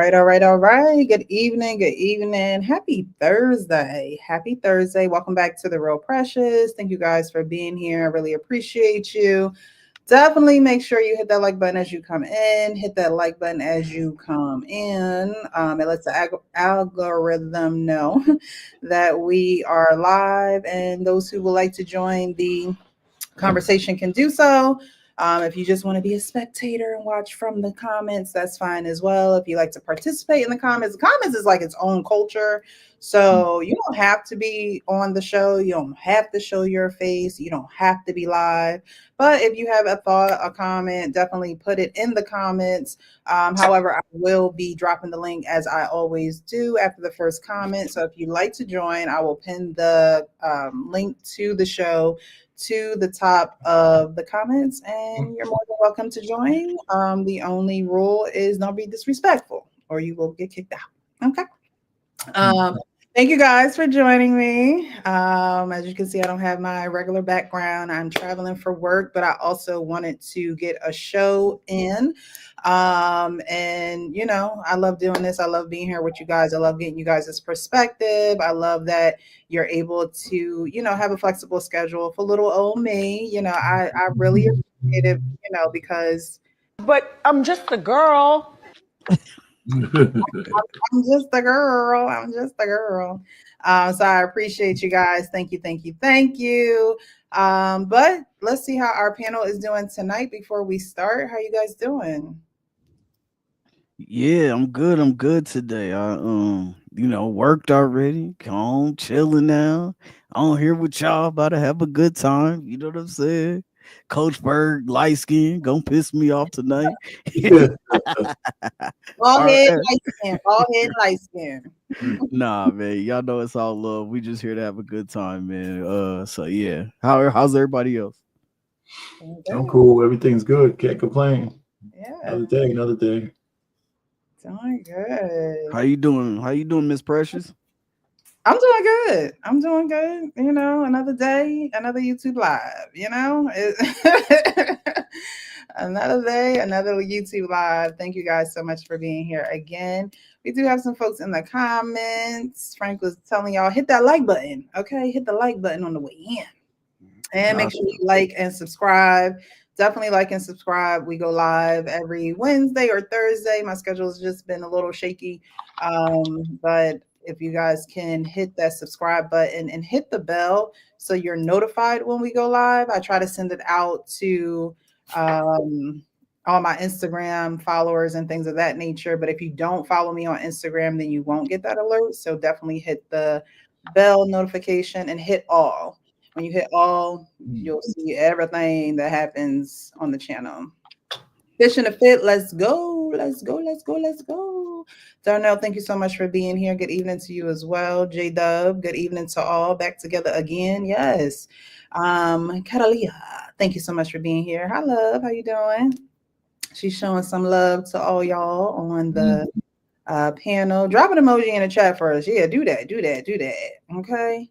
right, all right, all right. Good evening, good evening. Happy Thursday. Happy Thursday. Welcome back to The Real Precious. Thank you guys for being here. I really appreciate you. Definitely make sure you hit that like button as you come in. Hit that like button as you come in. It lets the algorithm know that we are live, and those who would like to join the conversation can do so. If you just want to be a spectator and watch from the comments, that's fine as well. If you like to participate in the comments is like its own culture. So you don't have to be on the show. You don't have to show your face. You don't have to be live. But if you have a thought, a comment, definitely put it in the comments. However, I will be dropping the link as I always do after the first comment. So if you'd like to join, I will pin the link to the show to the top of the comments, and you're more than welcome to join. The only rule is don't be disrespectful or you will get kicked out. Okay. Thank you guys for joining me. As you can see, I don't have my regular background. I'm traveling for work, but I also wanted to get a show in. And you know, I love doing this. I love being here with you guys. I love getting you guys' perspective. I love that you're able to, you know, have a flexible schedule for little old me. You know, I really appreciate it, you know, because But I'm just a girl. I'm just a girl. I'm just a girl. So I appreciate you guys. Thank you, thank you, thank you. But let's see how our panel is doing tonight before we start. How you guys doing? Yeah, I'm good. I'm good today. Worked already. Home, chilling now. On here with y'all, about to have a good time. You know what I'm saying? Coach Berg, light skin, gonna piss me off tonight. All All head right. light skin. All head light skin. Nah, man. Y'all know it's all love. We just here to have a good time, man. So yeah. How's everybody else? I'm cool. Everything's good. Can't complain. Yeah, Another day, another day. doing good. How you doing? How you doing, Miss Precious? I'm doing good. I'm doing good. You know, another day, another YouTube live. You know, another day, another YouTube live. Thank you guys so much for being here again. We do have some folks in the comments. Frank was telling y'all hit that like button. Okay, hit the like button on the way in, and make sure you like and subscribe. Definitely like and subscribe. We go live every Wednesday or Thursday. My schedule has just been a little shaky, but if you guys can hit that subscribe button and hit the bell so you're notified when we go live. I try to send it out to all my Instagram followers and things of that nature. But if you don't follow me on Instagram, then you won't get that alert. So definitely hit the bell notification and hit all. When you hit all, you'll see everything that happens on the channel. Fish in the fit. Let's go. Let's go. Let's go. Let's go. Darnell, thank you so much for being here. Good evening to you as well. J Dub, good evening to all. Back together again. Yes. Catalia, thank you so much for being here. Hi, love. How you doing? She's showing some love to all y'all on the panel. Drop an emoji in the chat for us. Yeah, do that. Do that. Do that. Okay.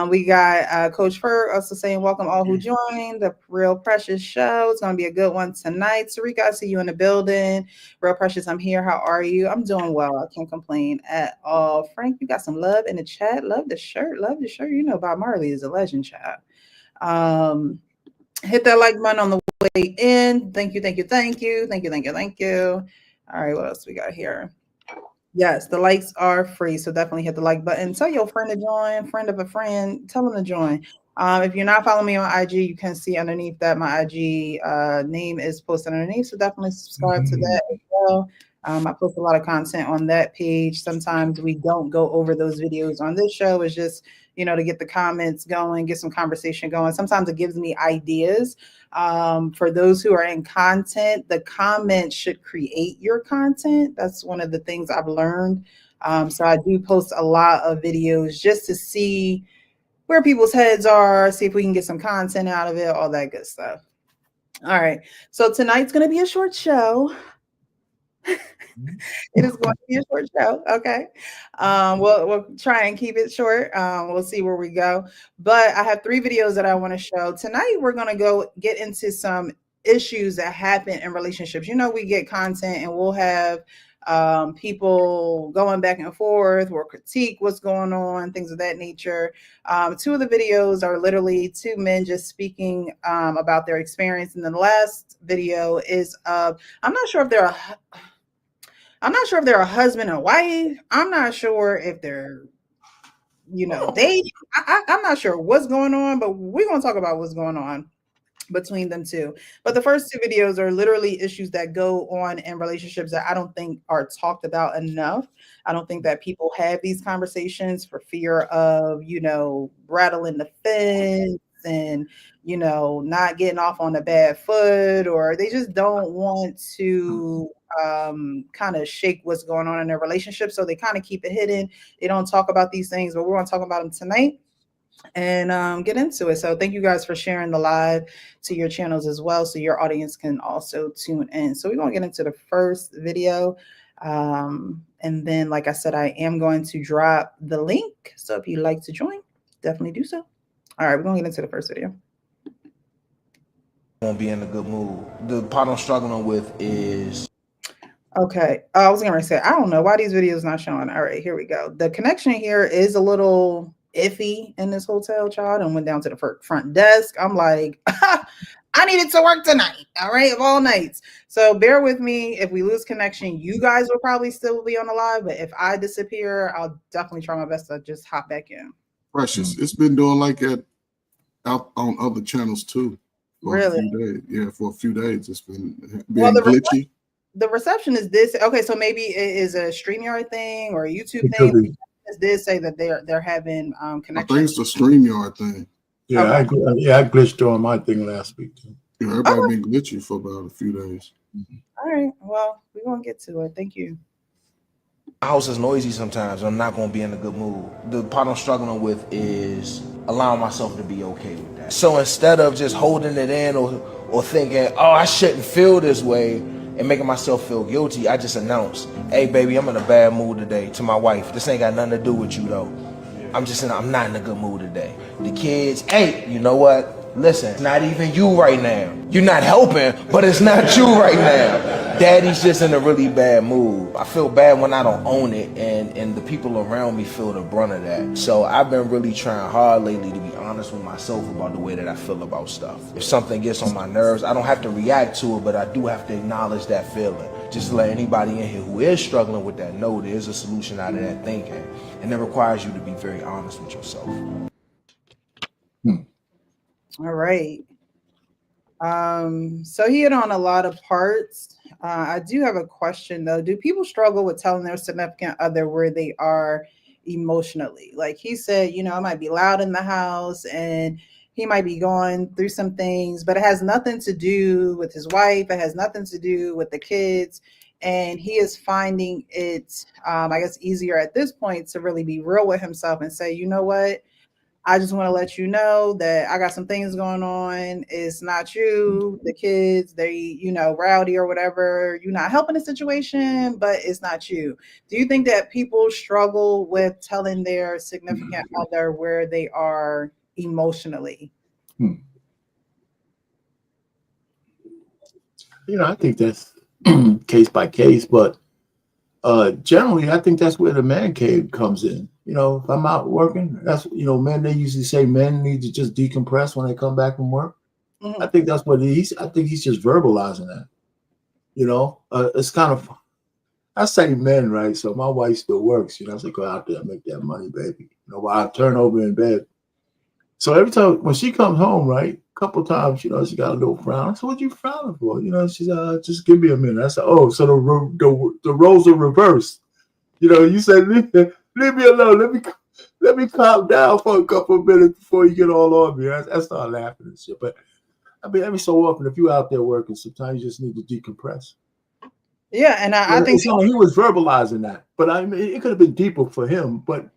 We got Coach Ferg also saying, welcome all who joined the Real Precious show. It's going to be a good one tonight. Sarika, I see you in the building. Real Precious, I'm here. How are you? I'm doing well. I can't complain at all. Frank, you got some love in the chat. Love the shirt. Love the shirt. You know, Bob Marley is a legend, child. Hit that like button on the way in. Thank you, thank you, thank you. Thank you, thank you, thank you. All right, what else we got here? Yes, the likes are free, so definitely hit the like button. Tell your friend to join, friend of a friend, tell them to join. If you're not following me on IG, you can see underneath that my IG name is posted underneath, so definitely subscribe to that as well. I post a lot of content on that page. Sometimes we don't go over those videos on this show. It's just, you know, to get the comments going, get some conversation going. Sometimes it gives me ideas. For those who are in content, the comments should create your content. That's one of the things I've learned. So I do post a lot of videos just to see where people's heads are, see if we can get some content out of it, all that good stuff. All right. So tonight's going to be a short show. It is going to be a short show. Okay. We'll try and keep it short. We'll see where we go. But I have 3 videos that I want to show. Tonight, we're going to go get into some issues that happen in relationships. You know, we get content and we'll have people going back and forth or critique what's going on, things of that nature. Two of the videos are literally two men just speaking about their experience. And then the last video is I'm not sure if they're a husband and wife. I'm not sure if they're, I'm not sure what's going on, but we're going to talk about what's going on between them two. But the first two videos are literally issues that go on in relationships that I don't think are talked about enough. I don't think that people have these conversations for fear of, rattling the fence and, not getting off on a bad foot, or they just don't want to kind of shake what's going on in their relationship. So they kind of keep it hidden. They don't talk about these things, but we're going to talk about them tonight and get into it. So thank you guys for sharing the live to your channels as well, so your audience can also tune in. So we're going to get into the first video. And then, like I said, I am going to drop the link. So if you'd like to join, definitely do so. All right, we're going to get into the first video. Won't be in a good mood. The part I'm struggling with is... Okay, I was going to say, I don't know why these videos not showing. All right, here we go. The connection here is a little iffy in this hotel, child, and went down to the front desk. I'm like, I needed to work tonight, all right, of all nights. So bear with me. If we lose connection, you guys will probably still be on the live, but if I disappear, I'll definitely try my best to just hop back in. Precious, it's been doing like that out on other channels too. For Really? a few days. Yeah, for a few days it's been Well, glitchy. The reception is this. Okay, so maybe it is a StreamYard thing or a YouTube It could thing. be. It did say that they're having I think connection. it's the StreamYard thing. Yeah, I glitched on my thing last week too. Yeah, everybody been glitchy for about a few days. All right, well, we're gonna get to it. Thank you. My house is noisy sometimes, and I'm not going to be in a good mood. The part I'm struggling with is allowing myself to be okay with that. So instead of just holding it in or thinking, oh, I shouldn't feel this way, and making myself feel guilty, I just announced, hey, baby, I'm in a bad mood today, to my wife. This ain't got nothing to do with you, though. I'm not in a good mood today. The kids, hey, you know what? Listen, it's not even you right now. You're not helping, but it's not you right now. Daddy's just in a really bad mood. I feel bad when I don't own it, and the people around me feel the brunt of that. So I've been really trying hard lately to be honest with myself about the way that I feel about stuff. If something gets on my nerves, I don't have to react to it, but I do have to acknowledge that feeling. Just to let anybody in here who is struggling with that know there is a solution out of that thinking. And it requires you to be very honest with yourself. All right. So he hit on a lot of parts. I do have a question though. Do people struggle with telling their significant other where they are emotionally? Like he said, it might be loud in the house and he might be going through some things, but it has nothing to do with his wife. It has nothing to do with the kids. And he is finding it, I guess, easier at this point to really be real with himself and say, you know what? I just want to let you know that I got some things going on. It's not you, the kids, they, rowdy or whatever. You're not helping the situation, but it's not you. Do you think that people struggle with telling their significant other where they are emotionally? I think that's case by case, but generally, I think that's where the man cave comes in. If I'm out working, that's, men, they usually say men need to just decompress when they come back from work. I think that's what I think he's just verbalizing that. It's kind of, I say men, right? So my wife still works, I say, go out there and make that money, baby. While I turn over in bed. So every time when she comes home, right, a couple times, she got a little frown. I said, what you frowning for? She's just give me a minute. I said, oh, so the roles are reversed. You said, leave me alone. Let me calm down for a couple of minutes before you get all on me. I start laughing and shit. But I mean, every so often, if you're out there working, sometimes you just need to decompress. Yeah, and I think he was verbalizing that. But I mean, it could have been deeper for him. But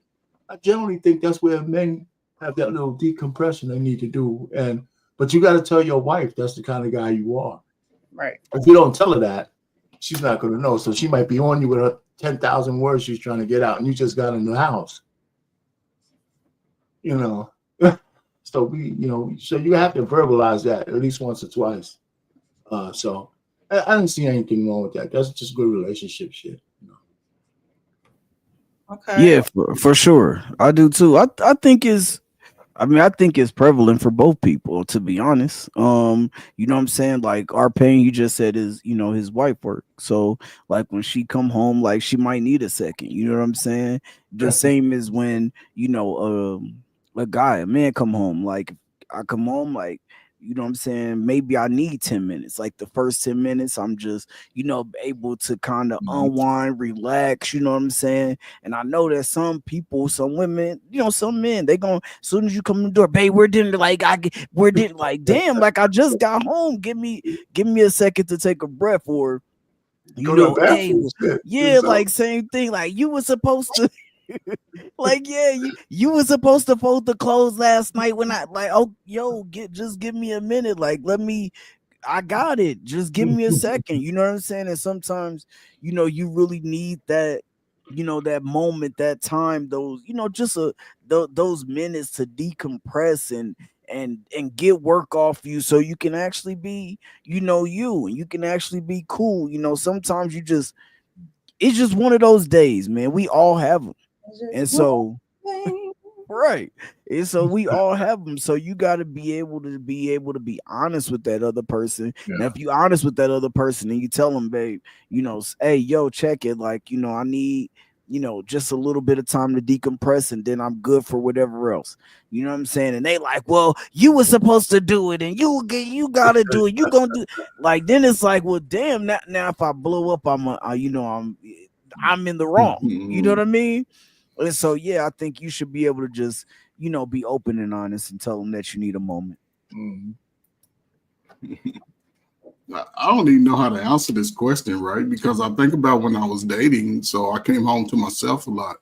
I generally think that's where men have that little decompression they need to do. But you got to tell your wife that's the kind of guy you are. Right. If you don't tell her that, she's not going to know. So she might be on you with her 10,000 words she's trying to get out, and you just got in the house. So so you have to verbalize that at least once or twice. So I didn't see anything wrong with that. That's just good relationship shit. Okay. Yeah, for sure. I do too. I think I think it's prevalent for both people, to be honest. You know what I'm saying? Like our pain, you just said is, his wife work. So like when she come home, like she might need a second. You know what I'm saying? The same as when, a man come home. Like I come home, like, you know what I'm saying? Maybe I need 10 minutes. Like the first 10 minutes, I'm just, able to kind of unwind, relax, you know what I'm saying? And I know that some people, some women, some men, they going as soon as you come in the door, babe, we're dinner. Like we're dinner. Like damn, like I just got home. Give me a second to take a breath, or Go to the hey, bathroom. Shit. yeah, like same thing. Like you were supposed to. Like yeah, you were supposed to fold the clothes last night when I like just give me a minute, like I got it, just give me a second, you know what I'm saying? And sometimes you really need that, that moment, that time, those just those minutes to decompress and get work off you, so you can actually be you, and you can actually be cool. Sometimes it's just one of those days, man. We all have them. And so, right. And so we all have them. So you got to be able to be honest with that other person. Yeah. And if you honest with that other person and you tell them, babe, hey, yo, check it. Like, I need, just a little bit of time to decompress, and then I'm good for whatever else. You know what I'm saying? And they like, well, you were supposed to do it, and you gotta do it. You gonna do like, then it's like, well, damn, now if I blow up, I'm in the wrong. You know what I mean? And so, yeah, I think you should be able to just, be open and honest and tell them that you need a moment. I don't even know how to answer this question, right? Because I think about when I was dating, so I came home to myself a lot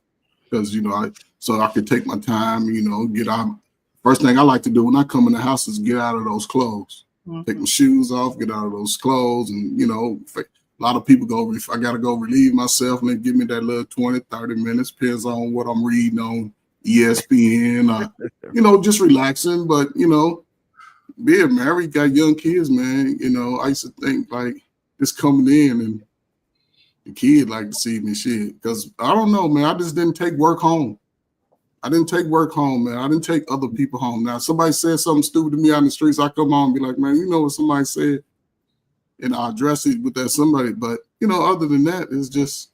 because, so I could take my time, get out. First thing I like to do when I come in the house is get out of those clothes, take my shoes off, get out of those clothes, and, a lot of people I got to go relieve myself, and they give me that little 20, 30 minutes, depends on what I'm reading on ESPN, just relaxing. But, being married, got young kids, man, I used to think like just coming in and the kid like to see me shit. Because I don't know, man, I just didn't take work home. I didn't take work home, man. I didn't take other people home. Now, somebody said something stupid to me on the streets, I come home and be like, man, you know what somebody said? And I address it with that somebody. But, other than that, it's just,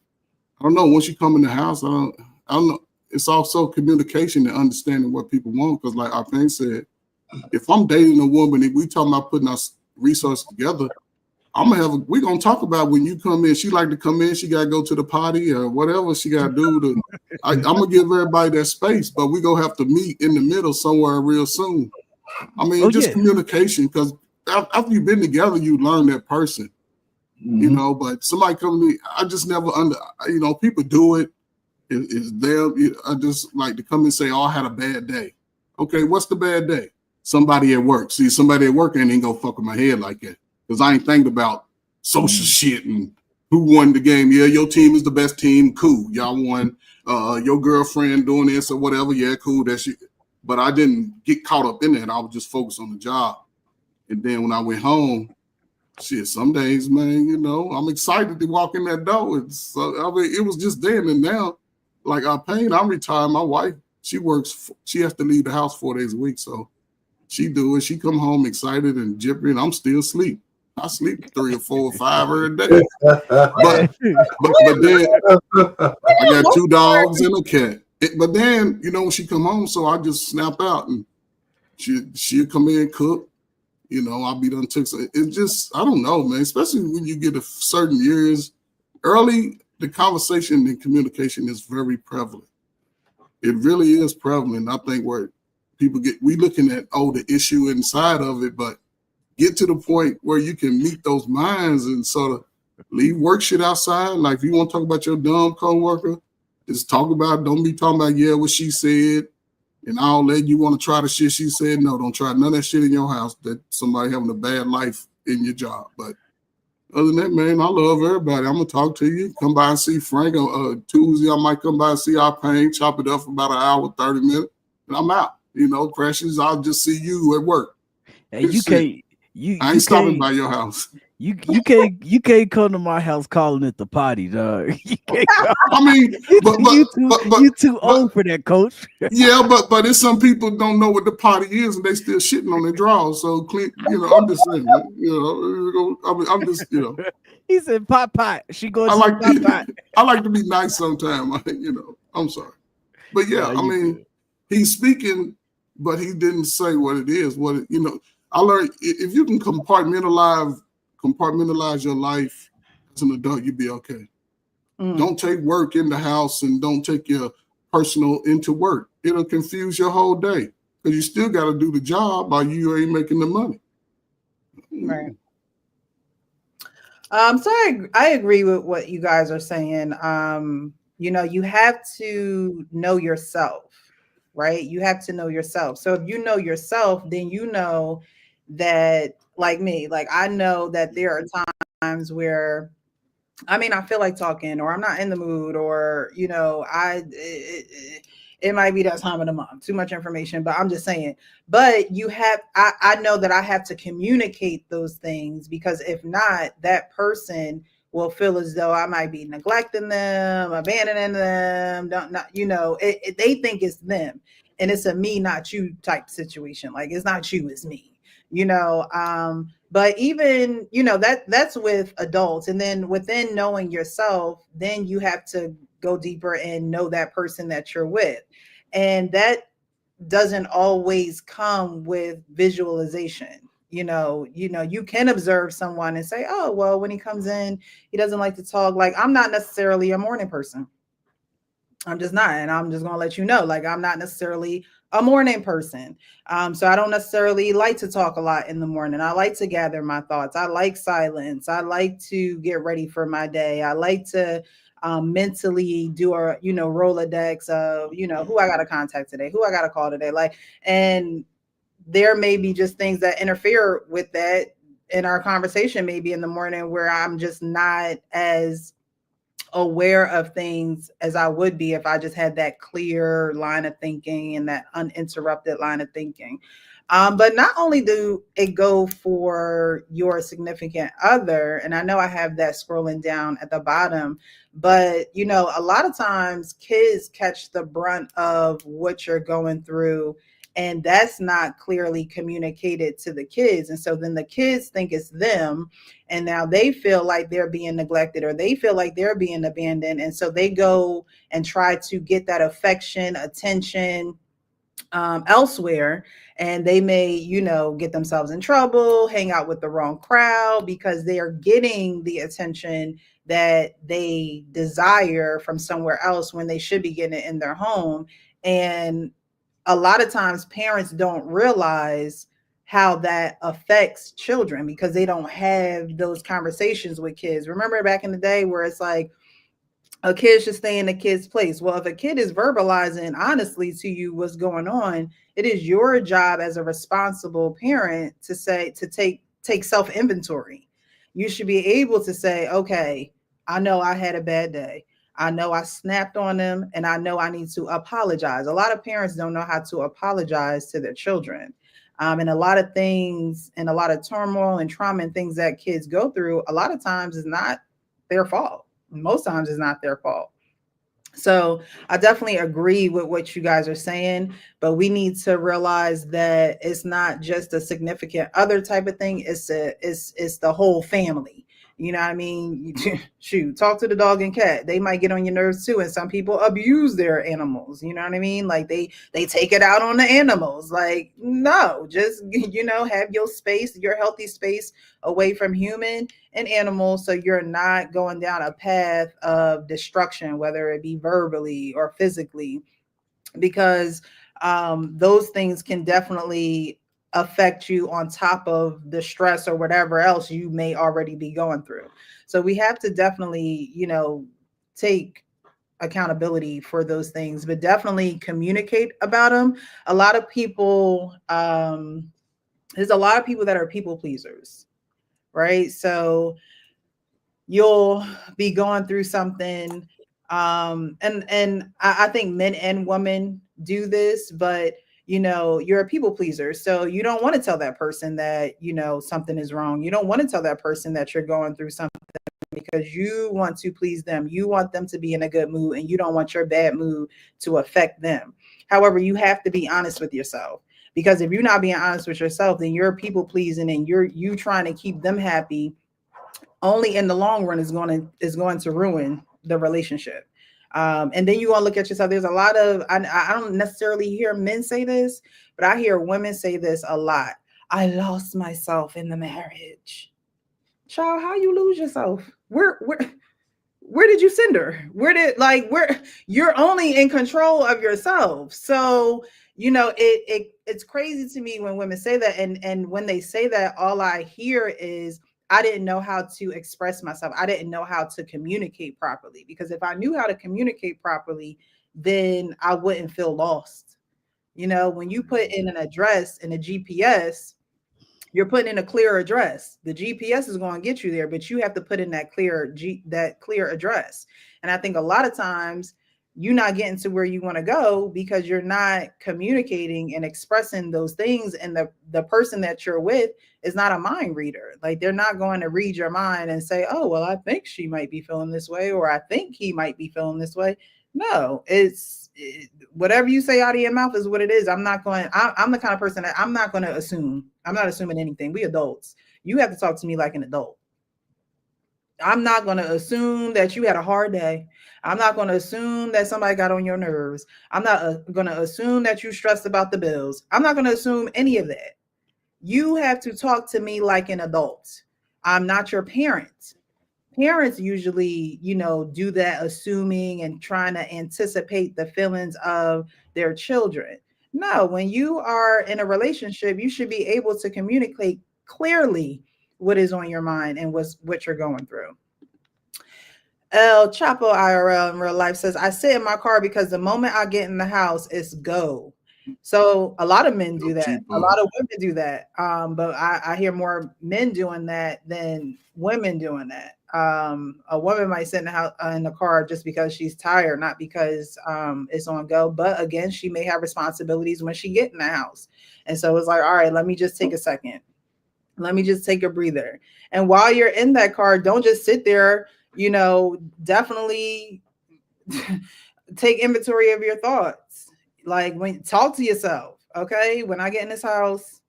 I don't know. Once you come in the house, I don't know. It's also communication and understanding what people want. Because like our friend said, if I'm dating a woman and we talking about putting our resources together, we're going to talk about when you come in. She like to come in, she got to go to the potty or whatever she got to do. I'm going to give everybody that space, but we're going to have to meet in the middle somewhere real soon. I mean, communication, because after you've been together, you learn that person, but somebody come to me, I just never people do it. It's them. I just like to come and say, oh, I had a bad day. Okay, what's the bad day? Somebody at work. See, somebody at work ain't gonna fuck with my head like that. Because I ain't thinking about social shit and who won the game. Yeah, your team is the best team. Cool. Y'all won. Your girlfriend doing this or whatever. Yeah, cool. That shit. But I didn't get caught up in that. I was just focused on the job. And then when I went home, shit, some days, man, I'm excited to walk in that door. It was just then. And now, like our pain, I'm retired. My wife, she has to leave the house 4 days a week. So she do it. She come home excited and jippery, and I'm still asleep. I sleep 3 or 4 or 5 every day. But then I got 2 dogs and a cat. But then, when she come home, so I just snap out and she'll come in and cook. I'll be done took. It's just, I don't know, man, especially when you get to certain years. Early, the conversation and communication is very prevalent. It really is prevalent. I think where people we looking at, the issue inside of it, but get to the point where you can meet those minds and sort of leave work shit outside. Like if you want to talk about your dumb coworker, just talk about it. Don't be talking about, what she said. And all that, you want to try the shit she said? No, don't try none of that shit in your house that somebody having a bad life in your job. But other than that, man, I love everybody. I'm going to talk to you. Come by and see Frank on Tuesday. I might come by and see our pain, chop it up for about an hour, 30 minutes, and I'm out. Precious, I'll just see you at work. And I ain't stopping by your house. You can't come to my house calling it the potty, dog. You can't call, I mean, but you too old for that, coach. yeah, but it's some people don't know what the potty is and they still shitting on their drawers. So clean, I'm just saying, I'm just, He said pot. She goes I to like pot pot. I like to be nice sometimes. I'm sorry, but yeah, Nah, I mean, good. he's speaking, but he didn't say what it is. I learned if you can compartmentalize your life as an adult, you'll be okay. Don't take work in the house and don't take your personal into work. It'll confuse your whole day because you still got to do the job while you ain't making the money. Right. So I agree with what you guys are saying. You have to know yourself, right? You have to know yourself. So if you know yourself, then you know that, like me, like I know that there are times where I may not feel like talking, or I'm not in the mood, or it might be that time of the month, too much information, but I'm just saying. But I know that I have to communicate those things, because if not, that person will feel as though I might be neglecting them, abandoning them. They think it's them, and it's a me, not you type situation. Like, it's not you, it's me. But even that's with adults, and then within knowing yourself, then you have to go deeper and know that person that you're with, and that doesn't always come with visualization. You can observe someone and say, oh well, when he comes in, he doesn't like to talk. Like, I'm not necessarily a morning person. I'm just not. And I'm just going to let you know, like, I'm not necessarily a morning person. So I don't necessarily like to talk a lot in the morning. I like to gather my thoughts. I like silence. I like to get ready for my day. I like to mentally do a, Rolodex of, who I got to contact today, who I got to call today. And there may be just things that interfere with that in our conversation, maybe in the morning, where I'm just not as aware of things as I would be if I just had that clear line of thinking and that uninterrupted line of thinking. But not only do it go for your significant other, and I know I have that scrolling down at the bottom, but a lot of times kids catch the brunt of what you're going through, and that's not clearly communicated to the kids. And so then the kids think it's them, and now they feel like they're being neglected, or they feel like they're being abandoned. And so they go and try to get that affection, attention elsewhere. And they may, get themselves in trouble, hang out with the wrong crowd, because they are getting the attention that they desire from somewhere else when they should be getting it in their home. And a lot of times parents don't realize how that affects children, because they don't have those conversations with kids. Remember back in the day where it's like, a kid should stay in a kid's place. Well, if a kid is verbalizing honestly to you what's going on, it is your job as a responsible parent to take self-inventory. You should be able to say, okay, I know I had a bad day. I know I snapped on them, and I know I need to apologize. A lot of parents don't know how to apologize to their children. And a lot of things, and a lot of turmoil and trauma and things that kids go through, a lot of times is not their fault. Most times it's not their fault. So I definitely agree with what you guys are saying, but we need to realize that it's not just a significant other type of thing. It's the whole family. You know what I mean? Shoot, talk to the dog and cat. They might get on your nerves too. And some people abuse their animals. You know what I mean? Like they take it out on the animals. Like, no, just, have your space, your healthy space away from human and animals, so you're not going down a path of destruction, whether it be verbally or physically, because those things can definitely affect you on top of the stress or whatever else you may already be going through. So we have to definitely, take accountability for those things, but definitely communicate about them. A lot of people, there's a lot of people that are people pleasers, right? So you'll be going through something, and I think men and women do this, but you know, you're a people pleaser. So you don't want to tell that person that, you know, something is wrong. You don't want to tell that person that you're going through something because you want to please them. You want them to be in a good mood and you don't want your bad mood to affect them. However, you have to be honest with yourself, because if you're not being honest with yourself, then you're people pleasing and you trying to keep them happy. Only in the long run is going to ruin the relationship. And then you want to look at yourself. There's a lot of, I don't necessarily hear men say this, but I hear women say this a lot. I lost myself in the marriage. Child, how you lose yourself? Where did you send her? You're only in control of yourself. So, you know, it's crazy to me when women say that. And when they say that, all I hear is, I didn't know how to express myself. I didn't know how to communicate properly, because if I knew how to communicate properly, then I wouldn't feel lost. You know, when you put in an address in a GPS, you're putting in a clear address. The GPS is going to get you there, but you have to put in that clear address. And I think a lot of times you're not getting to where you want to go because you're not communicating and expressing those things. And the person that you're with is not a mind reader. Like, they're not going to read your mind and say, oh, well, I think she might be feeling this way, or I think he might be feeling this way. No, whatever you say out of your mouth is what it is. I'm the kind of person that I'm not going to assume. I'm not assuming anything. We adults. You have to talk to me like an adult. I'm not going to assume that you had a hard day. I'm not going to assume that somebody got on your nerves. I'm not going to assume that you stressed about the bills. I'm not going to assume any of that. You have to talk to me like an adult. I'm not your parent. Parents usually, you know, do that assuming and trying to anticipate the feelings of their children. No, when you are in a relationship, you should be able to communicate clearly what is on your mind and what you're going through. El Chapo IRL in real life says, I sit in my car because the moment I get in the house, it's go. So a lot of men do that. A lot of women do that. But I hear more men doing that than women doing that. A woman might sit in the car just because she's tired, not because it's on go. But again, she may have responsibilities when she get in the house. And so it's like, all right, let me just take a second. Let me just take a breather. And while you're in that car, don't just sit there, you know, definitely take inventory of your thoughts. Like, talk to yourself. Okay. When I get in this house,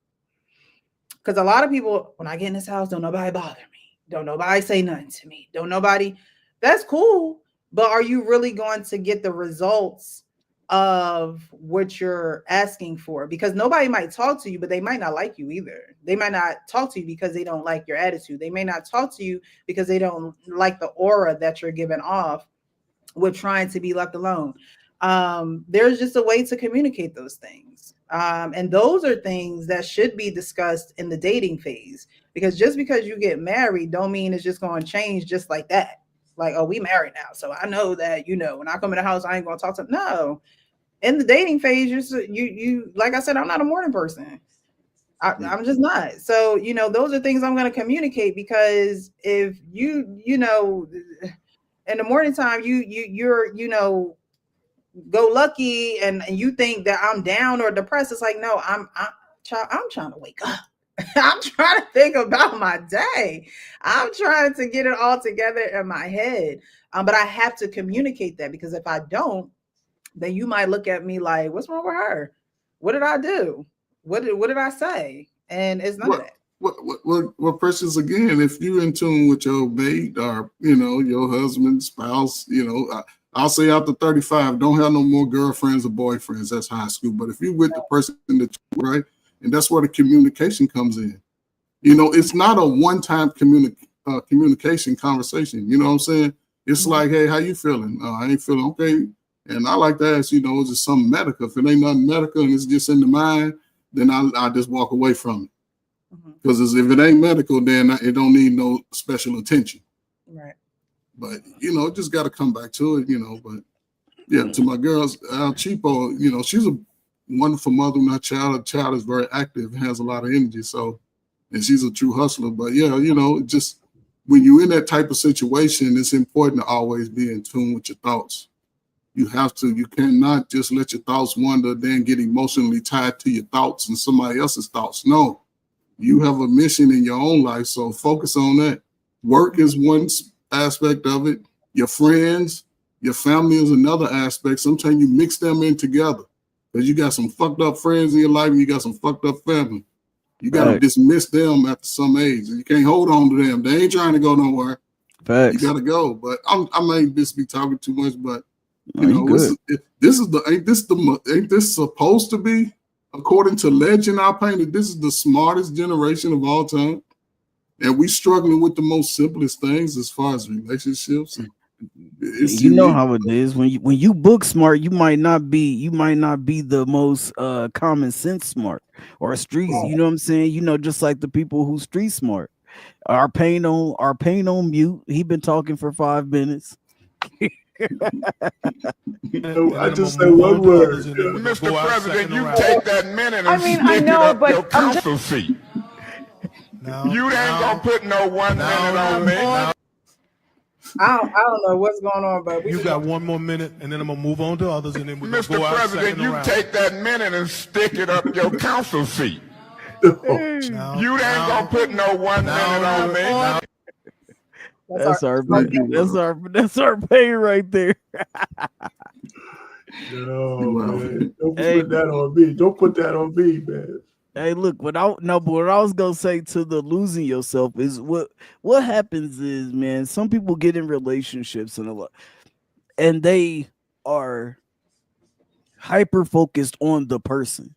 because a lot of people, when I get in this house, don't nobody bother me. Don't nobody say nothing to me. Don't nobody, that's cool. But are you really going to get the results of what you're asking for? Because nobody might talk to you, but they might not like you either. They might not talk to you because they don't like your attitude. They may not talk to you because they don't like the aura that you're giving off with trying to be left alone. There's just a way to communicate those things. And those are things that should be discussed in the dating phase, because just because you get married don't mean it's just going to change just like that. Like, oh, we married now, so I know that, you know, when I come in the house, I ain't going to talk to them. No. In the dating phase, you like I said, I'm not a morning person. I'm just not. So, you know, those are things I'm going to communicate, because if you know, in the morning time, you're, you know, go lucky and you think that I'm down or depressed. It's like, no, I'm trying to wake up. I'm trying to think about my day. I'm trying to get it all together in my head. But I have to communicate that, because if I don't, then you might look at me like, what's wrong with her? What did I do? What did I say? And it's none of that. Well, Precious, again, if you're in tune with your mate or, you know, your husband, spouse, you know, I'll say after 35, don't have no more girlfriends or boyfriends. That's high school. But if you're with the person that you're right, and that's where the communication comes in. You know, it's not a one-time communication conversation. You know what I'm saying? It's like, hey, how you feeling? I ain't feeling okay. And I like to ask, you know, is it something medical? If it ain't nothing medical and it's just in the mind, then I just walk away from it. Because if it ain't medical, then it don't need no special attention. Right. But, you know, just got to come back to it, you know. But, yeah, to my girls, Al Cheapo, you know, she's a wonderful mother. My child is very active and has a lot of energy. So, and she's a true hustler. But, yeah, you know, just when you're in that type of situation, it's important to always be in tune with your thoughts. You cannot just let your thoughts wander, then get emotionally tied to your thoughts and somebody else's thoughts. No, you have a mission in your own life, so focus on that. Work is one aspect of it. Your friends, your family is another aspect. Sometimes you mix them in together because you got some fucked up friends in your life and you got some fucked up family. You got to dismiss them after some age. You can't hold on to them. They ain't trying to go nowhere. Facts. You got to go. But I may just be talking too much, but ain't this supposed to be, according to legend I painted, this is the smartest generation of all time. And we struggling with the most simplest things as far as relationships. You know how it is when you book smart, you might not be the most common sense smart or street. You know what I'm saying? You know, just like the people who street smart. Our pain on mute. He been talking for 5 minutes. I just say one word. Mr. President, you take that minute and I stick know, it up but your council seat. You ain't gonna put no 1 minute on me. I don't know what's going on, but you got 1 more minute, and then I'm gonna move on to others, and then we're gonna Mr. go out President, you round. take that minute and stick it up your council seat. You ain't gonna put no 1 minute on me. That's our pay right there. No, man. Don't put that on me. Don't put that on me, man. Hey, look, what I was gonna say to the losing yourself is what happens is, man, some people get in relationships and they are hyper focused on the person.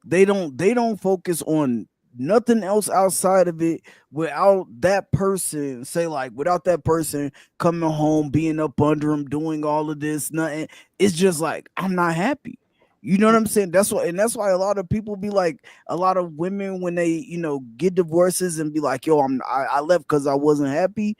They don't focus on nothing else outside of it without that person, without that person coming home, being up under him, doing all of this, nothing. It's just like, I'm not happy. You know what I'm saying? That's why a lot of people be like, a lot of women when they, get divorces and be like, yo, I left because I wasn't happy.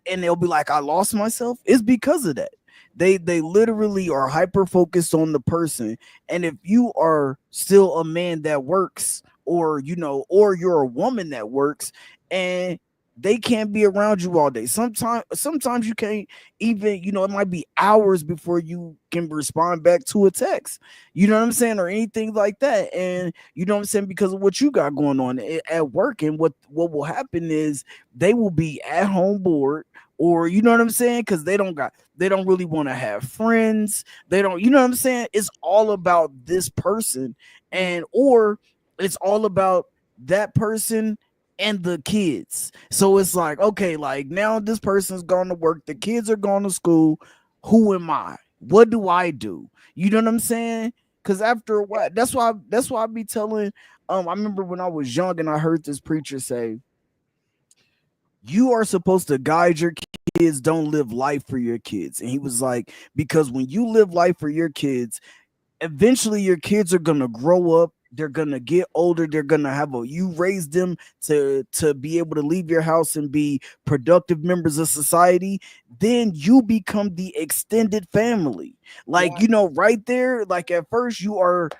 And they'll be like, I lost myself. It's because of that. They literally are hyper focused on the person. And if you are still a man that works, or you're a woman that works, and they can't be around you all day. Sometimes you can't even, it might be hours before you can respond back to a text. You know what I'm saying? Or anything like that. And you know what I'm saying? Because of what you got going on at work. And what will happen is they will be at home bored, or you know what I'm saying? Because they don't really want to have friends. They don't, you know what I'm saying? It's all about this person, or it's all about that person and the kids. So it's like, okay, like now this person's gone to work, the kids are going to school. Who am I? What do I do? You know what I'm saying? Because after a while, that's why I be telling. I remember when I was young and I heard this preacher say, you are supposed to guide your kids, don't live life for your kids. And he was like, because when you live life for your kids, eventually your kids are gonna grow up. They're gonna get older. They're gonna you raise them to be able to leave your house and be productive members of society. Then you become the extended family. Like, right there, like at first you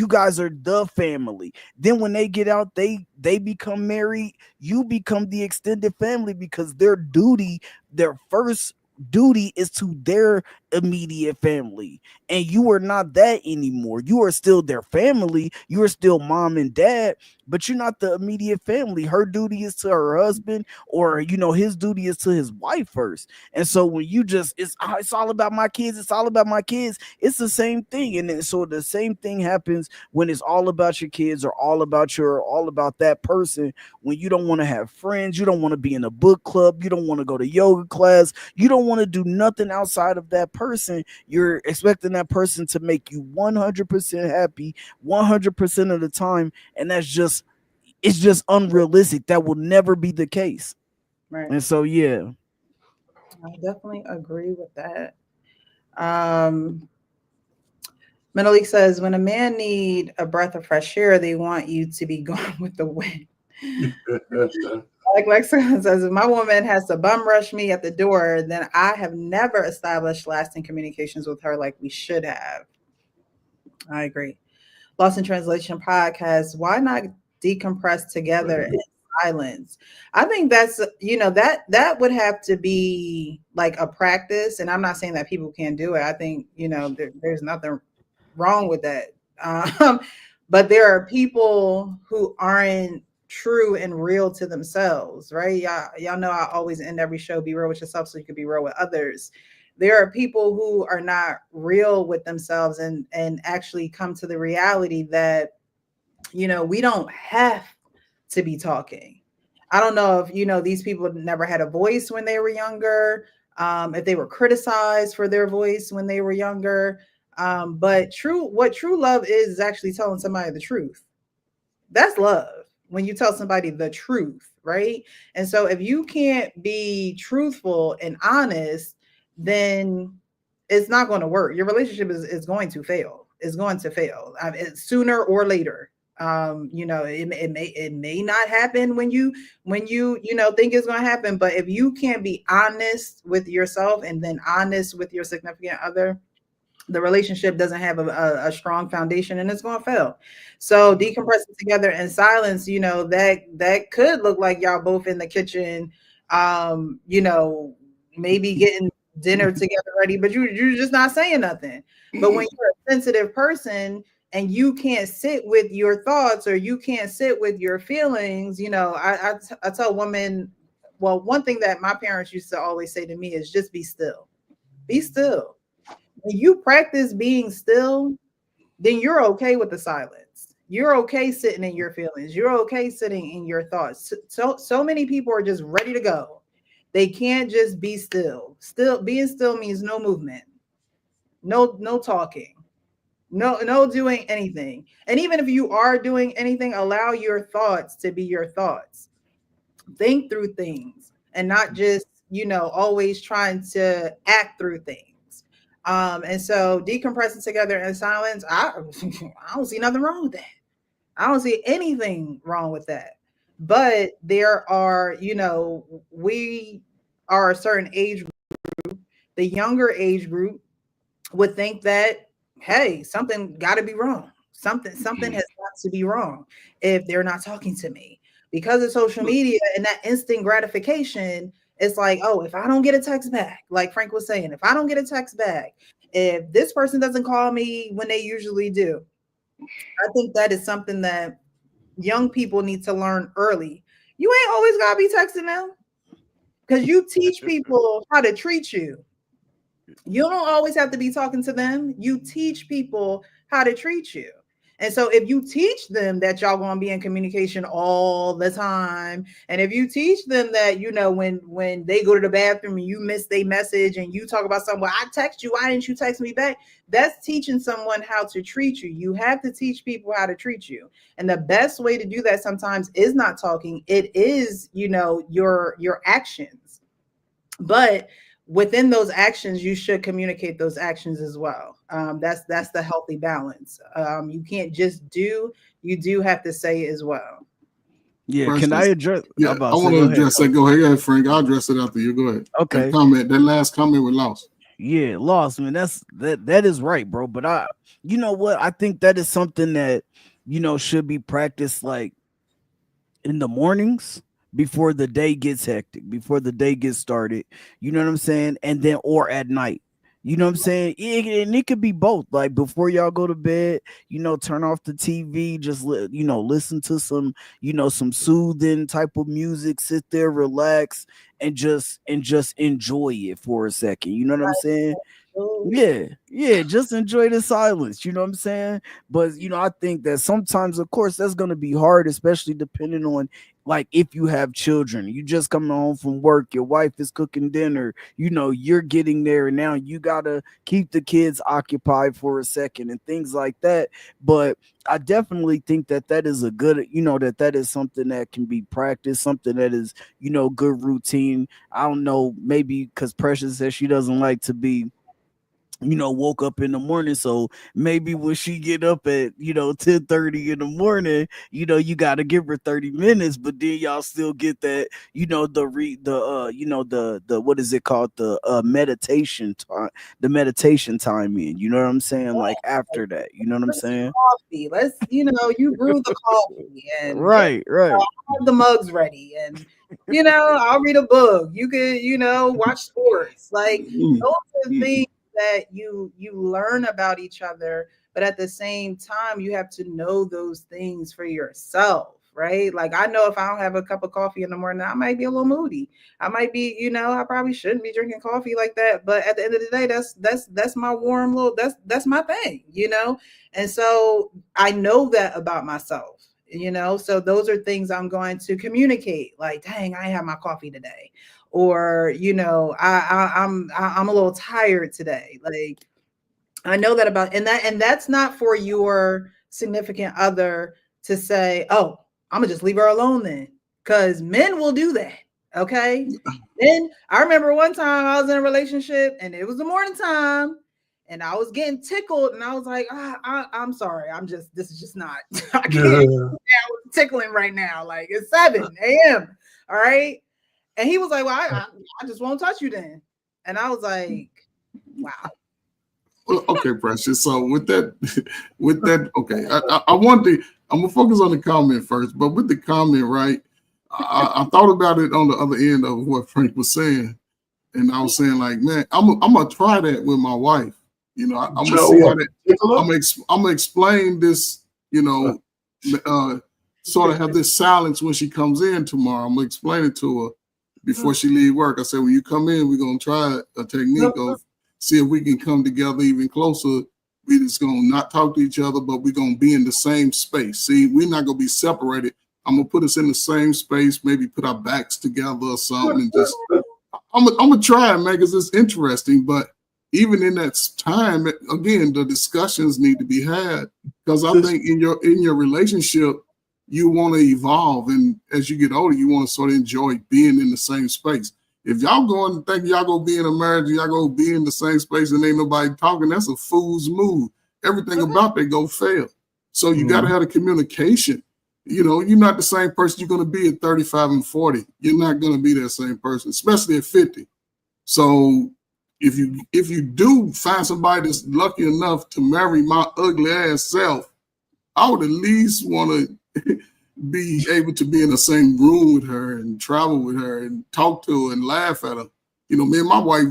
guys are the family. Then when they get out, they become married. You become the extended family because their first duty is to their immediate family, and you are not that anymore. You are still their family. You are still mom and dad, but you're not the immediate family. Her duty is to her husband, or his duty is to his wife first. And so when you just it's all about my kids, it's all about my kids, it's the same thing. And then, so the same thing happens when it's all about your kids, or all about that person. When you don't want to have friends, you don't want to be in a book club, you don't want to go to yoga class, you don't want to do nothing outside of that person. You're expecting that person to make you 100% happy 100% of the time, and it's just unrealistic. That will never be the case. Right. And so I definitely agree with that. Menelik says, when a man need a breath of fresh air, they want you to be gone with the wind. Like Lex says, if my woman has to bum rush me at the door, then I have never established lasting communications with her like we should have. I agree. Lost in Translation podcast. Why not decompress together in silence. I think that's, that would have to be like a practice. And I'm not saying that people can't do it. I think, there's nothing wrong with that. But there are people who aren't true and real to themselves, right? Y'all know I always end every show, be real with yourself so you can be real with others. There are people who are not real with themselves and actually come to the reality that, we don't have to be talking. I don't know if, these people never had a voice when they were younger, if they were criticized for their voice when they were younger. But what true love is actually telling somebody the truth. That's love. When you tell somebody the truth, right? And so if you can't be truthful and honest, then it's not going to work. Your relationship is going to fail. It's going to fail sooner or later. It may not happen when you think it's going to happen, but if you can't be honest with yourself and then honest with your significant other, the relationship doesn't have a strong foundation and it's going to fail. So decompressing together in silence, that could look like y'all both in the kitchen, maybe getting dinner together ready, but you're just not saying nothing. But when you're a sensitive person and you can't sit with your thoughts or you can't sit with your feelings, I tell women, well, one thing that my parents used to always say to me is just be still. Be still. When you practice being still, then you're okay with the silence. You're okay sitting in your feelings. You're okay sitting in your thoughts. So many people are just ready to go. They can't just be still. Being still means no movement, no talking, no doing anything. And even if you are doing anything, allow your thoughts to be your thoughts. Think through things and not just, always trying to act through things. And so decompressing together in silence, I don't see nothing wrong with that. I don't see anything wrong with that. But there are, we are a certain age group. The younger age group would think that, hey, something got to be wrong. Something has got to be wrong if they're not talking to me. Because of social media and that instant gratification, it's like, oh, if I don't get a text back, like Frank was saying, if I don't get a text back, if this person doesn't call me when they usually do, I think that is something that young people need to learn early. You ain't always got to be texting them because you teach people how to treat you. You don't always have to be talking to them. You teach people how to treat you. And so if you teach them that y'all going to be in communication all the time, and if you teach them that, when they go to the bathroom and you miss their message and you talk about something, well, I text you, why didn't you text me back? That's teaching someone how to treat you. You have to teach people how to treat you. And the best way to do that sometimes is not talking. It is, your actions. But within those actions, you should communicate those actions as well. That's the healthy balance. You can't just do, you do have to say as well. Yeah, can I address? Yeah, I want to address that. Go ahead, Frank. I'll address it after you. Go ahead. Okay. That last comment was lost. Yeah, lost, man. That is right, bro. But you know what? I think that is something that, should be practiced like in the mornings before the day gets hectic, before the day gets started, you know what I'm saying? And then, or at night, you know what I'm saying? And it could be both, like before y'all go to bed, turn off the TV, just listen to some, some soothing type of music, sit there, relax, and just enjoy it for a second. You know what I'm saying? Yeah, just enjoy the silence, you know what I'm saying? But I think that sometimes, of course, that's going to be hard, especially depending on, like, if you have children, you just coming home from work, your wife is cooking dinner, you're getting there, and now you gotta keep the kids occupied for a second and things like that. But I definitely think that is a good, that is something that can be practiced, something that is, good routine. I don't know, maybe because Precious says she doesn't like to be woke up in the morning. So maybe when she get up at 10:30 in the morning, you got to give her 30 minutes, but then y'all still get that, the what is it called, the meditation time in, you know what I'm saying, like after that, you know what I'm saying. Coffee. Let's, you brew the coffee and Right. have the mugs ready, and I'll read a book. You could, watch sports. Like those are things that you learn about each other, but at the same time, you have to know those things for yourself, right? Like I know if I don't have a cup of coffee in the morning, I might be a little moody. I might be, I probably shouldn't be drinking coffee like that. But at the end of the day, that's my warm little, that's my thing, And so I know that about myself. So those are things I'm going to communicate, like, dang, I ain't have my coffee today, or I'm a little tired today. Like I know that about, and that's not for your significant other to say, oh, I'm gonna just leave her alone then, because men will do that. Okay. Then I remember one time I was in a relationship and it was the morning time. And I was getting tickled, and I was like, I'm sorry. This is just not, I can't tickling right now. Like it's 7 a.m. All right. And he was like, well, I just won't touch you then. And I was like, wow. Well, okay, Precious. So with that, okay, I'm gonna focus on the comment first, but with the comment, right? I thought about it on the other end of what Frank was saying. And I was saying, like, man, I'm gonna try that with my wife. I'm gonna see how that. I'm gonna explain this. Sort of have this silence when she comes in tomorrow. I'm gonna explain it to her before she leave work. I said, when you come in, we're gonna try a technique of see if we can come together even closer. We just gonna not talk to each other, but we're gonna be in the same space. See, we're not gonna be separated. I'm gonna put us in the same space, maybe put our backs together or something, and just I'm gonna try it, man, because it's interesting. But even in that time, again, the discussions need to be had, because I think in your relationship, you want to evolve, and as you get older, you want to sort of enjoy being in the same space. If y'all going to think y'all gonna be in a marriage, y'all gonna be in the same space and ain't nobody talking, that's a fool's move. Everything about that go fail. So you got to have the communication. You're not the same person you're gonna be at 35 and 40. You're not gonna be that same person, especially at 50. So if you do find somebody that's lucky enough to marry my ugly ass self, I would at least want to be able to be in the same room with her and travel with her and talk to her and laugh at her. Me and my wife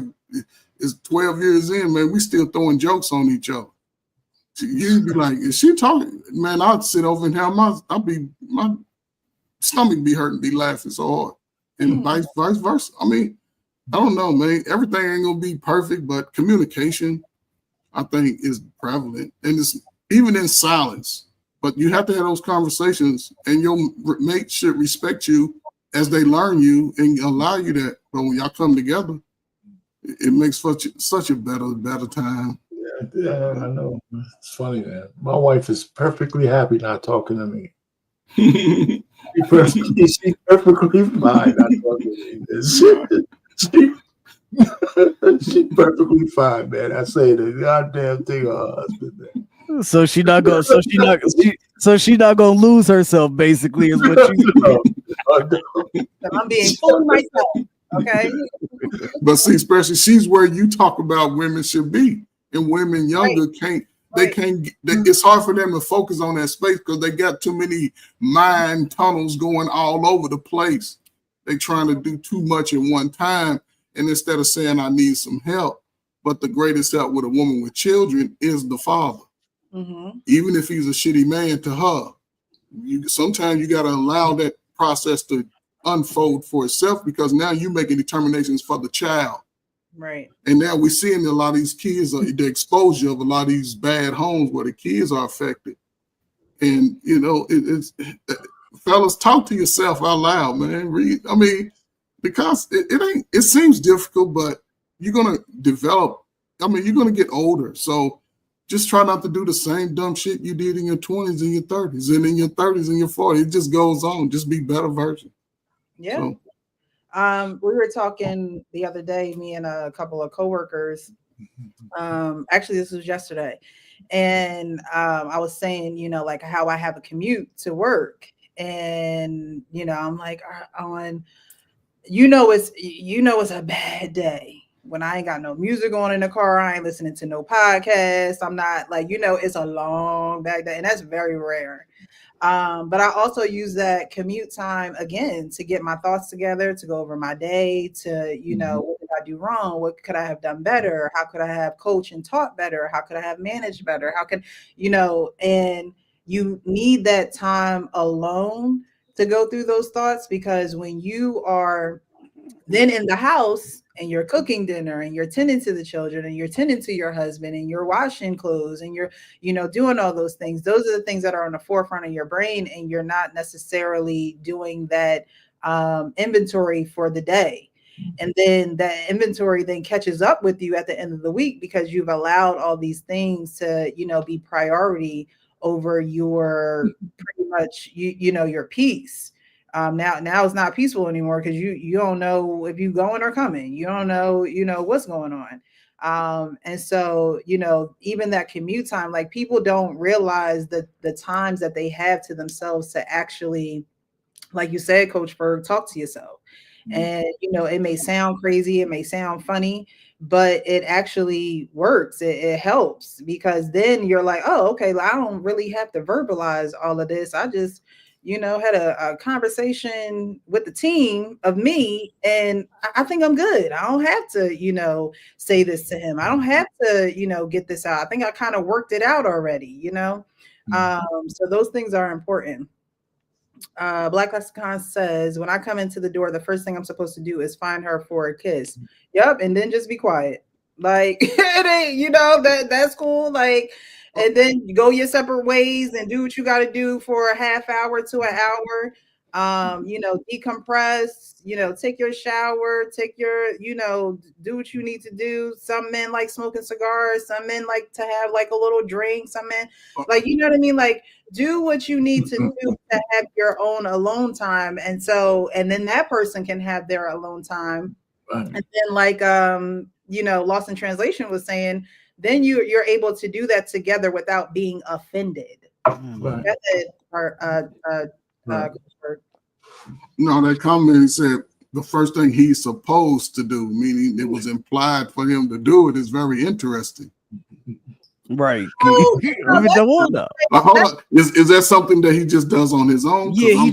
is 12 years in, man, we still throwing jokes on each other. You'd be like, is she talking? Man, I'd sit over and have my stomach be hurting, be laughing so hard. And vice versa. I mean, I don't know, man. Everything ain't gonna be perfect, but communication, I think, is prevalent. And it's even in silence. But you have to have those conversations, and your mate should respect you as they learn you and allow you that. But when y'all come together, it makes such a better time. Yeah, I know. It's funny, man. My wife is perfectly happy not talking to me. She's perfectly fine not talking to me. She's perfectly fine, man. I say the goddamn thing to her husband, man. So she not gonna lose herself, basically, is what you saying. I'm being full of myself. Okay. But see, especially she's where you talk about women should be. And women younger can't. It's hard for them to focus on that space because they got too many mind tunnels going all over the place. They trying to do too much at one time. And instead of saying, I need some help, but the greatest help with a woman with children is the father. Mm-hmm. Even if he's a shitty man to her, sometimes you got to allow that process to unfold for itself, because now you're making determinations for the child. Right. And now we're seeing a lot of these kids, the exposure of a lot of these bad homes where the kids are affected. And, it's fellas, talk to yourself out loud, man. Because it seems difficult, but you're going to develop. You're going to get older. So just try not to do the same dumb shit you did in your 20s and your 30s, and in your 30s and your 40s. It just goes on. Just be better version. Yeah. So. We were talking the other day, me and a couple of coworkers, Actually, this was yesterday. And I was saying, you know, like how I have a commute to work. And, you know, I'm like on, it's a bad day when I ain't got no music on in the car. I ain't listening to no podcast. I'm not like, it's a long bad day. And that's very rare. But I also use that commute time again to get my thoughts together, to go over my day, to, what did I do wrong? What could I have done better? How could I have coached and taught better? How could I have managed better? How can, and you need that time alone to go through those thoughts, because when you are then in the house and you're cooking dinner and you're tending to the children and you're tending to your husband and you're washing clothes and you're, doing all those things, those are the things that are on the forefront of your brain, and you're not necessarily doing that inventory for the day. And then that inventory then catches up with you at the end of the week, because you've allowed all these things to, be priority over your pretty much, your peace. Now it's not peaceful anymore, because you don't know if you going or coming. You don't know, what's going on. And so, even that commute time, like people don't realize that the times that they have to themselves to actually, like you said, Coach Berg, talk to yourself. And, it may sound crazy, it may sound funny, but it actually works. It helps, because then you're like, oh, okay, I don't really have to verbalize all of this. I just, had a conversation with the team of me, and I think I'm good. I don't have to, say this to him. I don't have to, get this out. I think I kind of worked it out already, So those things are important. Black Lexicon says, when I come into the door, the first thing I'm supposed to do is find her for a kiss. Yep. And then just be quiet. Like, it ain't, that's cool. Like, and then you go your separate ways and do what you got to do for a half hour to an hour. Decompress, take your shower, take your, do what you need to do. Some men like smoking cigars. Some men like to have like a little drink. Some men like, you know what I mean? Like, do what you need to do to have your own alone time. And then that person can have their alone time. Right. And then like, Lost in Translation was saying, then you're able to do that together without being offended. Right. That's it. Right. No, that comment said the first thing he's supposed to do, meaning it was implied for him to do it, is very interesting. Right. Hold on. Is that something that he just does on his own? Yeah, he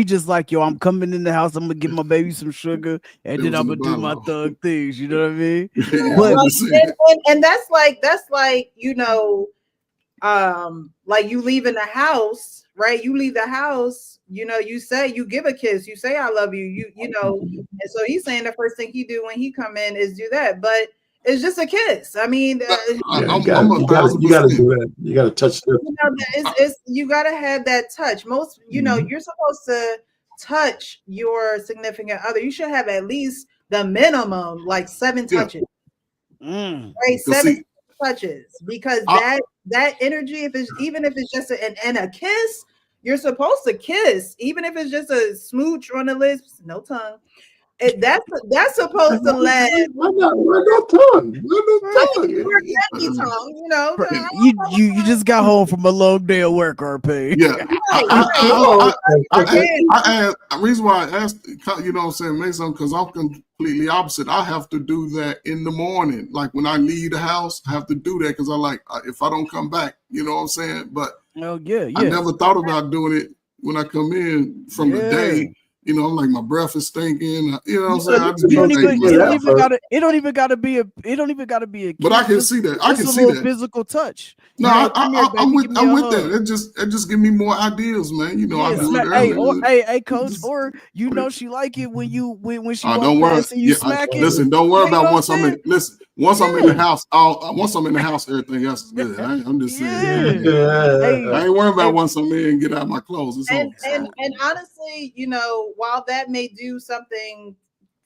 just like, yo, I'm coming in the house, I'm gonna give my baby some sugar, and then I'm gonna do my thug things. You know what I mean? And that's like, like you leaving the house, right? You leave the house, you say, you give a kiss, you say I love you, and so he's saying the first thing he do when he come in is do that, but it's just a kiss. I mean, you gotta do that. You gotta touch that. You gotta have that touch. Most, you're supposed to touch your significant other. You should have at least the minimum like 7 touches. Right, 7 touches, because that energy, even if it's just a kiss, you're supposed to kiss, even if it's just a smooch on the lips, no tongue. That's supposed to last. No tongue. You just got home from a long day of work, RP. Yeah. The reason why I asked, Mason, because I'm completely opposite. I have to do that in the morning. Like when I leave the house, I have to do that because if I don't come back, you know what I'm saying? But I never thought about doing it when I come in from the day. I'm like, my breath is stinking. You know what I'm saying? It don't even gotta be a kiss. But I can see that. I can see that physical touch. No, I'm with that. It just give me more ideas, man. I do it. Hey, coach, or she like it when she don't worry. Smack it. Listen, don't worry about once I'm in. Listen, once I'm in the house, everything else is good. I'm just saying. I ain't worrying about once I'm in and get out my clothes. And honestly, while that may do something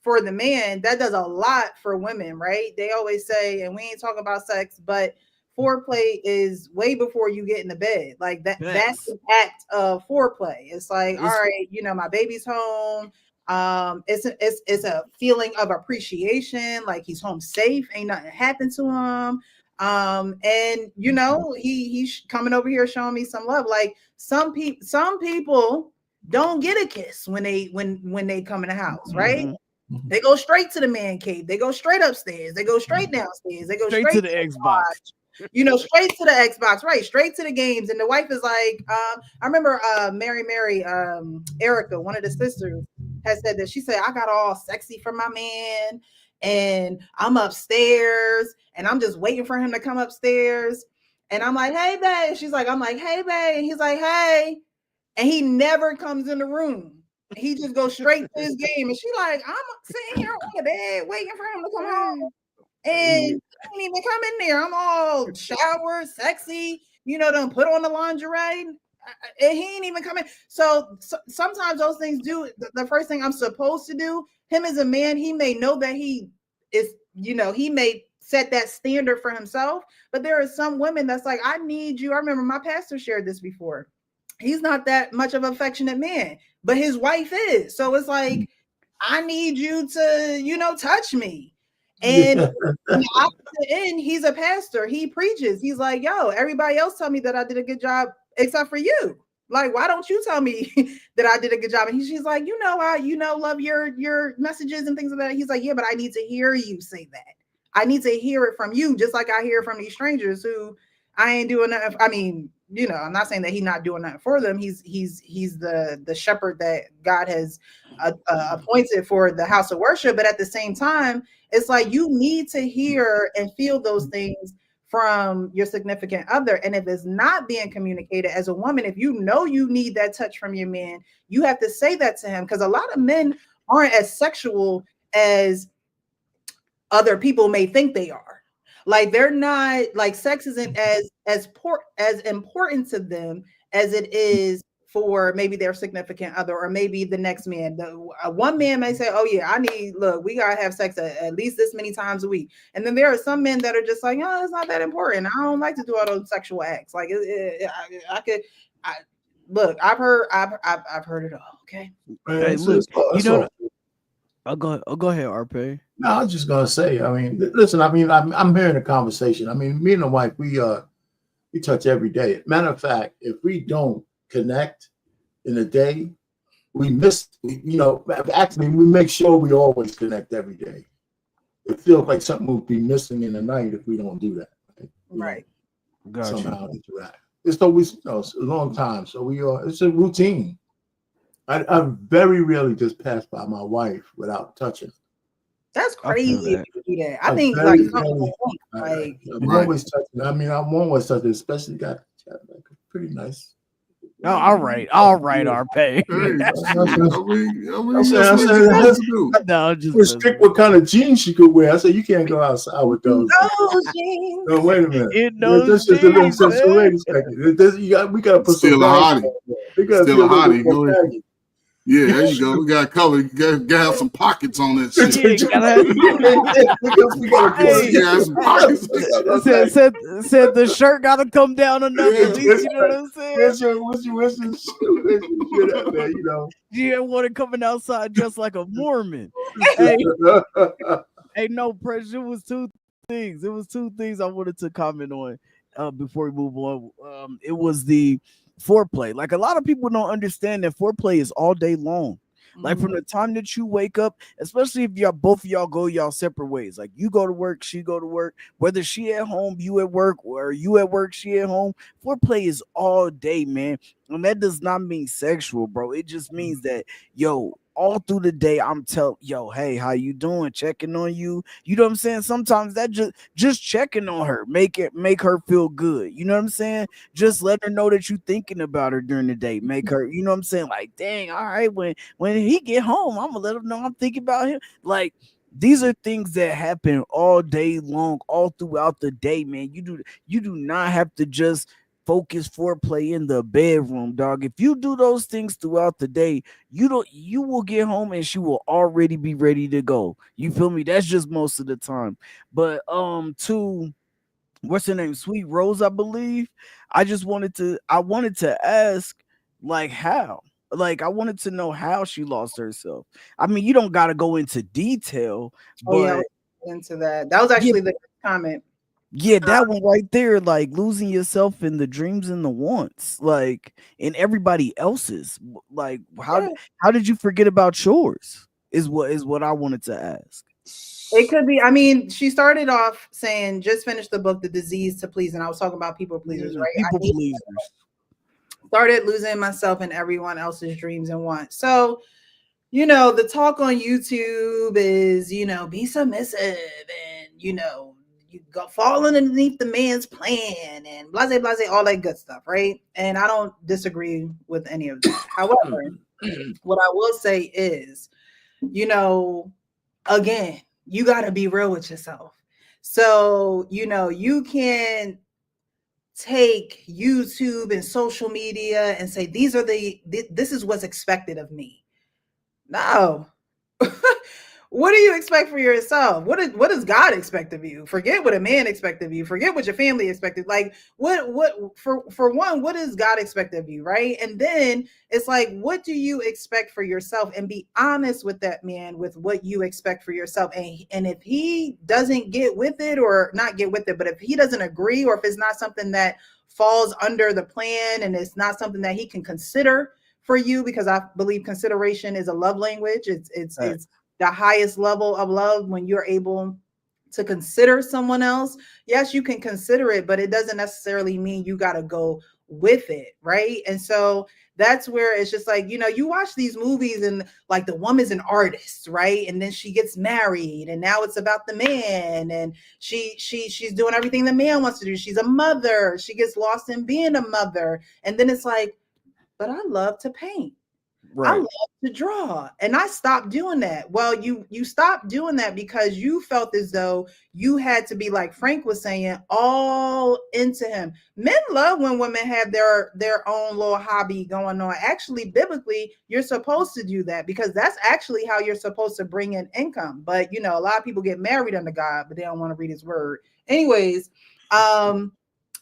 for the man, that does a lot for women, right? They always say, and we ain't talking about sex, but foreplay is way before you get in the bed. Like that's the act of foreplay. It's like, all right, my baby's home. It's a feeling of appreciation, like he's home safe, ain't nothing happened to him. And you know, he's coming over here showing me some love. Like some people don't get a kiss when they come in the house, right? Mhm. They go straight to the man cave. They go straight upstairs. They go straight downstairs. They go Straight to the Xbox. you know, straight to the Xbox, right? Straight to the games. And the wife is like, I remember Mary, Erica, one of the sisters, has said that she said, I got all sexy for my man, and I'm upstairs, and I'm just waiting for him to come upstairs. And I'm like, hey, babe. She's like, I'm like, hey, babe. And he's like, hey. And he never comes in the room. He just goes straight to his game. And she like, I'm sitting here on the bed waiting for him to come home. And he didn't even come in there. I'm all showered, sexy, you know, done put on the lingerie. And he ain't even come in. So sometimes those things do. The first thing I'm supposed to do, him as a man, he may know that he is, you know, he may set that standard for himself. But there are some women that's like, I need you. I remember my pastor shared this before. He's not that much of an affectionate man, but his wife is. So it's like, I need you to, you know, touch me. And on the opposite end, he's a pastor. He preaches. He's like, yo, everybody else tell me that I did a good job except for you. Like, why don't you tell me that I did a good job? And she's like, you know, I, you know, love your messages and things like that. He's like, yeah, but I need to hear you say that. I need to hear it from you, just like I hear from these strangers who I ain't doing nothing. I mean, you know, I'm not saying that he's not doing nothing for them. He's the shepherd that God has appointed for the house of worship. But at the same time, it's like you need to hear and feel those things from your significant other. And if it's not being communicated as a woman, if you know you need that touch from your man, you have to say that to him, because a lot of men aren't as sexual as other people may think they are. Like they're not, like sex isn't as important to them as it is for maybe their significant other or maybe the next man. One man may say, oh yeah, we gotta have sex at least this many times a week. And then there are some men that are just like, oh, it's not that important. I don't like to do all those sexual acts. Like I've heard it all. Okay. Hey, look, you know, go ahead, RP. No, I was just gonna say. I mean, listen. I mean, I'm hearing a conversation. I mean, me and the wife, we touch every day. Matter of fact, if we don't connect in a day, we miss. You know, actually, we make sure we always connect every day. It feels like something will be missing in the night if we don't do that. Right. Gotcha. Somehow interact. It's always, you know, it's a long time, so we are. It's a routine. I very rarely just pass by my wife without touching. That's crazy if you do that. I I'm think very, like I'm always touching. I mean, I'm always touching, especially got like a pretty nice. Oh, all right, RP. No, just we're strict what kind of jeans she could wear. I said you can't go outside with those. jeans. No, wait a minute. Wait a second. We gotta put still some a hottie. Still a hottie. Go ahead. Yeah, there you go. We got color. You got to have some pockets on that shit. Said the shirt got to come down enough. At least, you know what I'm saying? What's you know, you didn't want it coming outside just like a Mormon. Hey, no pressure. It was two things. I wanted to comment on before we move on. It was the foreplay. Like a lot of people don't understand that foreplay is all day long. Like from the time that you wake up, especially if both of y'all go y'all separate ways. Like you go to work, she go to work, whether she at home, you at work, or you at work, she at home. Foreplay is all day, man. And that does not mean sexual, bro. It just means that, all through the day, I'm telling, hey, how you doing? Checking on you. You know what I'm saying? Sometimes that just checking on her, make her feel good. You know what I'm saying? Just let her know that you thinking about her during the day. Make her, you know what I'm saying? Like, dang, all right, when he get home, I'm gonna let him know I'm thinking about him. Like, these are things that happen all day long, all throughout the day, man. You do not have to just focus foreplay in the bedroom, dog. If you do those things throughout the day, you will get home and she will already be ready to go. You feel me? That's just most of the time. But to what's her name? Sweet Rose, I believe. I wanted to ask, like, how? Like, I wanted to know how she lost herself. I mean, you don't got to go into detail, Oh yeah, but into that. That was actually the comment. yeah, that one right there, like losing yourself in the dreams and the wants, like in everybody else's. Like, how did you forget about yours? Is what I wanted to ask. It could be. I mean, she started off saying, "Just finished the book, The Disease to Please," and I was talking about people pleasers, right? People pleasers. Started losing myself in everyone else's dreams and wants. So, you know, the talk on YouTube is, you know, be submissive and, you know, you go fall underneath the man's plan and blah, blah, blah, all that good stuff, right? And I don't disagree with any of that. However, what I will say is, you know, again, you got to be real with yourself. So, you know, you can take YouTube and social media and say, this is what's expected of me. No. What do you expect for yourself? What does God expect of you? Forget what a man expects of you. Forget what your family expected. Like for one, what does God expect of you, right? And then it's like, what do you expect for yourself? And be honest with that man with what you expect for yourself. And if he doesn't get with it, or not get with it, but if he doesn't agree, or if it's not something that falls under the plan and it's not something that he can consider for you, because I believe consideration is a love language. It's the highest level of love when you're able to consider someone else. Yes, you can consider it, but it doesn't necessarily mean you got to go with it, right? And so that's where it's just like, you know, you watch these movies and like the woman's an artist, right? And then she gets married and now it's about the man, and she's doing everything the man wants to do. She's a mother. She gets lost in being a mother. And then it's like, but I love to paint. Right. I love to draw. And I stopped doing that. Well, you stopped doing that because you felt as though you had to be, like Frank was saying, all into him. Men love when women have their own little hobby going on. Actually, biblically, you're supposed to do that because that's actually how you're supposed to bring in income. But, you know, a lot of people get married under God, but they don't want to read his word. Anyways,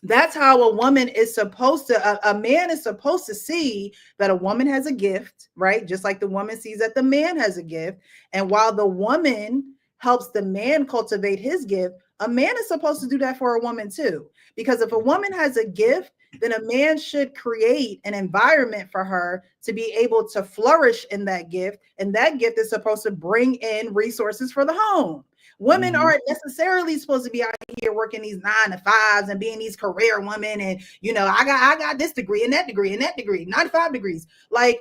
that's how a woman is supposed to, a man is supposed to see that a woman has a gift, right? Just like the woman sees that the man has a gift. And while the woman helps the man cultivate his gift, a man is supposed to do that for a woman too. Because if a woman has a gift, then a man should create an environment for her to be able to flourish in that gift. And that gift is supposed to bring in resources for the home. Women aren't necessarily supposed to be out here working these 9-to-5s and being these career women. And, you know, I got this degree and that degree and that degree, 95 degrees. Like,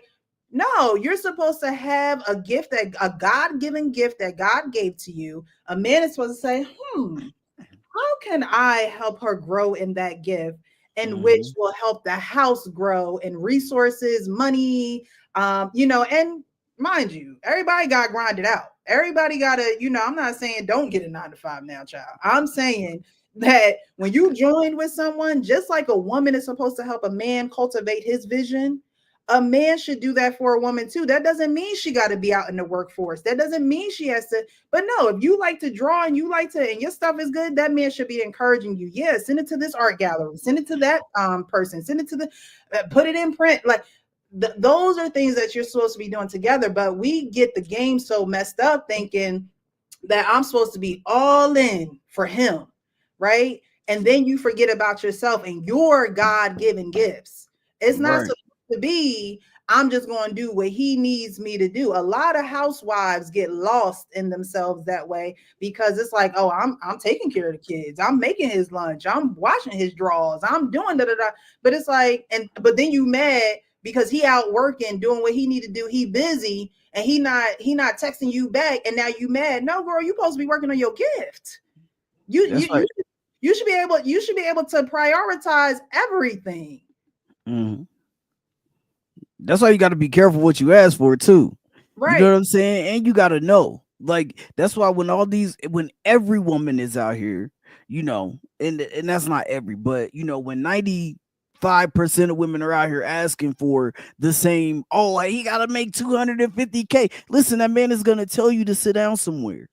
no, you're supposed to have a gift, that a God-given gift that God gave to you. A man is supposed to say, how can I help her grow in that gift? And which will help the house grow in resources, money, you know, and mind you, everybody got grinded out. Everybody got to, you know, I'm not saying don't get a 9-to-5 now, child. I'm saying that when you join with someone, just like a woman is supposed to help a man cultivate his vision, a man should do that for a woman too. That doesn't mean she got to be out in the workforce. That doesn't mean she has to, but no, if you like to draw and you like to, and your stuff is good, that man should be encouraging you. Yeah, send it to this art gallery, send it to that person, send it to the, put it in print. Like, those are things that you're supposed to be doing together. But we get the game so messed up thinking that I'm supposed to be all in for him, right? And then you forget about yourself and your God-given gifts. It's not supposed to be, I'm just going to do what he needs me to do. A lot of housewives get lost in themselves that way because it's like, oh, I'm taking care of the kids. I'm making his lunch. I'm washing his drawers. I'm doing da-da-da. But it's like, but then you mad because he out working, doing what he need to do. He busy and he not texting you back. And now you mad. No, girl, you supposed to be working on your gift. You should be able to prioritize everything. Mm-hmm. That's why you got to be careful what you ask for too. Right. You know what I'm saying? And you got to know, like, that's why when every woman is out here, you know, and that's not every, but you know, when 95% of women are out here asking for the same, oh, he got to make $250K. Listen, that man is going to tell you to sit down somewhere.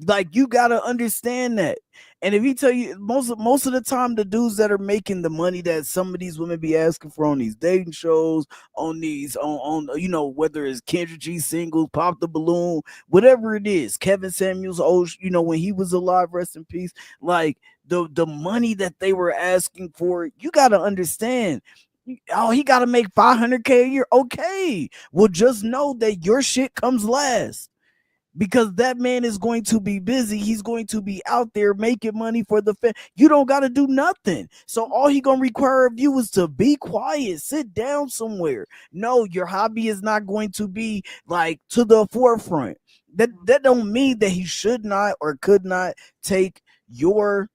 Like, you got to understand that. And if he tell you most of the time, the dudes that are making the money that some of these women be asking for on these dating shows, on these on you know, whether it's Kendrick G singles, Pop the Balloon, whatever it is, Kevin Samuels, you know, when he was alive, rest in peace. Like the money that they were asking for, you got to understand. Oh, he got to make $500K a year. Okay, well, just know that your shit comes last. Because that man is going to be busy. He's going to be out there making money for the family. You don't got to do nothing. So all he going to require of you is to be quiet, sit down somewhere. No, your hobby is not going to be like to the forefront. That don't mean that he should not or could not take your,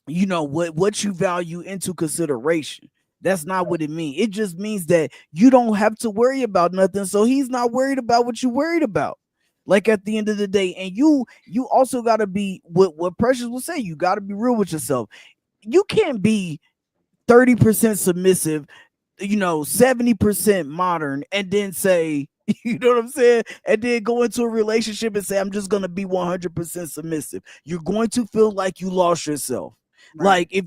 you know, what you value into consideration. That's not what it means. It just means that you don't have to worry about nothing. So he's not worried about what you're worried about. Like at the end of the day, and you also got to be what Precious will say. You got to be real with yourself. You can't be 30% submissive, you know, 70% modern, and then say, you know what I'm saying, and then go into a relationship and say, I'm just gonna be 100% submissive. You're going to feel like you lost yourself. Right. Like if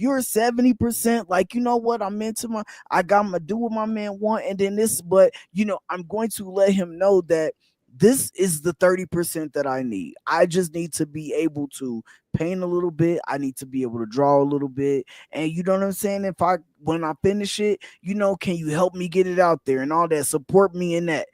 you're 70%, like, you know what, I'm into I got to do what my man want, and then this, but you know, I'm going to let him know that this is the 30% that I need. I just need to be able to paint a little bit. I need to be able to draw a little bit. And you know what I'm saying? When I finish it, you know, can you help me get it out there and all that? Support me in that.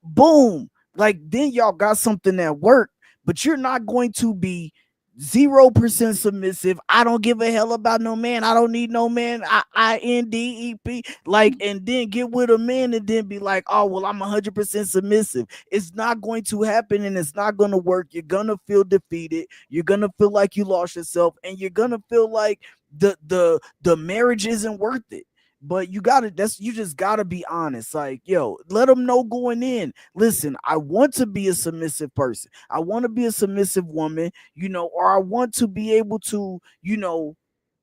Boom. Like then y'all got something that work, but you're not going to be 0% submissive. I don't give a hell about no man. I don't need no man. INDEP. Like, and then get with a man and then be like, oh, well, I'm 100% submissive. It's not going to happen and it's not going to work. You're going to feel defeated. You're going to feel like you lost yourself, and you're going to feel like the marriage isn't worth it. But you just gotta be honest. Like, yo, let them know going in. Listen, I want to be a submissive person. I want to be a submissive woman, you know, or I want to be able to, you know,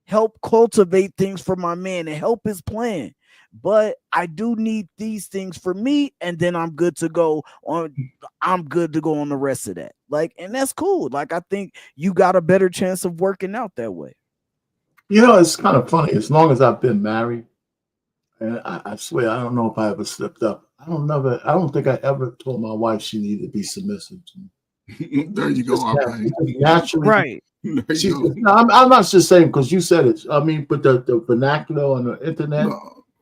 help cultivate things for my man and help his plan. But I do need these things for me, and then I'm good to go on. I'm good to go on the rest of that. Like, and that's cool. Like, I think you got a better chance of working out that way. You know, it's kind of funny. As long as I've been married, and I swear, I don't know if I ever slipped up. I don't think I ever told my wife she needed to be submissive to me. There you go. Naturally, right. No, I'm not just saying because you said it. I mean, but the vernacular on the internet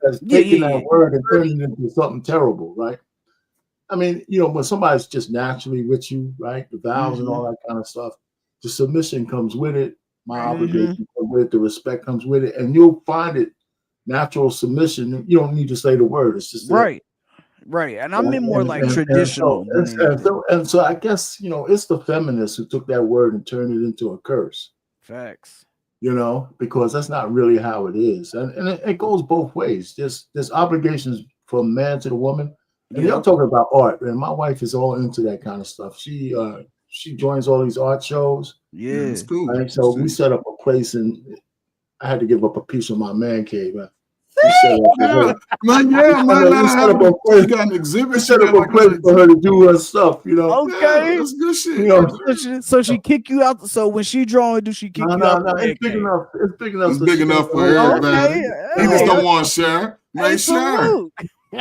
has taken that word and turned it into something terrible, right? I mean, you know, when somebody's just naturally with you, right? The vows and all that kind of stuff, the submission comes with it. My obligation comes with it. The respect comes with it, and you'll find it. Natural submission, you don't need to say the word. It's just right. And I mean more like traditional. And so I guess, you know, it's the feminists who took that word and turned it into a curse. Facts. You know, because that's not really how it is. And it goes both ways. There's obligations from man to the woman. And y'all talking about art, and my wife is all into that kind of stuff. She joins all these art shows. Yeah, it's cool. Right? So we set up a place, and I had to give up a piece of my man cave. You got an exhibit. Set up a place for her to do her stuff, you know. Okay, that's good shit. You know, so she kick you out. So when she drawing, do she kick you out? No, it's big enough. It's big enough. It's big enough for everybody. Okay. He just don't want to share. Man, share. So, I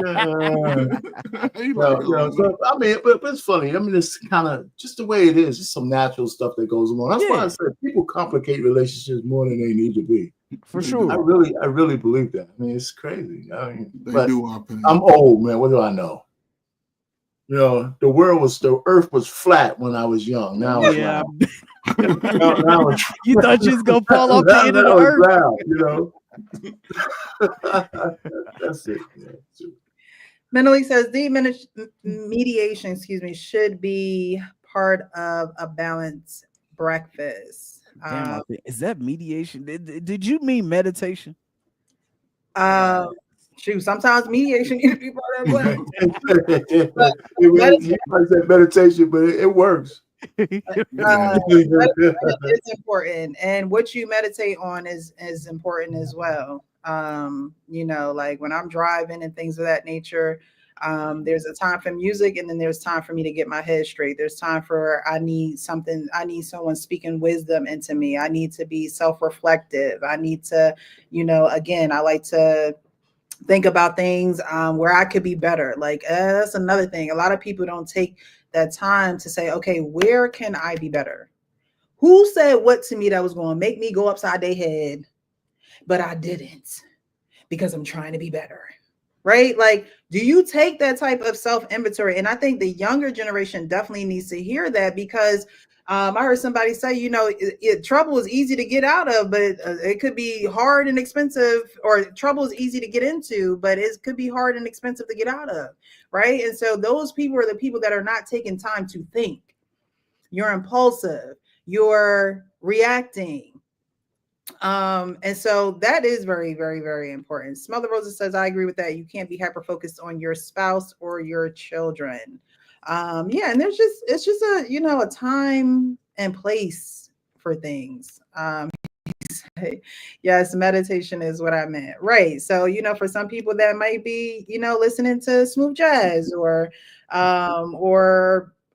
mean, but it's funny. I mean, it's kind of just the way it is. It's some natural stuff that goes along. That's why I said people complicate relationships more than they need to be. For sure. I really believe that. I mean, it's crazy. I mean, but I'm old, man. What do I know? You know, the earth was flat when I was young. Now it's now you thought you was gonna fall off the end of the earth. Loud, you know. That's it. Yeah. Mentally says deep mediation, should be part of a balanced breakfast. Damn, is that mediation? Did you mean meditation? Shoot, sometimes mediation can be part of it. I said meditation, but it works. It's important, and what you meditate on is important as well. You know, like when I'm driving and things of that nature, There's a time for music, and then there's time for me to get my head straight. There's time for I need someone speaking wisdom into me. I need to be self-reflective. I need to, again, I like to think about things where I could be better. Like that's another thing. A lot of people don't take that time to say, okay, where can I be better? Who said what to me that was going to make me go upside their head, but I didn't because I'm trying to be better, right? Like, do you take that type of self-inventory? And I think the younger generation definitely needs to hear that, because I heard somebody say, trouble is easy to get out of, but it could be hard and expensive, or trouble is easy to get into, but it could be hard and expensive to get out of, right? And so those people are the people that are not taking time to think. You're impulsive. You're reacting. And so that is very, very, very important. Smell the Roses says, I agree with that. You can't be hyper focused on your spouse or your children. And it's just a time and place for things. Yes, meditation is what I meant. Right. So, for some people that might be, listening to smooth jazz, or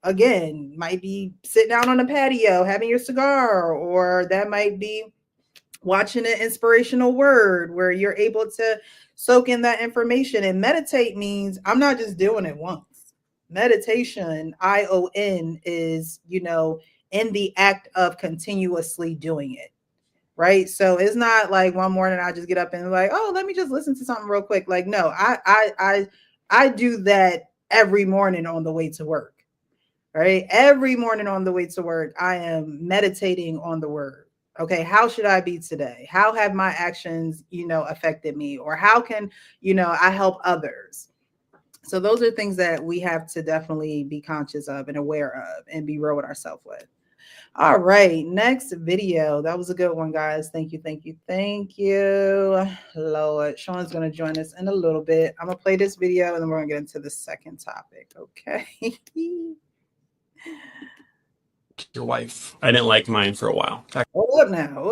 again, might be sitting out on the patio having your cigar, or that might be watching an inspirational word where you're able to soak in that information. And meditate means I'm not just doing it once. Meditation, ION, is, in the act of continuously doing it. Right. So it's not like one morning I just get up and like, oh, let me just listen to something real quick. Like, no, I do that every morning on the way to work. Right. Every morning on the way to work, I am meditating on the word. Okay, how should I be today? How have my actions, affected me? Or how can, I help others? So those are things that we have to definitely be conscious of and aware of and be real with ourselves with. All right, next video. That was a good one, guys. Thank you, thank you, thank you. Lord, Sean's going to join us in a little bit. I'm going to play this video and then we're going to get into the second topic, okay? Your wife. I didn't like mine for a while. Hold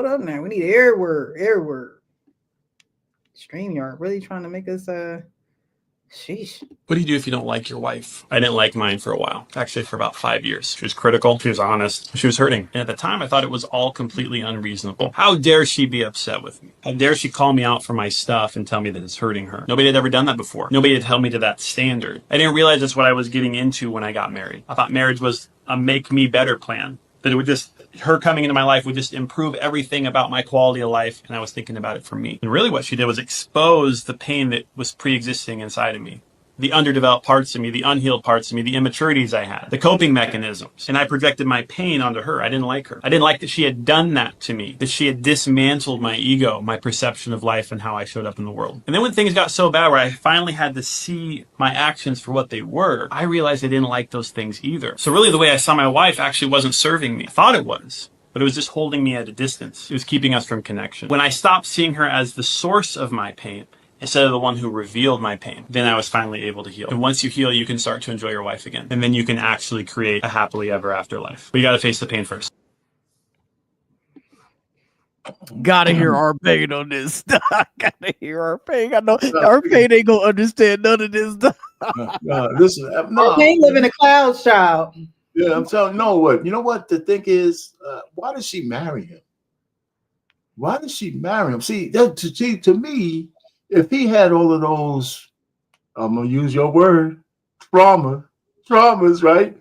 up now. We need air word. StreamYard really trying to make us sheesh. What do you do if you don't like your wife? I didn't like mine for a while. Actually, for about 5 years. She was critical. She was honest. She was hurting. And at the time, I thought it was all completely unreasonable. How dare she be upset with me? How dare she call me out for my stuff and tell me that it's hurting her? Nobody had ever done that before. Nobody had held me to that standard. I didn't realize that's what I was getting into when I got married. I thought marriage was a make me better plan. That it would just, her coming into my life would just improve everything about my quality of life. And I was thinking about it for me. And really what she did was expose the pain that was pre-existing inside of me. The underdeveloped parts of me, the unhealed parts of me, the immaturities I had, the coping mechanisms. And I projected my pain onto her. I didn't like her. I didn't like that she had done that to me, that she had dismantled my ego, my perception of life and how I showed up in the world. And then when things got so bad where I finally had to see my actions for what they were, I realized I didn't like those things either. So really the way I saw my wife actually wasn't serving me. I thought it was, but it was just holding me at a distance. It was keeping us from connection. When I stopped seeing her as the source of my pain, instead of the one who revealed my pain, then I was finally able to heal. And once you heal, you can start to enjoy your wife again. And then you can actually create a happily ever after life. But you got to face the pain first. Gotta hear our pain on this stuff. Gotta hear our pain. I know our pain ain't gonna understand none of this stuff. Listen, Our pain live in the clouds, child. Yeah, I'm telling you, you know what the thing is, why did she marry him? Why did she marry him? See, to me, if he had all of those, I'm going to use your word, traumas, right?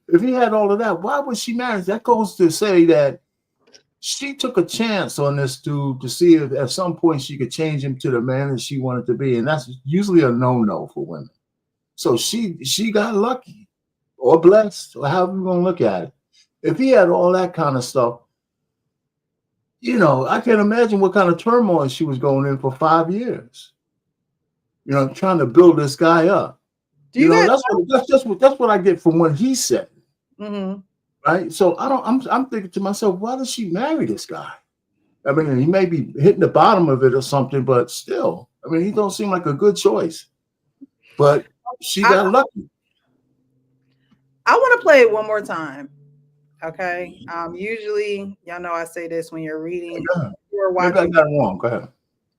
If he had all of that, why would she marry? That goes to say that she took a chance on this dude to see if at some point she could change him to the man that she wanted to be. And that's usually a no-no for women. So she got lucky or blessed, or however you're going to look at it. If he had all that kind of stuff, I can't imagine what kind of turmoil she was going in for 5 years. Trying to build this guy up. That's what I get from what he said. Mm-hmm. Right. So I'm thinking to myself, why does she marry this guy? I mean, he may be hitting the bottom of it or something, but still, I mean, he don't seem like a good choice. But she got lucky. I want to play it one more time. Okay. Usually, y'all know I say this when you're reading or watching. Maybe I got it wrong. Go ahead.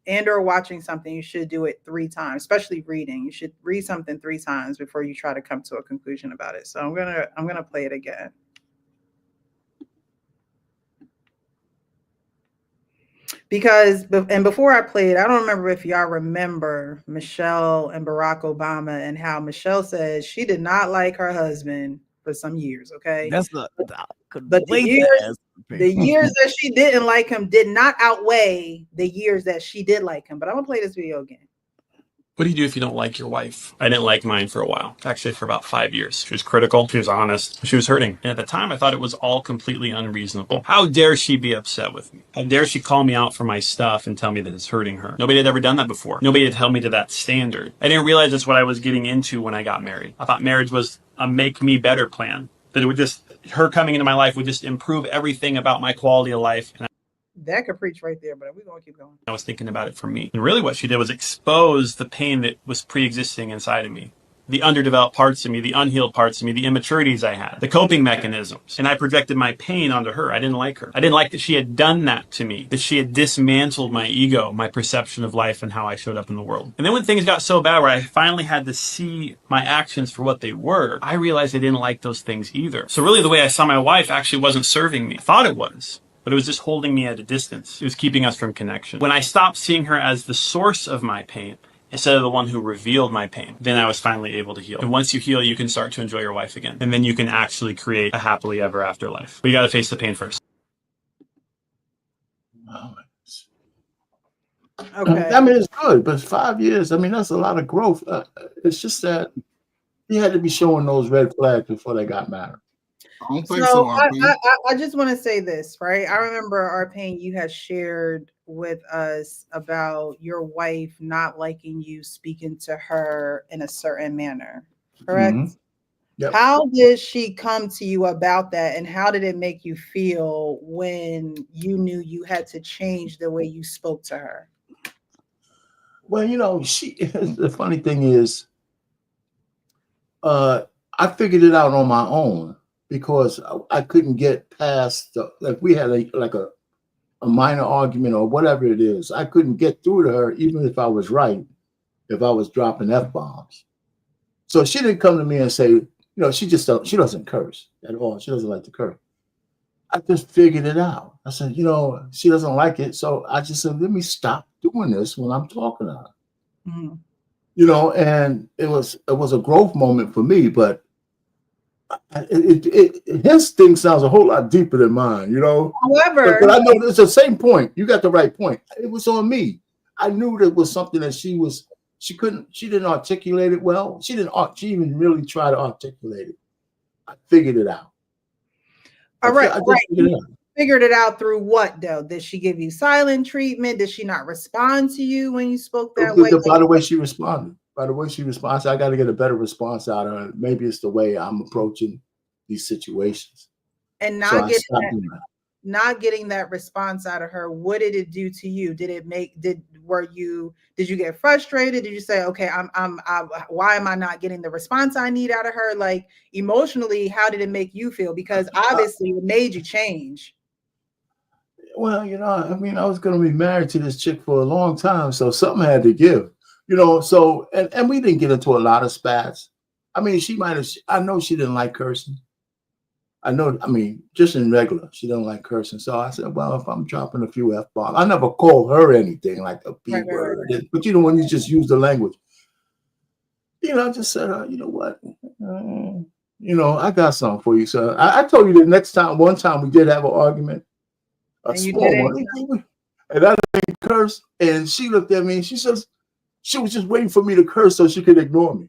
and or watching something, you should do it 3 times, especially reading. You should read something 3 times before you try to come to a conclusion about it. So I'm gonna play it again. Because, and before I play it, I don't remember if y'all remember Michelle and Barack Obama and how Michelle said she did not like her husband for some years. Okay, That's the. but the years that she didn't like him did not outweigh the years that she did like him. But I'm gonna play this video again. What do you do if you don't like your wife? I didn't like mine for a while, actually for about 5 years. She was critical, she was honest, she was hurting. And at the time, I thought it was all completely unreasonable. How dare she be upset with me? How dare she call me out for my stuff and tell me that it's hurting her? Nobody had ever done that before. Nobody had held me to that standard. I didn't realize that's what I was getting into when I got married. I thought marriage was a make me better plan. That it would just, her coming into my life would just improve everything about my quality of life. And that could preach right there, but we're going to keep going. I was thinking about it for me. And really what she did was expose the pain that was pre-existing inside of me. The underdeveloped parts of me, the unhealed parts of me, the immaturities I had, the coping mechanisms. And I projected my pain onto her. I didn't like her. I didn't like that she had done that to me, that she had dismantled my ego, my perception of life and how I showed up in the world. And then when things got so bad where I finally had to see my actions for what they were, I realized I didn't like those things either. So really the way I saw my wife actually wasn't serving me. I thought it was. But it was just holding me at a distance. It was keeping us from connection. When I stopped seeing her as the source of my pain, instead of the one who revealed my pain, then I was finally able to heal. And once you heal, you can start to enjoy your wife again. And then you can actually create a happily ever after life. But you got to face the pain first. Okay. I mean, it's good, but 5 years, I mean, that's a lot of growth. It's just that he had to be showing those red flags before they got married. I don't think so. I just want to say this, right? I remember, Arpain, you had shared with us about your wife not liking you speaking to her in a certain manner, correct? Mm-hmm. Yep. How did she come to you about that, and how did it make you feel when you knew you had to change the way you spoke to her? Well, you know, the funny thing is, I figured it out on my own. Because I couldn't get past, like we had a minor argument or whatever it is. I couldn't get through to her, even if I was right, if I was dropping F-bombs. So she didn't come to me and say, you know, she doesn't curse at all. She doesn't like to curse. I just figured it out. I said, you know, she doesn't like it. So I just said, let me stop doing this when I'm talking to her. Mm-hmm. You know, and it was a growth moment for me, but his thing sounds a whole lot deeper than mine, you know. However, but I know it's the same point. You got the right point. It was on me. I knew that was something that she didn't articulate it well. She even really try to articulate it. I figured it out. All right. Figured it out through what though? Did she give you silent treatment? Did she not respond to you when you spoke that way? By the way she responded. By the way she responds, I got to get a better response out of her. Maybe it's the way I'm approaching these situations. And not getting that response out of her, what did it do to you? Did you get frustrated? Did you say, okay, why am I not getting the response I need out of her? Like emotionally, how did it make you feel? Because obviously it made you change. Well, you know, I mean, I was going to be married to this chick for a long time, so something had to give. You know, so, and we didn't get into a lot of spats. I mean, I know she didn't like cursing. Just in regular, she don't like cursing. So I said, well, if I'm dropping a few F-bombs, I never call her anything like a B word. But, you know, when you just use the language, you know, I just said, you know what? You know, I got something for you. So I told you that one time we did have an argument. A small one. And I didn't curse. And she looked at me and she says, she was just waiting for me to curse so she could ignore me.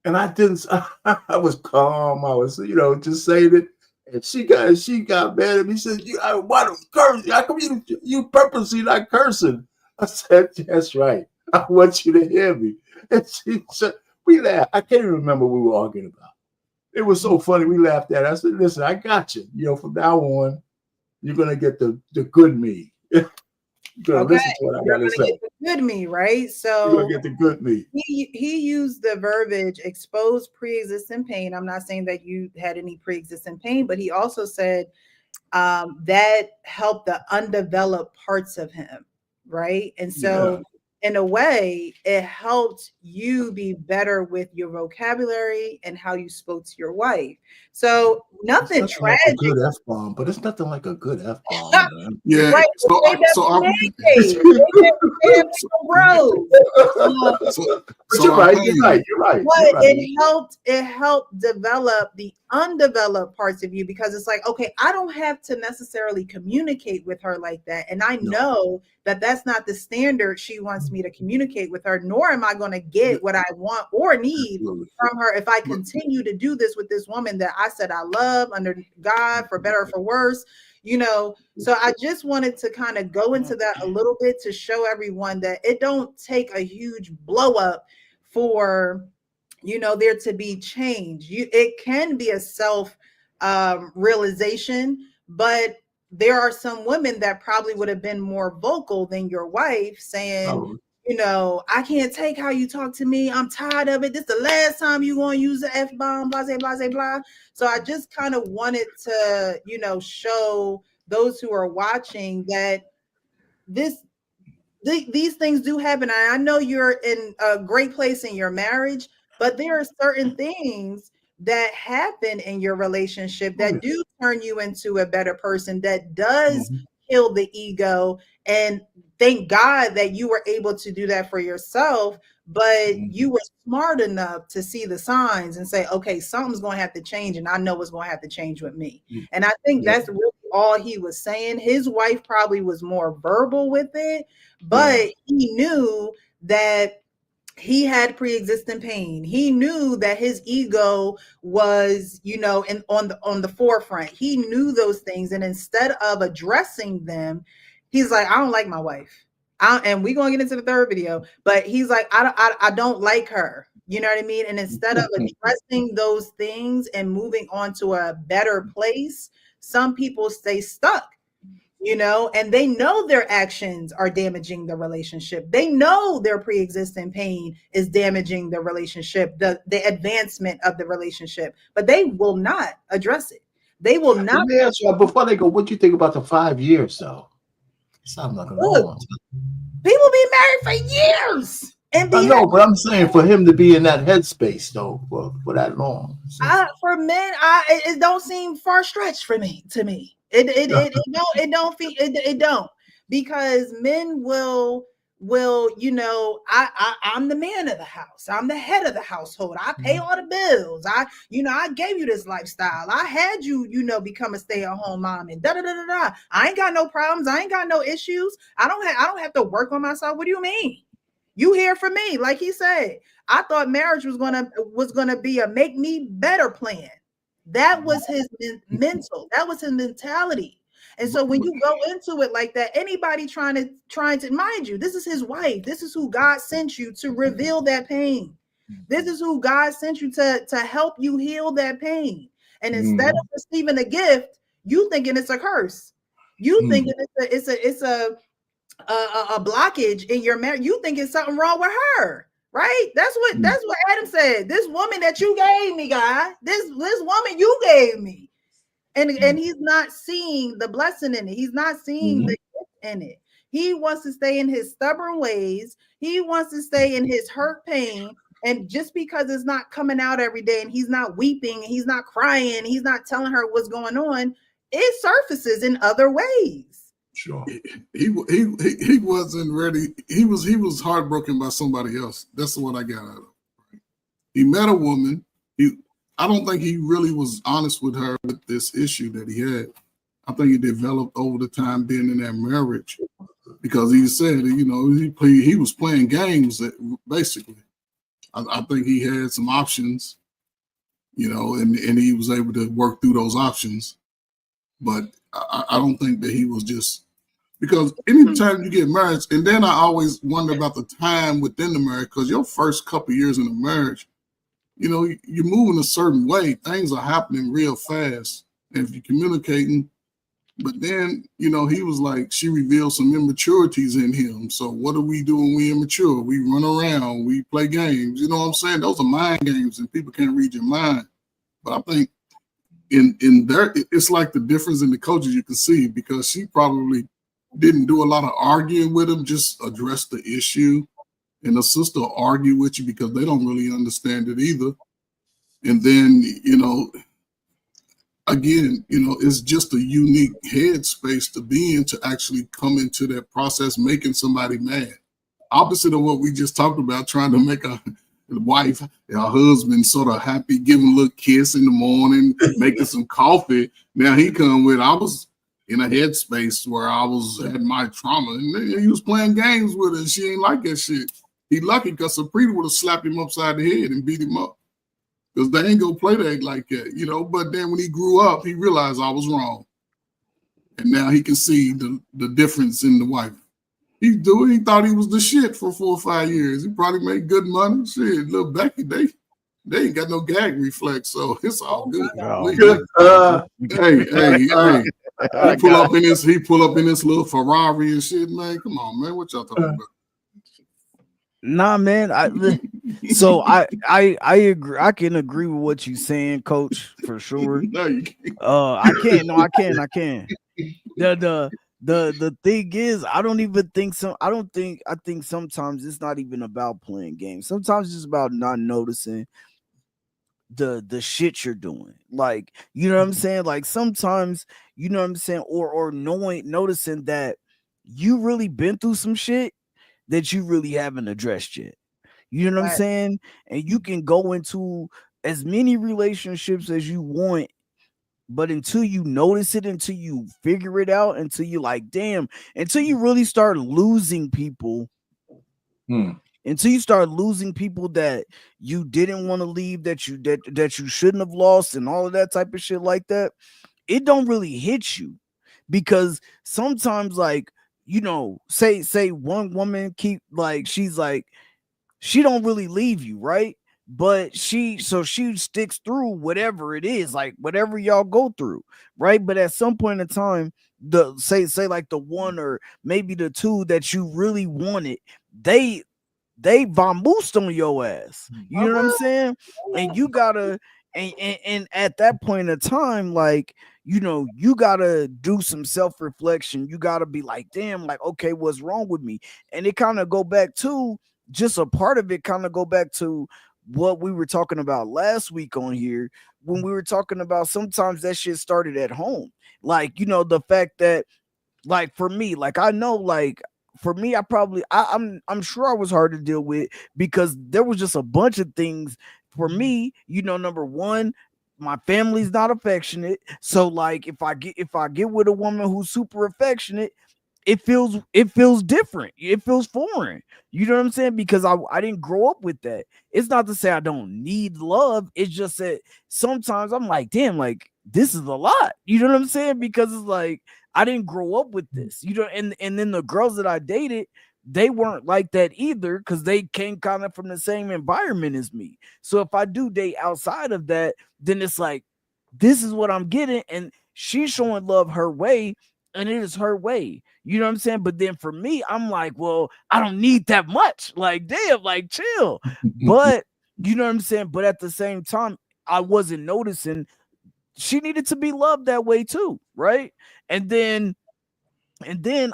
And I didn't, I was calm. I was, you know, just saying it. And she got mad at me. She said, why don't curse? How come you purposely not cursing? I said, that's right. I want you to hear me. And she said, we laughed. I can't even remember what we were arguing about. It was so funny. We laughed at it. I said, listen, I got you. You know, from now on, you're going to get the good me. Okay, listen to what I gotta say. Get the good me, right? So you're gonna get the good me. He used the verbiage expose pre-existing pain. I'm not saying that you had any pre-existing pain, but he also said that helped the undeveloped parts of him, right? And so in a way, it helped you be better with your vocabulary and how you spoke to your wife. So nothing It's nothing like a tragic. good F-bomb, but it's nothing like a good F-bomb, man. Yeah. Right, So, they But you're right. You're right. You're right. But it helped develop the undeveloped parts of you, because it's like, okay, I don't have to necessarily communicate with her like that, and I know that that's not the standard she wants me to communicate with her, nor am I going to get what I want or need from her if I continue to do this with this woman that I said I love under God, for better or for worse. You know, so I just wanted to kind of go into that a little bit to show everyone that it don't take a huge blow up for, you know, there to be change. It can be a self realization, but there are some women that probably would have been more vocal than your wife, saying, you know, I can't take how you talk to me. I'm tired of it. This is the last time you're going to use the F-bomb, blah, blah, blah, blah. So I just kind of wanted to, you know, show those who are watching that these things do happen. I know you're in a great place in your marriage, but there are certain things that happen in your relationship that do turn you into a better person, that does kill the ego. And thank God that you were able to do that for yourself, but you were smart enough to see the signs and say, okay, something's going to have to change, and I know what's going to have to change with me. And I think that's really all he was saying. His wife probably was more verbal with it, but he knew that he had pre-existing pain. He knew that his ego was, you know, on the forefront. He knew those things, and instead of addressing them, he's like, I don't like my wife. And we're gonna get into the third video, but he's like, I don't like her. You know what I mean? And instead of addressing those things and moving on to a better place, some people stay stuck. You know, and they know their actions are damaging the relationship. They know their pre-existing pain is damaging the relationship, the advancement of the relationship, but they will not address it. They will not. Before they go, what do you think about the 5 years, though? I'm not gonna Look, people be married for years. And I know, but I'm saying for him to be in that headspace, though, for that long. For men, it don't seem far stretched for me. To me, it don't, because men will, you know, I'm the man of the house. I'm the head of the household. I pay all the bills. I gave you this lifestyle. I had you, you know, become a stay-at-home mom and da da da da da. I ain't got no problems. I ain't got no issues. I don't have to work on myself. What do you mean? You here for me, like he said. I thought marriage was gonna be a make me better plan. That was his mental. That was his mentality. And so when you go into it like that, anybody trying to mind you, this is his wife. This is who God sent you to reveal that pain. This is who God sent you to help you heal that pain. And instead of receiving a gift, you thinking it's a curse. You thinking it's a blockage in your marriage. You think it's something wrong with her, right? That's what Adam said. This woman that you gave me, God, this woman you gave me, and he's not seeing the blessing in it. He's not seeing the gift in it. He wants to stay in his stubborn ways. He wants to stay in his hurt pain. And just because it's not coming out every day, and he's not weeping, and he's not crying, he's not telling her what's going on, it surfaces in other ways. Sure. He wasn't ready. He was heartbroken by somebody else. That's what I got out of it. He met a woman. I don't think he really was honest with her with this issue that he had. I think it developed over the time being in that marriage, because he said, you know, he was playing games basically. I think he had some options, you know, and he was able to work through those options. But I don't think that he was just, because anytime you get married, and then I always wonder about the time within the marriage, because your first couple of years in the marriage, you know, you're moving a certain way. Things are happening real fast. And if you're communicating, but then, you know, he was like, she revealed some immaturities in him. So what do we do when we immature? We run around, we play games. You know what I'm saying? Those are mind games, and people can't read your mind. But I think in there, it's like the difference in the coaches you can see, because she probably didn't do a lot of arguing with him, just address the issue and the sister will argue with you because they don't really understand it either. And then, you know, again, you know, it's just a unique headspace to be in to actually come into that process, making somebody mad. Opposite of what we just talked about, trying to make a wife, a husband sort of happy, giving a little kiss in the morning, making some coffee. Now he come with, I was in a headspace where I was had my trauma, and he was playing games with her, and she ain't like that shit. He lucky because Saprina would have slapped him upside the head and beat him up. Because they ain't gonna play that like that, you know. But then when he grew up, he realized I was wrong. And now he can see the difference in the wife. He thought he was the shit for 4 or 5 years. He probably made good money. Shit, little Becky, they ain't got no gag reflex, so it's all good. Hey. He pull up in this little Ferrari and shit, man. Come on, man. What y'all talking about? Nah, man. I agree. I can agree with what you're saying, Coach, for sure. No, you can't. I can. No, I can. I can. The thing is, I think sometimes it's not even about playing games. Sometimes it's about not noticing the shit you're doing. Like, you know what I'm saying? Like sometimes, you know what I'm saying, or noticing that you really been through some shit that you really haven't addressed yet. You know what I'm saying? And you can go into as many relationships as you want, but until you notice it, until you figure it out, until you like, damn, until you really start losing people, until you start losing people that you didn't want to leave, that you shouldn't have lost, and all of that type of shit like that, it don't really hit you. Because sometimes, like, you know, say one woman she's like, she don't really leave you, right? But she sticks through whatever it is, like whatever y'all go through, right? But at some point in time, say like the one or maybe the two that you really wanted, they vamoosed on your ass. You know what I'm saying? And you gotta and at that point in time, like, you know, you gotta do some self-reflection. You gotta be like, damn, like, okay, what's wrong with me? And it kind of go back to just a part of it, kind of go back to what we were talking about last week on here when we were talking about sometimes that shit started at home. Like, you know, the fact that, like, for me, like, I know, like, for me, I'm sure I was hard to deal with because there was just a bunch of things for me. You know, number one, my family's not affectionate. So like if I get with a woman who's super affectionate, it feels different. It feels foreign. You know what I'm saying? Because I didn't grow up with that. It's not to say I don't need love. It's just that sometimes I'm like, damn, like this is a lot. You know what I'm saying? Because it's like I didn't grow up with this. You know, and then the girls that I dated, they weren't like that either because they came kind of from the same environment as me. So if I do date outside of that, then it's like, this is what I'm getting. And she's showing love her way, and it is her way. You know what I'm saying? But then for me, I'm like, well, I don't need that much. Like, damn, like chill. But you know what I'm saying? But at the same time, I wasn't noticing she needed to be loved that way too, right? And then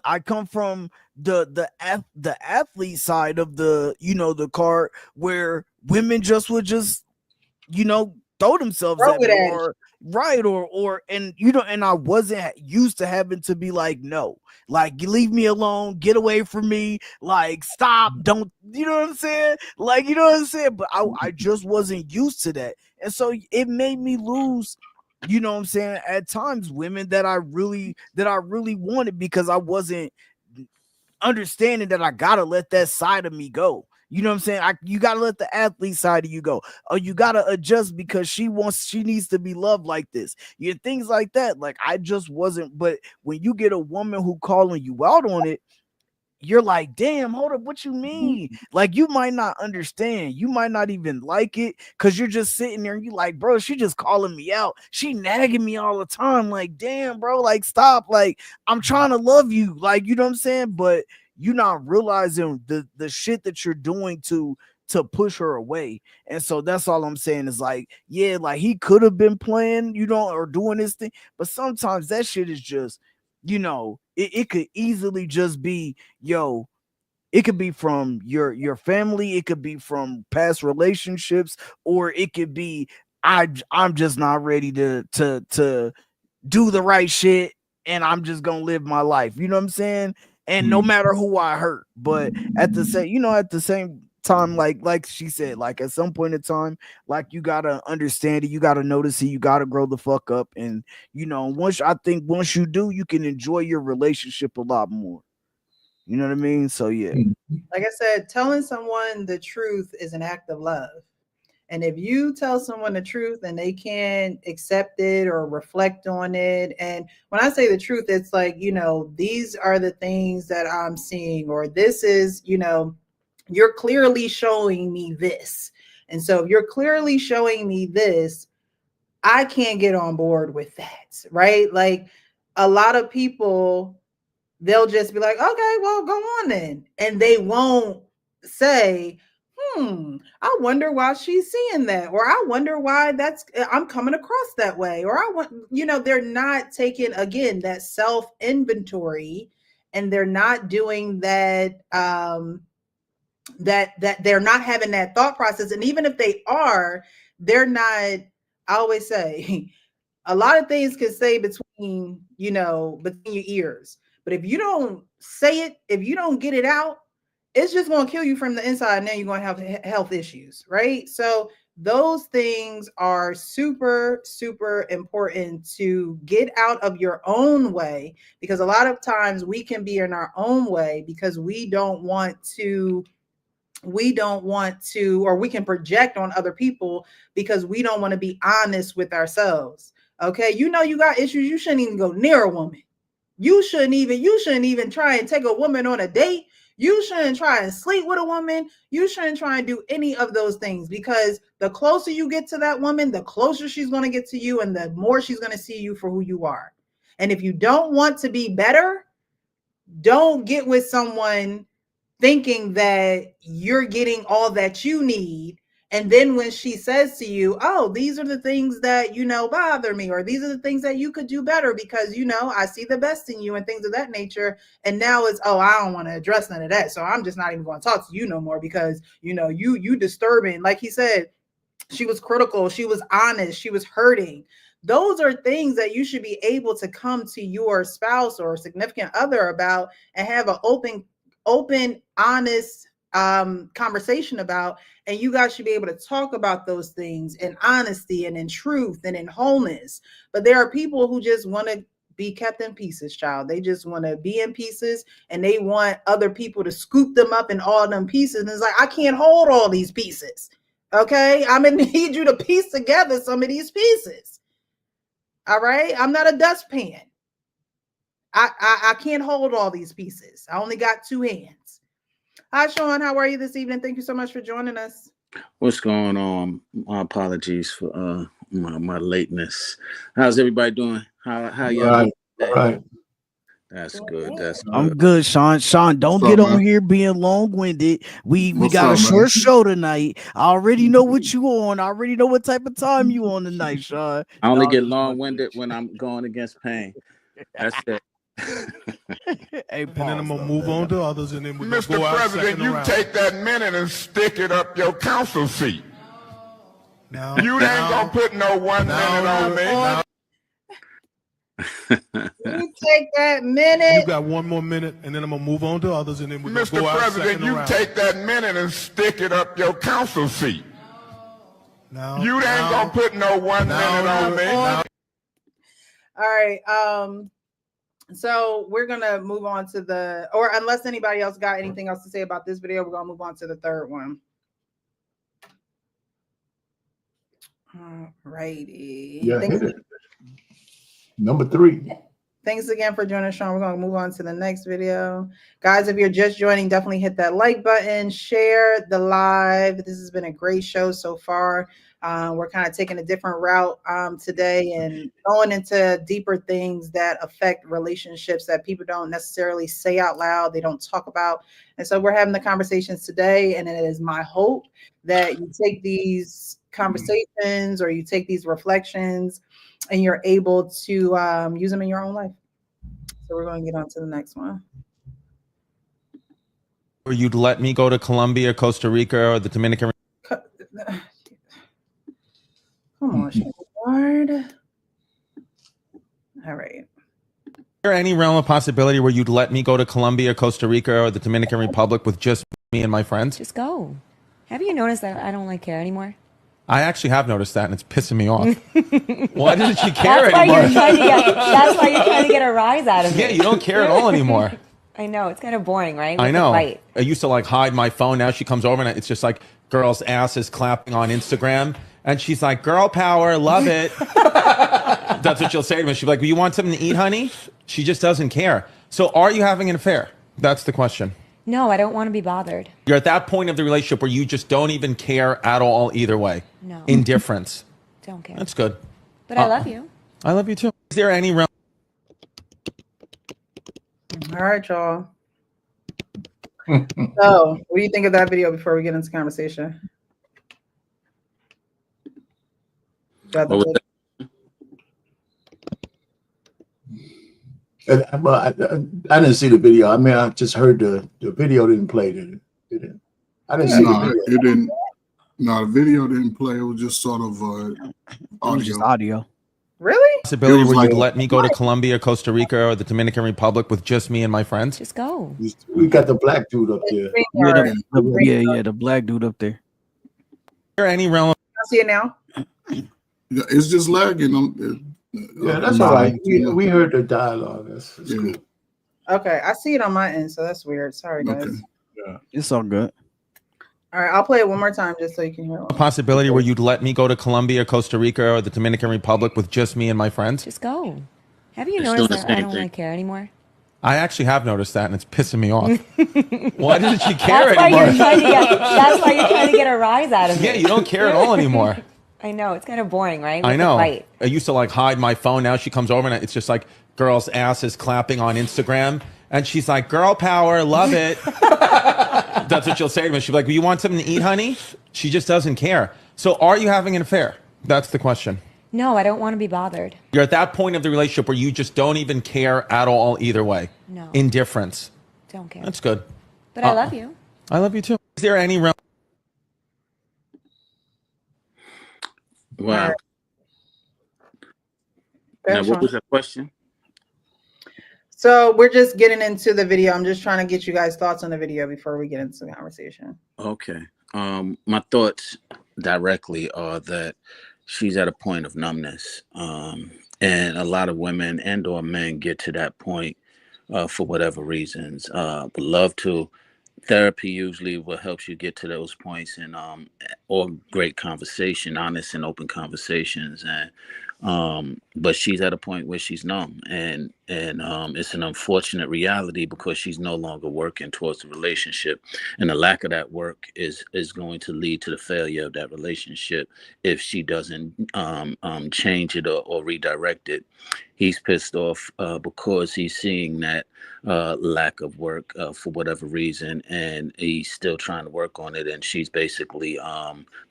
I come from the athlete side of the, you know, the card where women would you know, throw themselves at me, or right, or and you know, and I wasn't used to having to be like, no, like, you leave me alone, get away from me, like, stop, don't, you know what I'm saying? Like, you know what I'm saying? But I just wasn't used to that, and so it made me lose, you know what I'm saying, at times women that I really wanted, because I wasn't understanding that I gotta let that side of me go. You know what I'm saying? You gotta let the athlete side of you go, or you gotta adjust because she needs to be loved like this. You know, things like that. Like, I just wasn't. But when you get a woman who calling you out on it, you're like, damn, hold up, what you mean? Like, you might not understand. You might not even like it because you're just sitting there and you like, bro, she just calling me out. She nagging me all the time. Like, damn, bro, like, stop. Like, I'm trying to love you. Like, you know what I'm saying? But you're not realizing the shit that you're doing to push her away. And so that's all I'm saying is like, yeah, like, he could have been playing, you know, or doing this thing. But sometimes that shit is just, you know, it could easily just be, yo, It could be from your family, it could be from past relationships, or it could be I'm just not ready to do the right shit and I'm just gonna live my life. You know what I'm saying? And no matter who I hurt, but at the same time, like she said, like at some point in time, like you gotta understand it, you gotta notice it, you gotta grow the fuck up. And once you do, you can enjoy your relationship a lot more. You know what I mean? So yeah. Like I said, telling someone the truth is an act of love. And if you tell someone the truth and they can't accept it or reflect on it, and when I say the truth, it's like, these are the things that I'm seeing, or this is, you're clearly showing me this. And so if you're clearly showing me this, I can't get on board with that, right? Like a lot of people, they'll just be like, okay, well, go on then. And they won't say, I wonder why she's seeing that, or I wonder why I'm coming across that way, or they're not taking, again, that self inventory, and they're not doing that, that they're not having that thought process. And even if they are, they're not, I always say, a lot of things can stay between your ears. But if you don't say it, if you don't get it out, it's just going to kill you from the inside. And then you're going to have health issues, right? So those things are super, super important to get out of your own way, because a lot of times we can be in our own way because we don't want to, or we can project on other people because we don't want to be honest with ourselves. Okay. You got issues. You shouldn't even go near a woman. You shouldn't even try and take a woman on a date. You shouldn't try and sleep with a woman. You shouldn't try and do any of those things, because the closer you get to that woman, the closer she's going to get to you, and the more she's going to see you for who you are. And if you don't want to be better, don't get with someone thinking that you're getting all that you need. And then when she says to you, oh, these are the things that, bother me, or these are the things that you could do better because, I see the best in you and things of that nature. And now it's, oh, I don't want to address none of that. So I'm just not even going to talk to you no more because, you disturbing. Like he said, she was critical. She was honest. She was hurting. Those are things that you should be able to come to your spouse or significant other about and have an open, honest conversation about, and you guys should be able to talk about those things in honesty and in truth and in wholeness. But there are people who just want to be kept in pieces, child. They just want to be in pieces, and they want other people to scoop them up in all them pieces. And it's like, I can't hold all these pieces. Okay, I'm gonna need you to piece together some of these pieces. All right, I'm not a dustpan. I can't hold all these pieces. I only got two hands. Hi, Sean. How are you this evening? Thank you so much for joining us. What's going on? My apologies for my lateness. How's everybody doing? How y'all doing today? Right. That's good. That's good. I'm good, Sean. Sean, don't get on here being long-winded. We got a short show tonight. I already know what you on. I already know what type of time you on tonight, Sean. I only get long-winded when I'm going against pain. That's it. And then I'm gonna move on to others, and then we're gonna Mr. go out President, second you round. take that minute and stick it up your council seat. Now, You ain't gonna put no 1 minute on me. You take that minute. You got 1 more minute, and then I'm gonna move on to others, and then we're gonna Mr. go out President, second you round. take that minute and stick it up your council seat. Now, You ain't gonna put no 1 minute on me. All right. So we're gonna move on to or unless anybody else got anything else to say about this video, we're gonna move on to the third one. All righty. Yeah, hit it. Number 3. Thanks again for joining us, Sean. We're going to move on to the next video. Guys, if you're just joining, definitely hit that like button, share the live. This has been a great show so far. We're kind of taking a different route today and going into deeper things that affect relationships that people don't necessarily say out loud, they don't talk about. And so we're having the conversations today, and it is my hope that you take these conversations or you take these reflections and you're able to use them in your own life. So we're going to get on to the next one. Or you'd let me go to Colombia, Costa Rica, or the Dominican. Come on, Shepard. All right. Is there any realm of possibility where you'd let me go to Colombia, Costa Rica, or the Dominican Republic with just me and my friends? Just go. Have you noticed that I don't like care anymore? I actually have noticed that, and it's pissing me off. Why doesn't she care That's why anymore? that's why you're trying to get a rise out of me. Yeah, you don't care at all anymore. I know, it's kind of boring, right? I With the know. fight. I used to like hide my phone. Now she comes over and it's just like girl's ass is clapping on Instagram. And she's like, girl power, love it. That's what she'll say to me. She'll be like, well, you want something to eat, honey? She just doesn't care. So are you having an affair? That's the question. No, I don't want to be bothered. You're at that point of the relationship where you just don't even care at all either way. No. Indifference. Don't care. That's good. But I love you. I love you too. Is there any realm? All right, y'all. So, what do you think of that video before we get into conversation? Got the What was clip? I didn't see the video. I mean, I just heard the video didn't play, did it? I didn't see the No, video. it didn't. No, the video didn't play. It was just sort of It was audio. just audio. Really? Possibility It was where like- you'd let me go to Colombia, Costa Rica, or the Dominican Republic with just me and my friends? Just go. We got the black dude up there. StreamYard. Yeah, the black dude up there. Is there any realm? I see it now. Yeah, it's just lagging. Yeah, that's all right. We heard the dialogue. That's Yeah. cool. Okay, I see it on my end, so that's weird. Sorry, guys. Okay. It's all good. All right, I'll play it one more time just so you can hear it. Possibility where you'd let me go to Colombia, Costa Rica, or the Dominican Republic with just me and my friends? Just go. Have you It's noticed doing the that I same don't thing. like care anymore? I actually have noticed that, and it's pissing me off. Why doesn't she care That's why anymore? you're trying to get a rise out of me. Yeah, you don't care at all anymore. I know, it's kind of boring, right? I With the know. fight. I used to like hide my phone. Now she comes over and it's just like girl's ass is clapping on Instagram. And she's like, girl power, love it. That's what she'll say to me. She'll be like, well, you want something to eat, honey? She just doesn't care. So are you having an affair? That's the question. No, I don't want to be bothered. You're at that point of the relationship where you just don't even care at all either way. No. Indifference. Don't care. That's good. But I love you. I love you too. Is there any realm? Wow. Go Now, ahead, what Sean. was the question? So we're just getting into the video. I'm just trying to get you guys' thoughts on the video before we get into the conversation. Okay. My thoughts directly are that she's at a point of numbness. And a lot of women and or men get to that point for whatever reasons. Would love to. Therapy usually what helps you get to those points, and or great conversation, honest and open conversations. And but she's at a point where she's numb, and it's an unfortunate reality because she's no longer working towards the relationship, and the lack of that work is going to lead to the failure of that relationship if she doesn't change it or redirect it. He's pissed off because he's seeing that lack of work for whatever reason, and he's still trying to work on it, and she's basically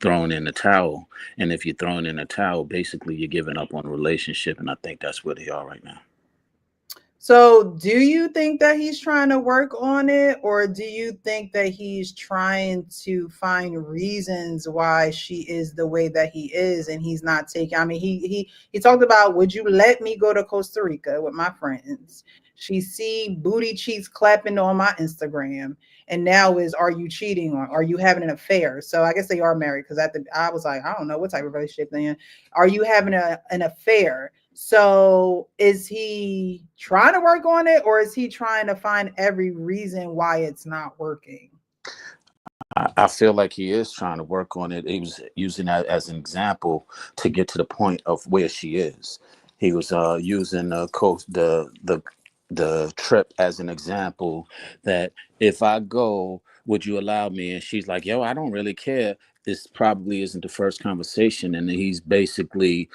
throwing in the towel. And if you're throwing in a towel, basically you're giving up on a relationship, and I think that's where they are right now. So do you think that he's trying to work on it, or do you think that he's trying to find reasons why she is the way that he is and he's not taking? I mean, he talked about, would you let me go to Costa Rica with my friends? She see booty cheeks clapping on my Instagram, and now is, are you cheating, or are you having an affair? So I guess they are married, because I was like, I don't know what type of relationship they're in. Are you having an affair? So is he trying to work on it, or is he trying to find every reason why it's not working? I feel like he is trying to work on it. He was using that as an example to get to the point of where she is. He was using the trip as an example that if I go, would you allow me? And she's like, yo, I don't really care. This probably isn't the first conversation. And he's basically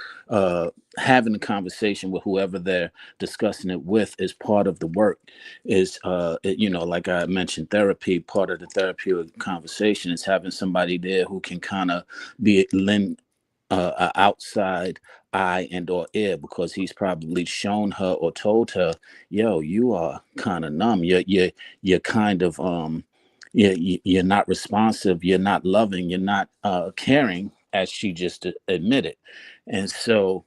having a conversation with whoever they're discussing it with is part of the work. Is, like I mentioned, therapy, part of the therapeutic conversation is having somebody there who can kind of lend an outside eye and or ear, because he's probably shown her or told her, yo, you are kind of numb. You're kind of you're not responsive, you're not loving, you're not caring, as she just admitted. And so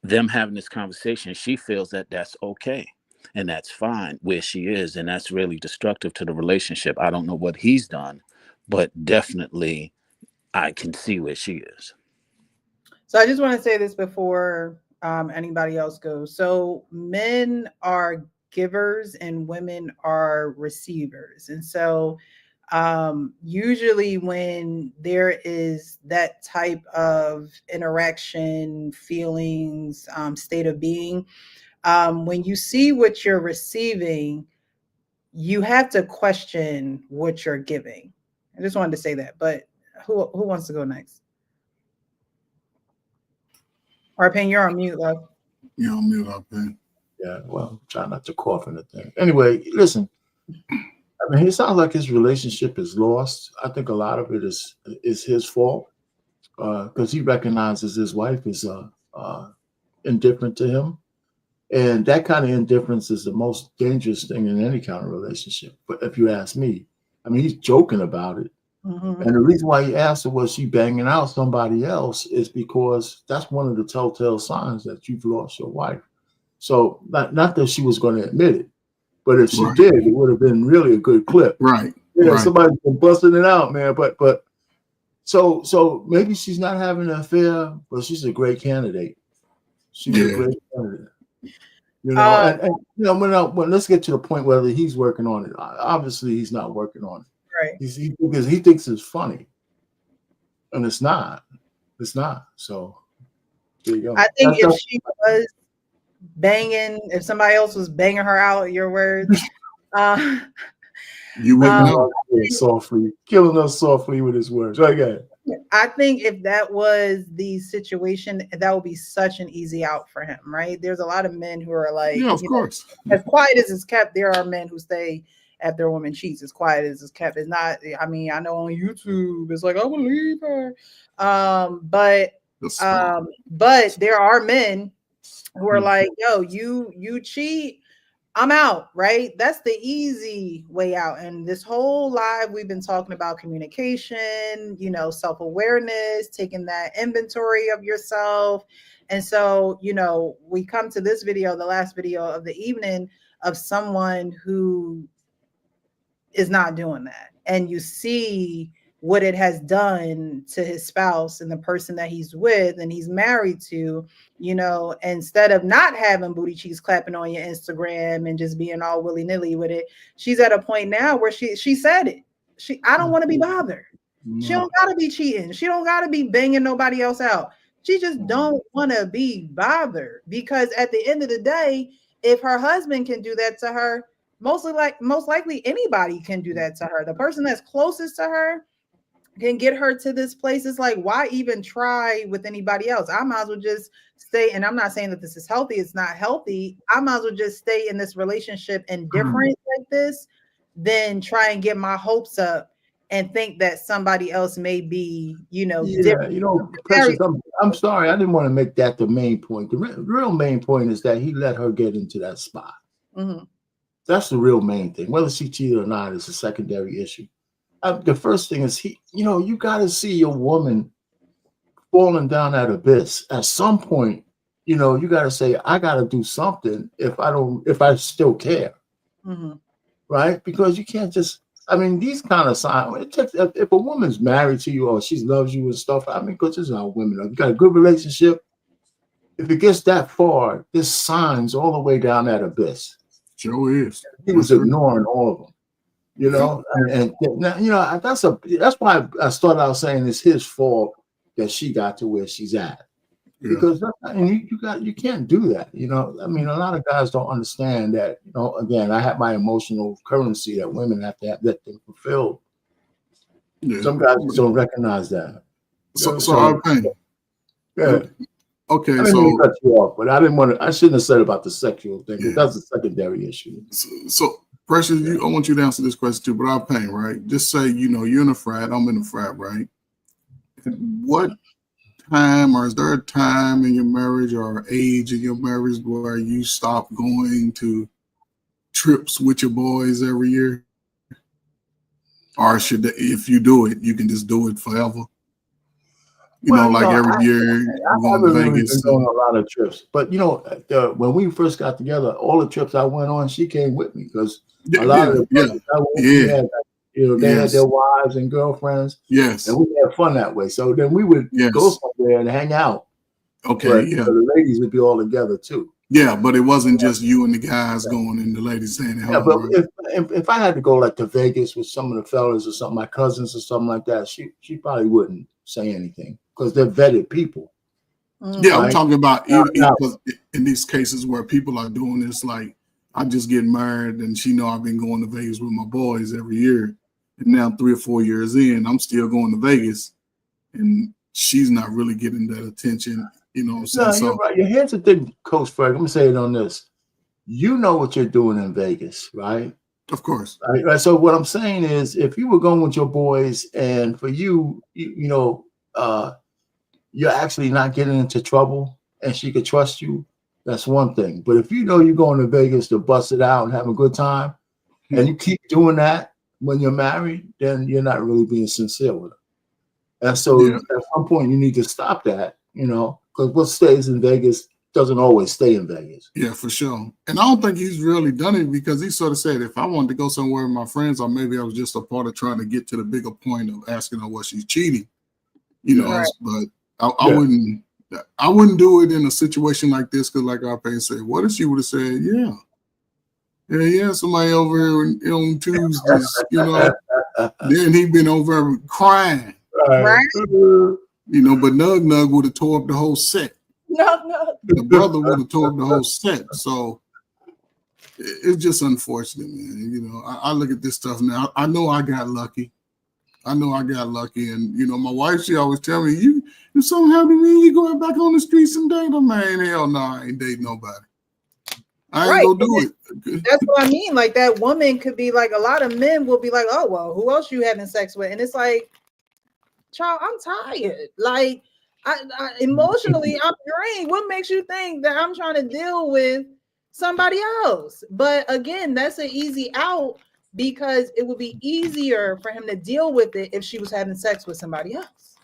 them having this conversation, she feels that that's okay and that's fine where she is, and that's really destructive to the relationship. I don't know what he's done, but definitely I can see where she is. So I just want to say this before anybody else goes. So men are givers and women are receivers. And so usually when there is that type of interaction, feelings, state of being, when you see what you're receiving, you have to question what you're giving. I just wanted to say that, but who wants to go next? Arpan, you're on mute, love. You're on mute, Arpan. Yeah, well, try not to cough in the thing. Anyway, listen. I mean, it sounds like his relationship is lost. I think a lot of it is his fault because he recognizes his wife is indifferent to him, and that kind of indifference is the most dangerous thing in any kind of relationship. But if you ask me, I mean, he's joking about it. Mm-hmm. And the reason why he asked her, was she banging out somebody else, is because that's one of the telltale signs that you've lost your wife. So not that she was going to admit it, but if she did, it would have been really a good clip. Right. Yeah, somebody's been busting it out, man. But so maybe she's not having an affair, but she's a great candidate. She's a great candidate. You know, and you know, when let's get to the point whether he's working on it. Obviously, he's not working on it. Right. Because he thinks it's funny, and it's not. It's not. So there you go. I think if she was banging, if somebody else was banging her out, your words, you wouldn't know. Softly, killing us softly with his words. Okay. I think if that was the situation, that would be such an easy out for him, right? There's a lot of men who are like, yeah, of course. As quiet as it's kept, there are men who stay after a woman cheats. As quiet as it's kept. It's not, I mean, I know on YouTube, it's like, I will leave her. But there are men who are like, yo, you cheat, I'm out, right? That's the easy way out. And this whole live, we've been talking about communication, you know, self-awareness, taking that inventory of yourself. And so, you know, we come to this video, the last video of the evening, of someone who is not doing that. And you see what it has done to his spouse and the person that he's with and he's married to, you know, instead of not having booty cheeks clapping on your Instagram and just being all willy-nilly with it, she's at a point now where she said it. I don't want to be bothered. No. She don't gotta be cheating. She don't gotta be banging nobody else out. She just don't want to be bothered, because at the end of the day, if her husband can do that to her, most likely anybody can do that to her. The person that's closest to her can get her to this place. It's like, why even try with anybody else? I might as well just stay. And I'm not saying that this is healthy. It's not healthy. I might as well just stay in this relationship indifferent like this than try and get my hopes up and think that somebody else may be, you know, different. You know, Precious, I'm sorry. I didn't want to make that the main point. The real main point is that he let her get into that spot. Mm-hmm. That's the real main thing. Whether she cheated or not is a secondary issue. The first thing is you got to see your woman falling down that abyss. At some point, you know, you got to say, I got to do something if I still care. Mm-hmm. Right? Because you can't just, I mean, these kind of signs, if a woman's married to you or she loves you and stuff, I mean, because this is how women are. You got a good relationship. If it gets that far, there's signs all the way down that abyss. Sure is. He was ignoring all of them. You know, and you know, that's why I started out saying it's his fault that she got to where she's at. Yeah. Because you can't do that. You know, I mean, a lot of guys don't understand that. You know, again, I have my emotional currency that women have to have that thing fulfilled. Yeah. Some guys don't recognize that. So yeah. Okay, I didn't cut you off, but I shouldn't have said about the sexual thing. Yeah. That's a secondary issue. So Precious, I want you to answer this question too, but I'll pay, right? Just say, you know, you're in a frat, I'm in a frat, right? What time, or is there a time in your marriage or age in your marriage where you stop going to trips with your boys every year? Or should if you do it, you can just do it forever? Well, Like every year I we're going to haven't really Vegas. been doing a lot of trips, but when we first got together, all the trips I went on, she came with me because a lot of the brothers I went, we had, they had their wives and girlfriends, and we had fun that way. So then we would go somewhere and hang out. Okay, but the ladies would be all together too. Yeah, but it wasn't just you and the guys going and the ladies staying at home. Yeah, but if I had to go like to Vegas with some of the fellas or something, my cousins or something like that, she probably wouldn't say anything because they're vetted people. Yeah, right? I'm talking about because in these cases where people are doing this, like I just get married and she know I've been going to Vegas with my boys every year, and now 3 or 4 years in, I'm still going to Vegas, and she's not really getting that attention. You know what I'm saying? No, so, you're right. Here's the thing, Coach Frank. I'm gonna say it on this. You know what you're doing in Vegas, right? Of course. Right. So what I'm saying is, if you were going with your boys, and for you, you're actually not getting into trouble, and she could trust you, that's one thing. But if you know you're going to Vegas to bust it out and have a good time, and you keep doing that when you're married, then you're not really being sincere with her. And so at some point, you need to stop that. Because what stays in Vegas doesn't always stay in Vegas. Yeah, for sure. And I don't think he's really done it because he sort of said, if I wanted to go somewhere with my friends, or maybe I was just a part of trying to get to the bigger point of asking her what she's cheating, right. But I wouldn't do it in a situation like this because, like RP said, what if she would have said, yeah, somebody over here on Tuesdays, then he'd been over crying. Right. But Nug would have tore up the whole set. No. The brother would have tore up the whole set. So it's just unfortunate, man. I look at this stuff now. I know I got lucky. And, my wife, she always tell me, you somehow to me, you going back on the streets and date them, man. Hell no, I ain't dating nobody. I ain't gonna do it. That's what I mean. Like that woman could be like, a lot of men will be like, oh, well, who else you having sex with? And it's like, child, I'm tired. Like, I emotionally, I'm drained. What makes you think that I'm trying to deal with somebody else? But again, that's an easy out because it would be easier for him to deal with it if she was having sex with somebody else.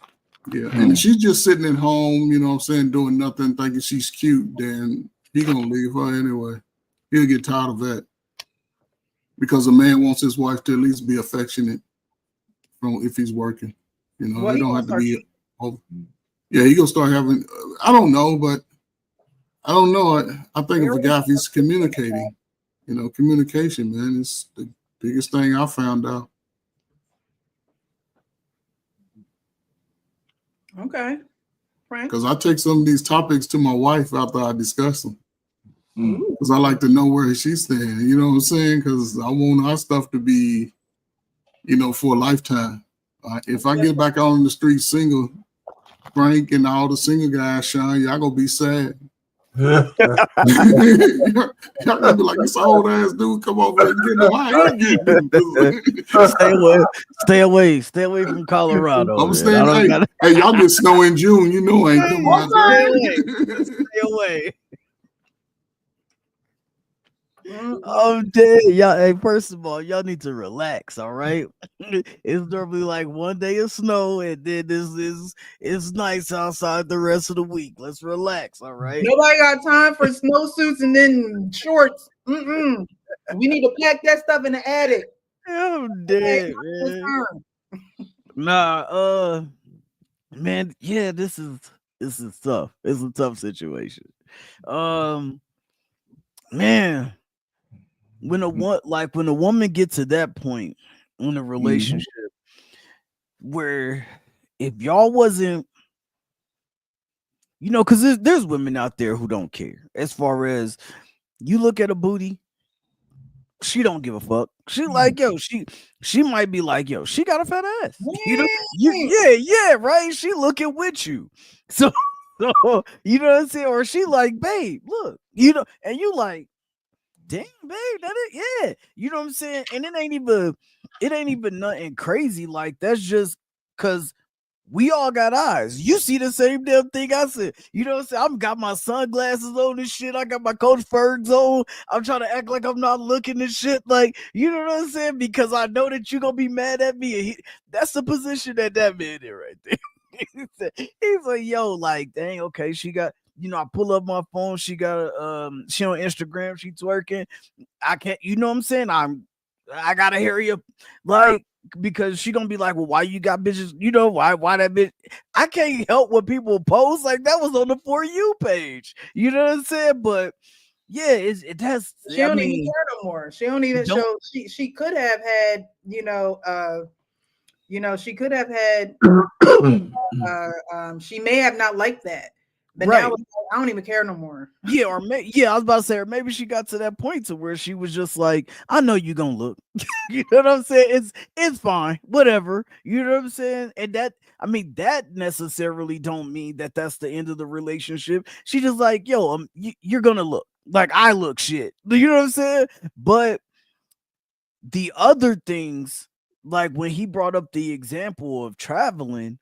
Yeah, and if she's just sitting at home, doing nothing, thinking she's cute, then he gonna leave her anyway. He'll get tired of that because a man wants his wife to at least be affectionate if he's working. They don't have to be. He gonna start having. I don't know, but I don't know. I think if a guy, if he's communicating, communication, man, is the biggest thing I found out. Okay, Frank. Because I take some of these topics to my wife after I discuss them. Because I like to know where she's staying. You know what I'm saying? Because I want our stuff to be, for a lifetime. If I get back on the street single, Frank and all the single guys, Sean, y'all gonna be sad. Y'all gonna be like, this old ass dude come over and get him. I ain't getting Stay away from Colorado. I'm staying. Hey, y'all get snow in June. I ain't coming out. Stay away. I'm dead. Y'all, hey, first of all, y'all need to relax, all right? It's normally like one day of snow, and then it's nice outside the rest of the week. Let's relax, all right? Nobody got time for snowsuits and then shorts. We need to pack that stuff in the attic. I'm dead, man. Nah, man, yeah, this is tough. It's a tough situation. Man. When a woman gets to that point in a relationship where if y'all wasn't, because there's women out there who don't care. As far as you look at a booty, she don't give a fuck. She like, she might be like, she got a fat ass. Right? She looking with you. So you know what I'm saying? Or she like, babe, look, and you like, damn, babe, you know what I'm saying? And it ain't even nothing crazy. Like, that's just because we all got eyes. You see the same damn thing I said. You know what I'm saying? I've got my sunglasses on and shit. I got my Coach Fergs on. I'm trying to act like I'm not looking and shit. Like, you know what I'm saying? Because I know that you're going to be mad at me. That's the position that man in right there. He's like, yo, like, dang, okay, she got, you know, I pull up my phone. She got she on Instagram. She twerking. I can't, you know what I'm saying? I got to hurry up. Like, because she gonna be like, well, why you got bitches? You know, why that bitch? I can't help what people post. Like, that was on the For You page. You know what I'm saying? But yeah, it has. She don't even care no more. She don't even show. She could have had, she could have had. She may have not liked that. But now I don't even care no more. Yeah, I was about to say, or maybe she got to that point to where she was just like, I know you gonna look. You know what I'm saying? It's fine, whatever. You know what I'm saying? And that necessarily don't mean that that's the end of the relationship. She just like, yo, you're gonna look like I look shit. You know what I'm saying? But the other things, like when he brought up the example of traveling,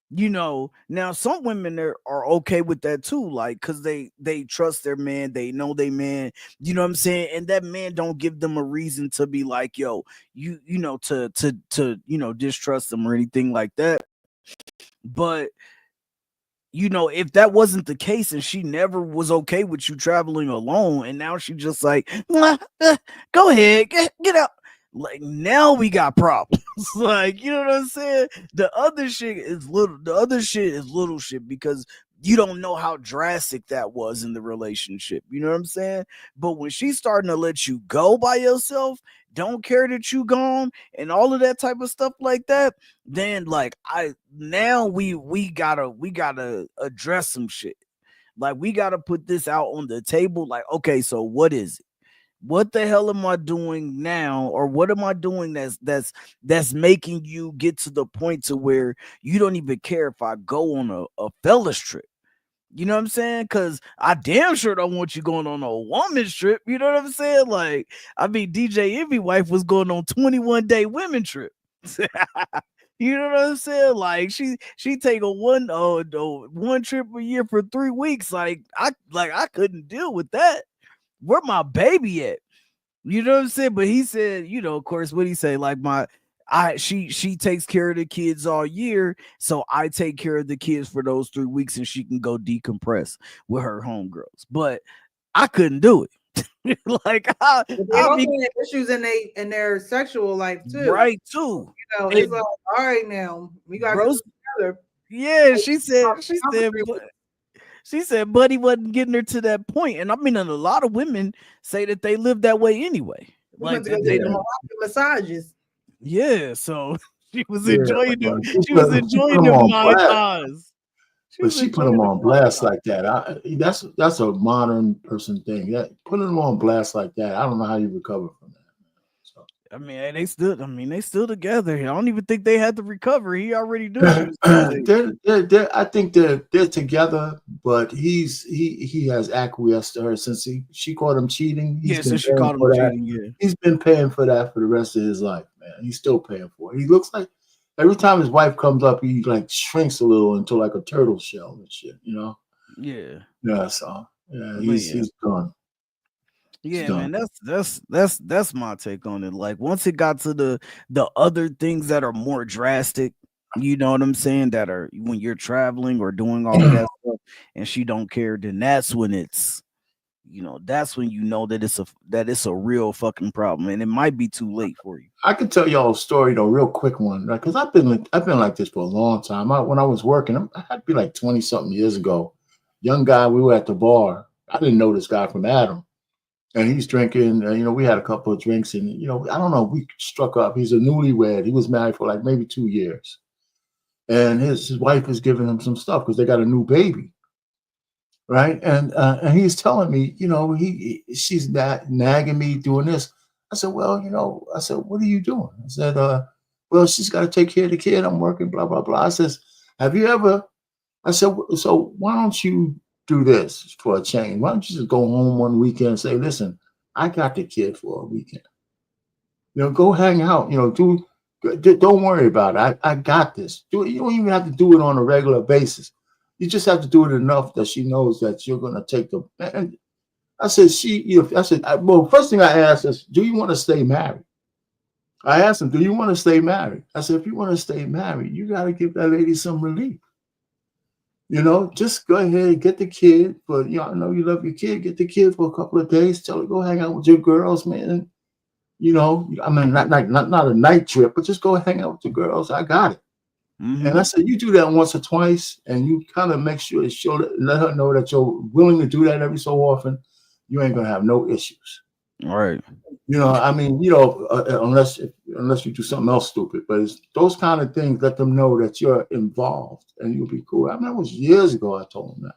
you know, now some women are okay with that too, like, because they trust their man, they know they man, you know what I'm saying, and that man don't give them a reason to be like, yo, you know, to you know, distrust them or anything like that. But you know, if that wasn't the case and she never was okay with you traveling alone, and now she just like, go ahead, get out. Like, now we got problems. Like, you know what I'm saying? The other shit is little shit because you don't know how drastic that was in the relationship. You know what I'm saying? But when she's starting to let you go by yourself, don't care that you gone, and all of that type of stuff like that, then like we gotta address some shit. Like, we gotta put this out on the table. Like, okay, so what is it? What the hell am I doing now, or what am I doing that's making you get to the point to where you don't even care if I go on a fella's trip? You know what I'm saying? Because I damn sure don't want you going on a woman's trip. You know what I'm saying? Like, I mean, DJ Envy wife was going on 21-day women trip. You know what I'm saying? Like, she take a one trip a year for 3 weeks. Like I couldn't deal with that. Where my baby at? You know what I'm saying? But he said, you know, of course, what he say? Like, she takes care of the kids all year, so I take care of the kids for those 3 weeks, and she can go decompress with her homegirls. But I couldn't do it. Like, I mean, issues in their sexual life too, right? Too. You know, it's like, all right, now we got to get together. Yeah, she said, Buddy wasn't getting her to that point. And I mean, and a lot of women say that they live that way anyway. Like, they don't massages. Yeah, so she was enjoying them. She was enjoying them eyes. But she put them on blast like that. That's a modern person thing. That putting them on blast like that, I don't know how you recover from that. So I mean, they still together. I don't even think they had to recover. He already knew. I think they're together, but he has acquiesced to her since she caught him cheating. Since she caught him cheating. Yeah, he's been paying for that for the rest of his life, man. He's still paying for it. He looks like every time his wife comes up, he like shrinks a little into like a turtle shell and shit, you know? Yeah. Yeah. So yeah, he's gone. Yeah, man, that's my take on it. Like, once it got to the other things that are more drastic, you know what I'm saying, that are when you're traveling or doing all of that stuff, and she don't care, then that's when it's, you know, that's when you know that it's a real fucking problem, and it might be too late for you. I can tell y'all a story, though, real quick one, right? Because I've been like this for a long time. When I was working, I had to be like 20-something years ago. Young guy, we were at the bar. I didn't know this guy from Adam. And he's drinking, you know, we had a couple of drinks, and, you know, I don't know, we struck up. He's a newlywed. He was married for like maybe 2 years. And his wife is giving him some stuff because they got a new baby. Right. And he's telling me, you know, she's nagging me doing this. I said, well, you know, what are you doing? I said, well, she's got to take care of the kid. I'm working, blah, blah, blah. I says, have you ever, I said, so why don't you do this for a change? Why don't you just go home one weekend and say, listen, I got the kid for a weekend. You know, go hang out, you know, Don't worry about it. I got this. You don't even have to do it on a regular basis. You just have to do it enough that she knows that you're going to take the. And I said, well, first thing I asked is, do you want to stay married? I asked him, do you want to stay married? I said, if you want to stay married, you got to give that lady some relief. You know, just go ahead and get the kid. But I know you love your kid. Get the kid for a couple of days. Tell her, go hang out with your girls, man. You know, I mean, not a night trip, but just go hang out with the girls. I got it. Mm-hmm. And I said, you do that once or twice, and you kind of make sure let her know that you're willing to do that every so often. You ain't gonna have no issues. All right. You know, I mean, unless you do something else stupid, but it's those kind of things. Let them know that you're involved, and you'll be cool. I mean, that was years ago. I told him that.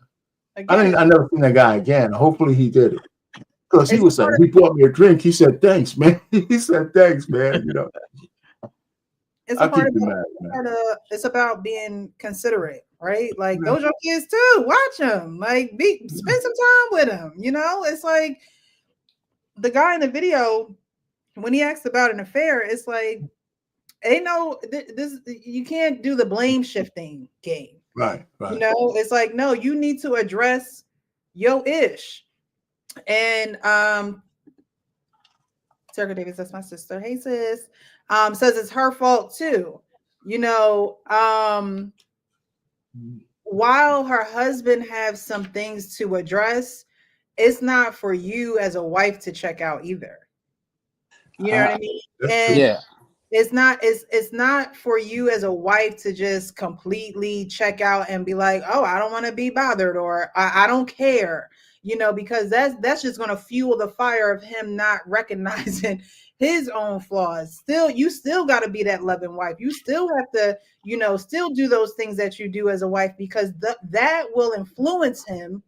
I never seen that guy again. Hopefully, he did it. Because he was saying, he bought me a drink. He said, thanks, man. He said, thanks, man. You know, it's about being considerate, right? Like, those your kids too. Watch them. Like, spend some time with them. You know, it's like the guy in the video, when he asked about an affair, it's like, you can't do the blame shifting game. Right. You know, it's like, no, you need to address your ish. And Sarah Davis, that's my sister. Hey sis. Says it's her fault too. You know, while her husband has some things to address, it's not for you as a wife to check out either. You know what I mean? And it's not for you as a wife to just completely check out and be like, oh, I don't want to be bothered, or I don't care. You know, because that's just going to fuel the fire of him not recognizing his own flaws. You still got to be that loving wife. You still have to, still do those things that you do as a wife, because that will influence him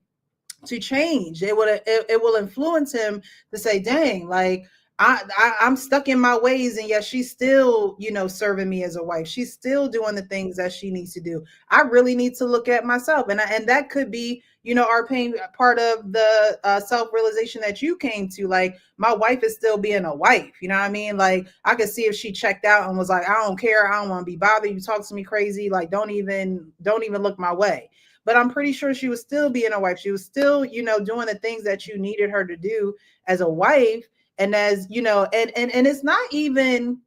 to change. It will influence him to say, dang, like I'm stuck in my ways, and yet she's still, serving me as a wife. She's still doing the things that she needs to do. I really need to look at myself, and that could be, our pain, part of the self-realization that you came to. Like, my wife is still being a wife. You know what I mean? Like, I could see if she checked out and was like, I don't care. I don't want to be bothered. You talk to me crazy. Like, don't even look my way. But I'm pretty sure she was still being a wife. She was still, doing the things that you needed her to do as a wife. And as, and it's not even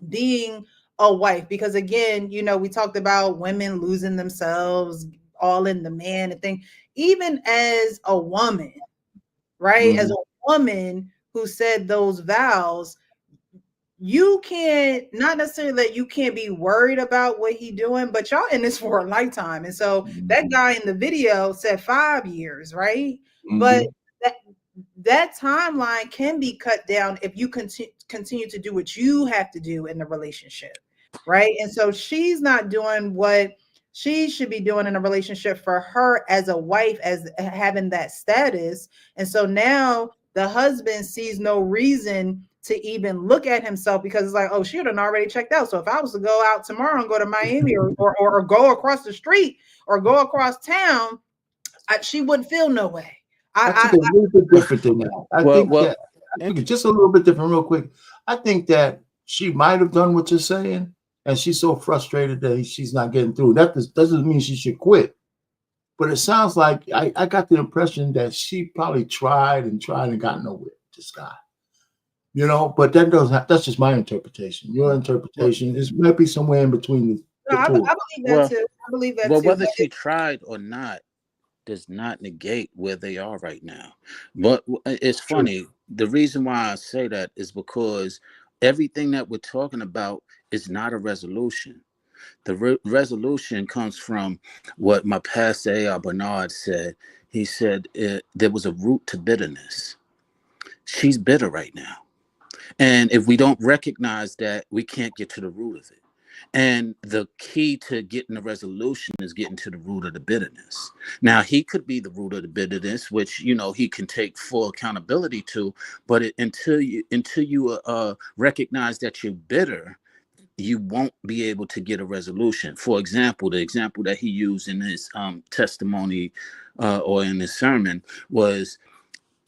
being a wife, because again, we talked about women losing themselves all in the man and thing. Even as a woman, right? Mm-hmm. As a woman who said those vows, you can't, not necessarily that you can't be worried about what he doing, but y'all in this for a lifetime. And so that guy in the video said 5 years, right? Mm-hmm. But that timeline can be cut down if you continue to do what you have to do in the relationship, right? And so she's not doing what she should be doing in a relationship for her as a wife, as having that status. And so now the husband sees no reason to even look at himself, because it's like, oh, she would have already checked out. So if I was to go out tomorrow and go to Miami or go across the street or go across town, she wouldn't feel no way. I think a little bit different than that. I think it's just a little bit different, real quick. I think that she might have done what you're saying, and she's so frustrated that she's not getting through. That doesn't mean she should quit. But it sounds like I got the impression that she probably tried and got nowhere with this guy. But that's just my interpretation. Your interpretation might be somewhere in between the two. I believe that too. I believe that too. Whether she tried or not does not negate where they are right now. But it's funny. The reason why I say that is because everything that we're talking about is not a resolution. The resolution comes from what my pastor A.R. Bernard said. He said there was a root to bitterness. She's bitter right now. And if we don't recognize that, we can't get to the root of it. And the key to getting a resolution is getting to the root of the bitterness. Now, he could be the root of the bitterness, which, he can take full accountability to. But until you recognize that you're bitter, you won't be able to get a resolution. For example, the example that he used in his testimony or in his sermon was,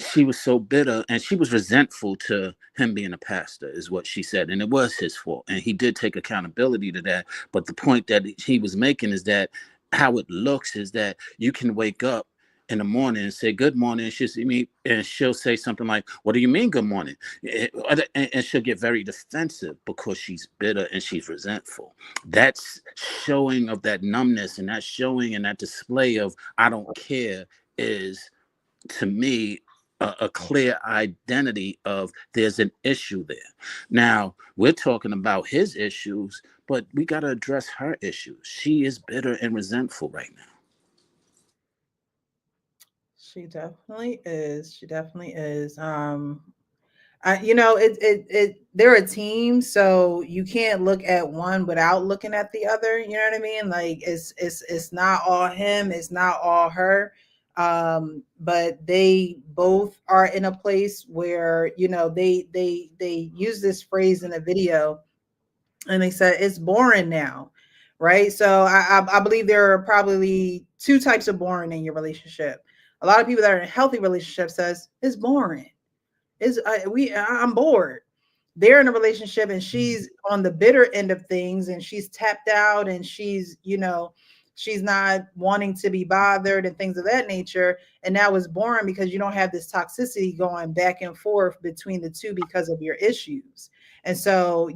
she was so bitter and she was resentful to him being a pastor, is what she said. And it was his fault. And he did take accountability to that. But the point that he was making is that how it looks is that you can wake up in the morning and say good morning, and she'll say something like, what do you mean good morning? And she'll get very defensive because she's bitter and she's resentful. That's showing of that numbness, and that showing and that display of I don't care is, to me, a clear identity of there's an issue there. Now, we're talking about his issues, but we got to address her issues. She is bitter and resentful right now. She definitely is. She definitely is. They're a team, so you can't look at one without looking at the other. You know what I mean? Like it's not all him, it's not all her. But they both are in a place where, they use this phrase in a video, and they said it's boring now, right? So I believe there are probably two types of boring in your relationship. A lot of people that are in healthy relationships says it's boring. I'm bored. They're in a relationship and she's on the bitter end of things, and she's tapped out, and she's not wanting to be bothered and things of that nature. And now it's boring because you don't have this toxicity going back and forth between the two because of your issues. And so,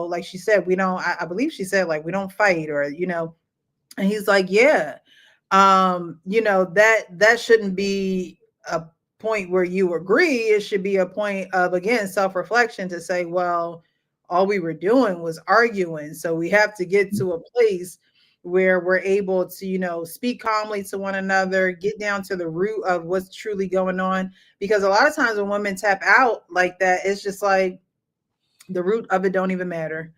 like she said, I believe she said, like, we don't fight, or, and he's like, yeah, that shouldn't be a point where you agree. It should be a point of, again, self-reflection to say, well, all we were doing was arguing. So we have to get to a place where we're able to, speak calmly to one another, get down to the root of what's truly going on. Because a lot of times when women tap out like that, it's just like the root of it don't even matter.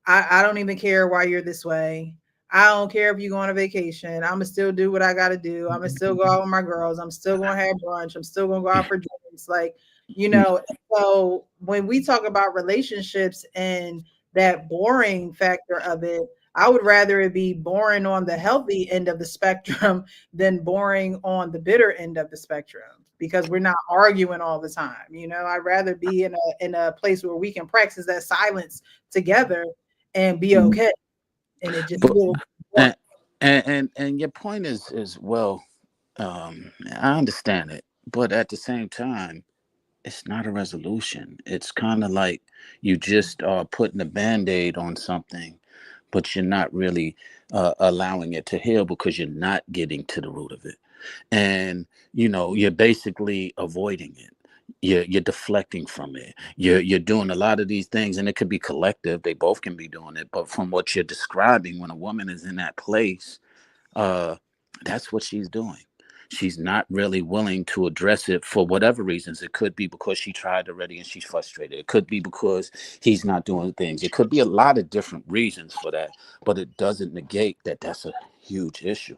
I don't even care why you're this way. I don't care if you go on a vacation. I'm gonna still do what I gotta do. I'm gonna still go out with my girls. I'm still gonna have brunch. I'm still gonna go out for drinks. Like, so when we talk about relationships and that boring factor of it, I would rather it be boring on the healthy end of the spectrum than boring on the bitter end of the spectrum, because we're not arguing all the time. I'd rather be in a place where we can practice that silence together and be okay. And it just and your point is well, I understand it, but at the same time, it's not a resolution. It's kind of like you just are putting a Band-Aid on something, but you're not really allowing it to heal because you're not getting to the root of it. And, you're basically avoiding it. You're deflecting from it. You're doing a lot of these things, and it could be collective. They both can be doing it. But from what you're describing, when a woman is in that place, that's what she's doing. She's not really willing to address it for whatever reasons. It could be because she tried already and she's frustrated. It could be because he's not doing things. It could be a lot of different reasons for that, but it doesn't negate that that's a huge issue.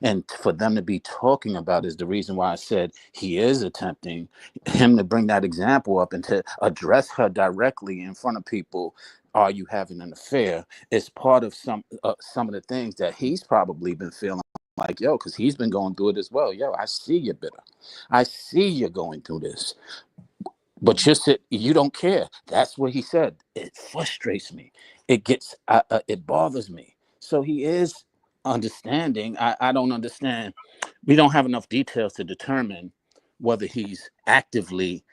And for them to be talking about is the reason why I said he is attempting, him to bring that example up and to address her directly in front of people. Are you having an affair? Is part of some of the things that he's probably been feeling like, yo, because he's been going through it as well. Yo, I see you're bitter. I see you're going through this. But you don't care. That's what he said. It frustrates me. It bothers me. So he is understanding. I don't understand. We don't have enough details to determine whether he's actively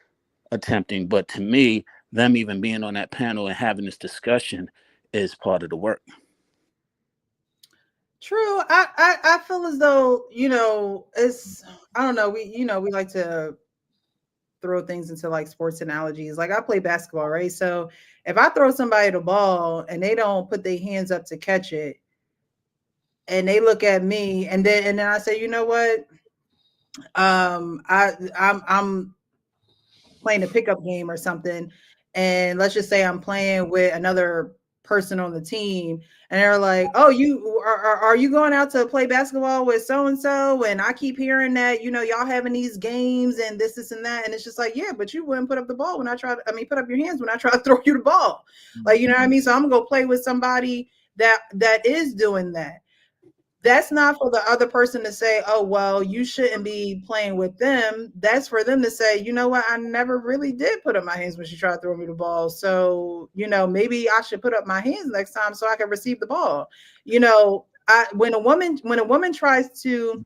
attempting. But to me, them even being on that panel and having this discussion is part of the work. True. I feel as though, it's, I don't know. We like to throw things into like sports analogies. Like I play basketball, right? So if I throw somebody the ball and they don't put their hands up to catch it, and they look at me, and then I say, you know what? I'm playing a pickup game or something, and let's just say I'm playing with another person on the team, and they're like, oh, you are you going out to play basketball with so and so? And I keep hearing that y'all having these games and this and that, and it's just like, yeah, but you wouldn't put up the ball when put up your hands when I try to throw you the ball, like, you know what I mean? So I'm gonna go play with somebody that is doing that. That's not for the other person to say, oh, well, you shouldn't be playing with them. That's for them to say, you know what, I never really did put up my hands when she tried to throw me the ball. So, maybe I should put up my hands next time so I can receive the ball. When a woman tries to,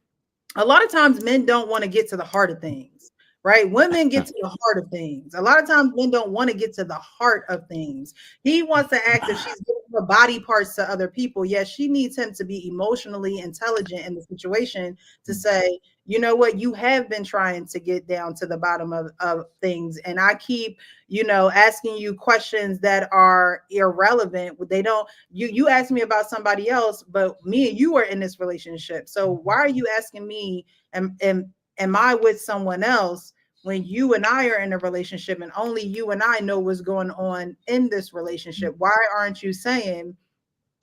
a lot of times men don't want to get to the heart of things. Right? Women get to the heart of things. A lot of times men don't want to get to the heart of things. He wants to act if she's giving her body parts to other people. Yes, she needs him to be emotionally intelligent in the situation to say, you know what, you have been trying to get down to the bottom of things. And I keep, asking you questions that are irrelevant. They don't, you asked me about somebody else, but me and you are in this relationship. So why are you asking me, am I with someone else when you and I are in a relationship and only you and I know what's going on in this relationship? Why aren't you saying,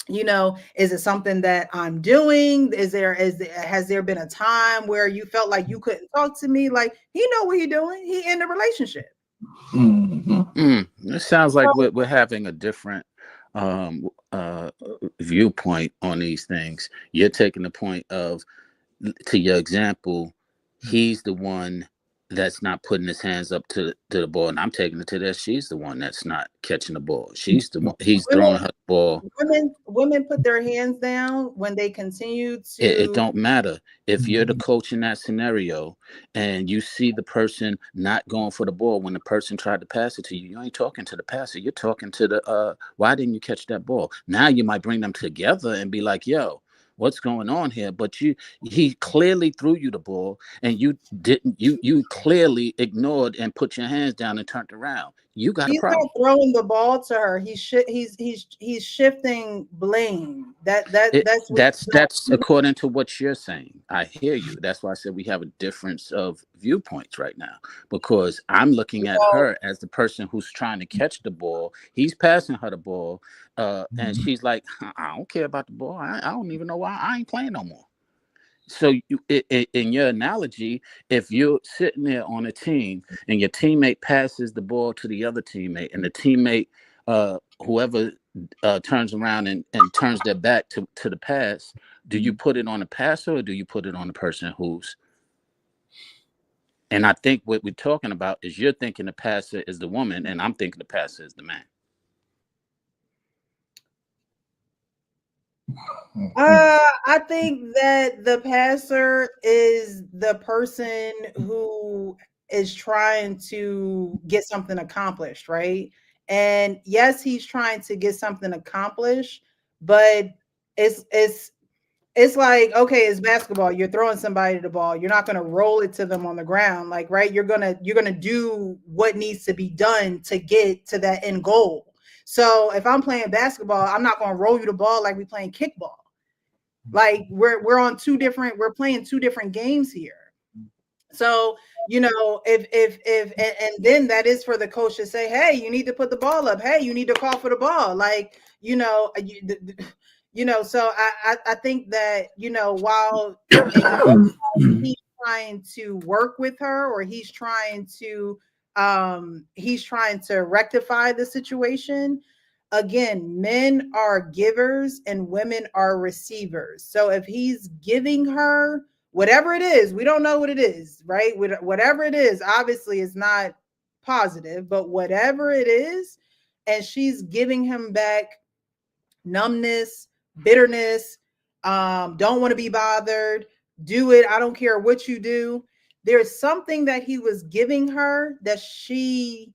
is it something that I'm doing? Has there been a time where you felt like you couldn't talk to me? Like, he know what he's doing. He in the relationship. It sounds like we're having a different viewpoint on these things. You're taking the point of, to your example, he's the one that's not putting his hands up to the ball, and I'm taking it to that she's the one that's not catching the ball. She's the one, he's throwing her the ball. Women put their hands down when they continue to. It don't matter if you're the coach in that scenario and you see the person not going for the ball when the person tried to pass it to you. You ain't talking to the passer. You're talking to the why didn't you catch that ball? Now you might bring them together and be like, yo, what's going on here? But he clearly threw you the ball and you didn't, you clearly ignored and put your hands down and turned around. You got a problem. He's not throwing the ball to her. He's shifting blame. That's according to what you're saying. I hear you. That's why I said we have a difference of viewpoints right now, because I'm looking at her as the person who's trying to catch the ball. He's passing her the ball, and she's like, I don't care about the ball. I don't even know why I ain't playing no more. So in your analogy, if you're sitting there on a team and your teammate passes the ball to the other teammate, and the teammate, whoever turns around and turns their back to the pass, do you put it on the passer or do you put it on the person who's? And I think what we're talking about is you're thinking the passer is the woman, and I'm thinking the passer is the man. I think that the passer is the person who is trying to get something accomplished, right? And yes, he's trying to get something accomplished, but it's like, okay, it's basketball. You're throwing somebody the ball. You're not going to roll it to them on the ground, like, right? You're gonna do what needs to be done to get to that end goal. So if I'm playing basketball, I'm not going to roll you the ball like we playing kickball. Like we're playing two different games here. So, if then that is for the coach to say, hey, you need to put the ball up. Hey, you need to call for the ball. Like, so I think that, while he's trying to work with her, or he's trying to rectify the situation. Again, men are givers and women are receivers. So if he's giving her whatever it is, we don't know what it is, right? Whatever it is, obviously it's not positive, but whatever it is, and she's giving him back numbness, bitterness, don't want to be bothered, do it, I don't care what you do. There's something that he was giving her that she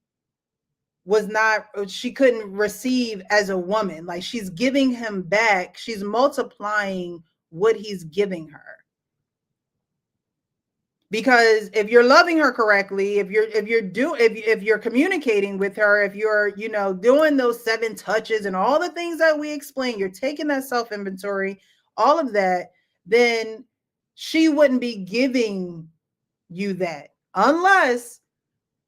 couldn't receive as a woman. Like, she's giving him back. She's multiplying what he's giving her. Because if you're loving her correctly, if you're communicating with her, if you're, doing those 7 touches and all the things that we explained, you're taking that self-inventory, all of that, then she wouldn't be giving you that, unless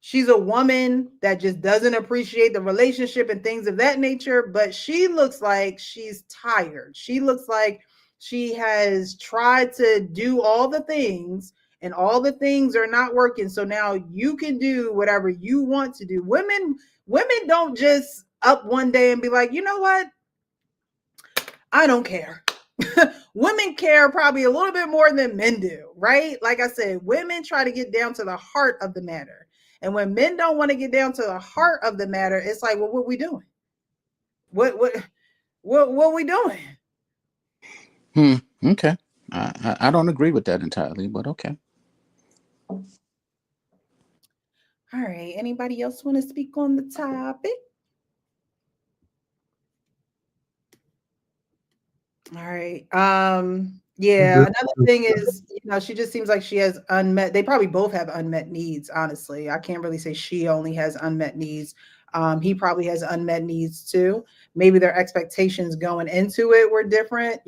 she's a woman that just doesn't appreciate the relationship and things of that nature. But she looks like she's tired. She looks like she has tried to do all the things and all the things are not working. So now you can do whatever you want to do. Women don't just up one day and be like, you know what? I don't care. women care probably a little bit more than men do, right? Like I said, women try to get down to the heart of the matter. And when men don't want to get down to the heart of the matter, it's like, well, what we doing? What we doing? Okay. I don't agree with that entirely, but okay. All right. Anybody else want to speak on the topic? All right. Yeah, another thing is, she just seems like she has they probably both have unmet needs, honestly. I can't really say she only has unmet needs. He probably has unmet needs too. Maybe their expectations going into it were different,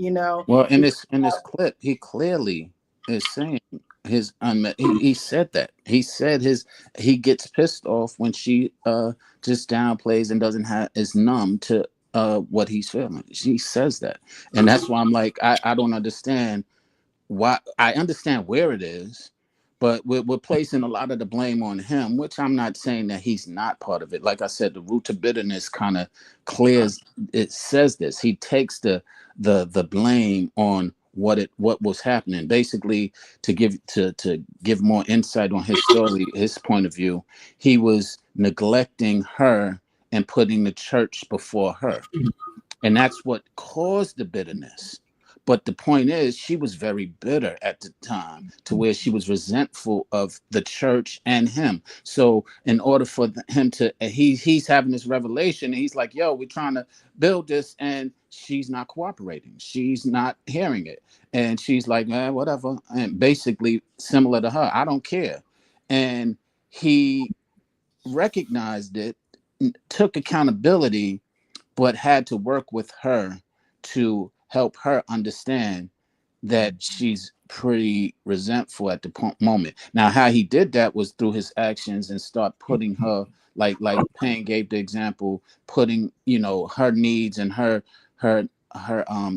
Well, in this clip, he clearly is saying his unmet. He said that. He said he gets pissed off when she just downplays and is numb to what he's feeling. She says that, and that's why I'm like, I don't understand why. I understand where it is, but we're placing a lot of the blame on him, which I'm not saying that he's not part of it. Like I said, the root to bitterness kind of clears. It says this. He takes the blame on what was happening. Basically, to give more insight on his story, his point of view, he was neglecting her and putting the church before her, and that's what caused the bitterness. But the point is, she was very bitter at the time, to where she was resentful of the church and him. So in order for him to, he's having this revelation, and he's like, yo, we're trying to build this, and she's not cooperating. She's not hearing it. And she's like, whatever. And basically similar to her, I don't care. And he recognized it, took accountability, but had to work with her to help her understand that she's pretty resentful at the moment. Now, how he did that was through his actions and start putting her, like Payne gave the example, putting, her needs and her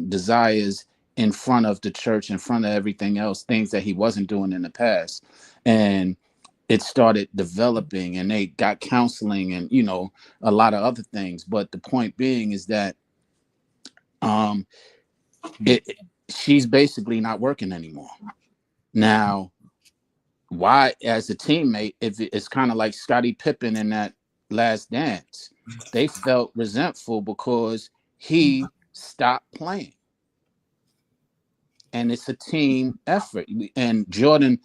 desires in front of the church, in front of everything else, things that he wasn't doing in the past. And it started developing, and they got counseling and, a lot of other things. But the point being is that she's basically not working anymore. Now, why, as a teammate, if it's kind of like Scottie Pippen in that Last Dance, they felt resentful because he stopped playing. And it's a team effort. And Jordan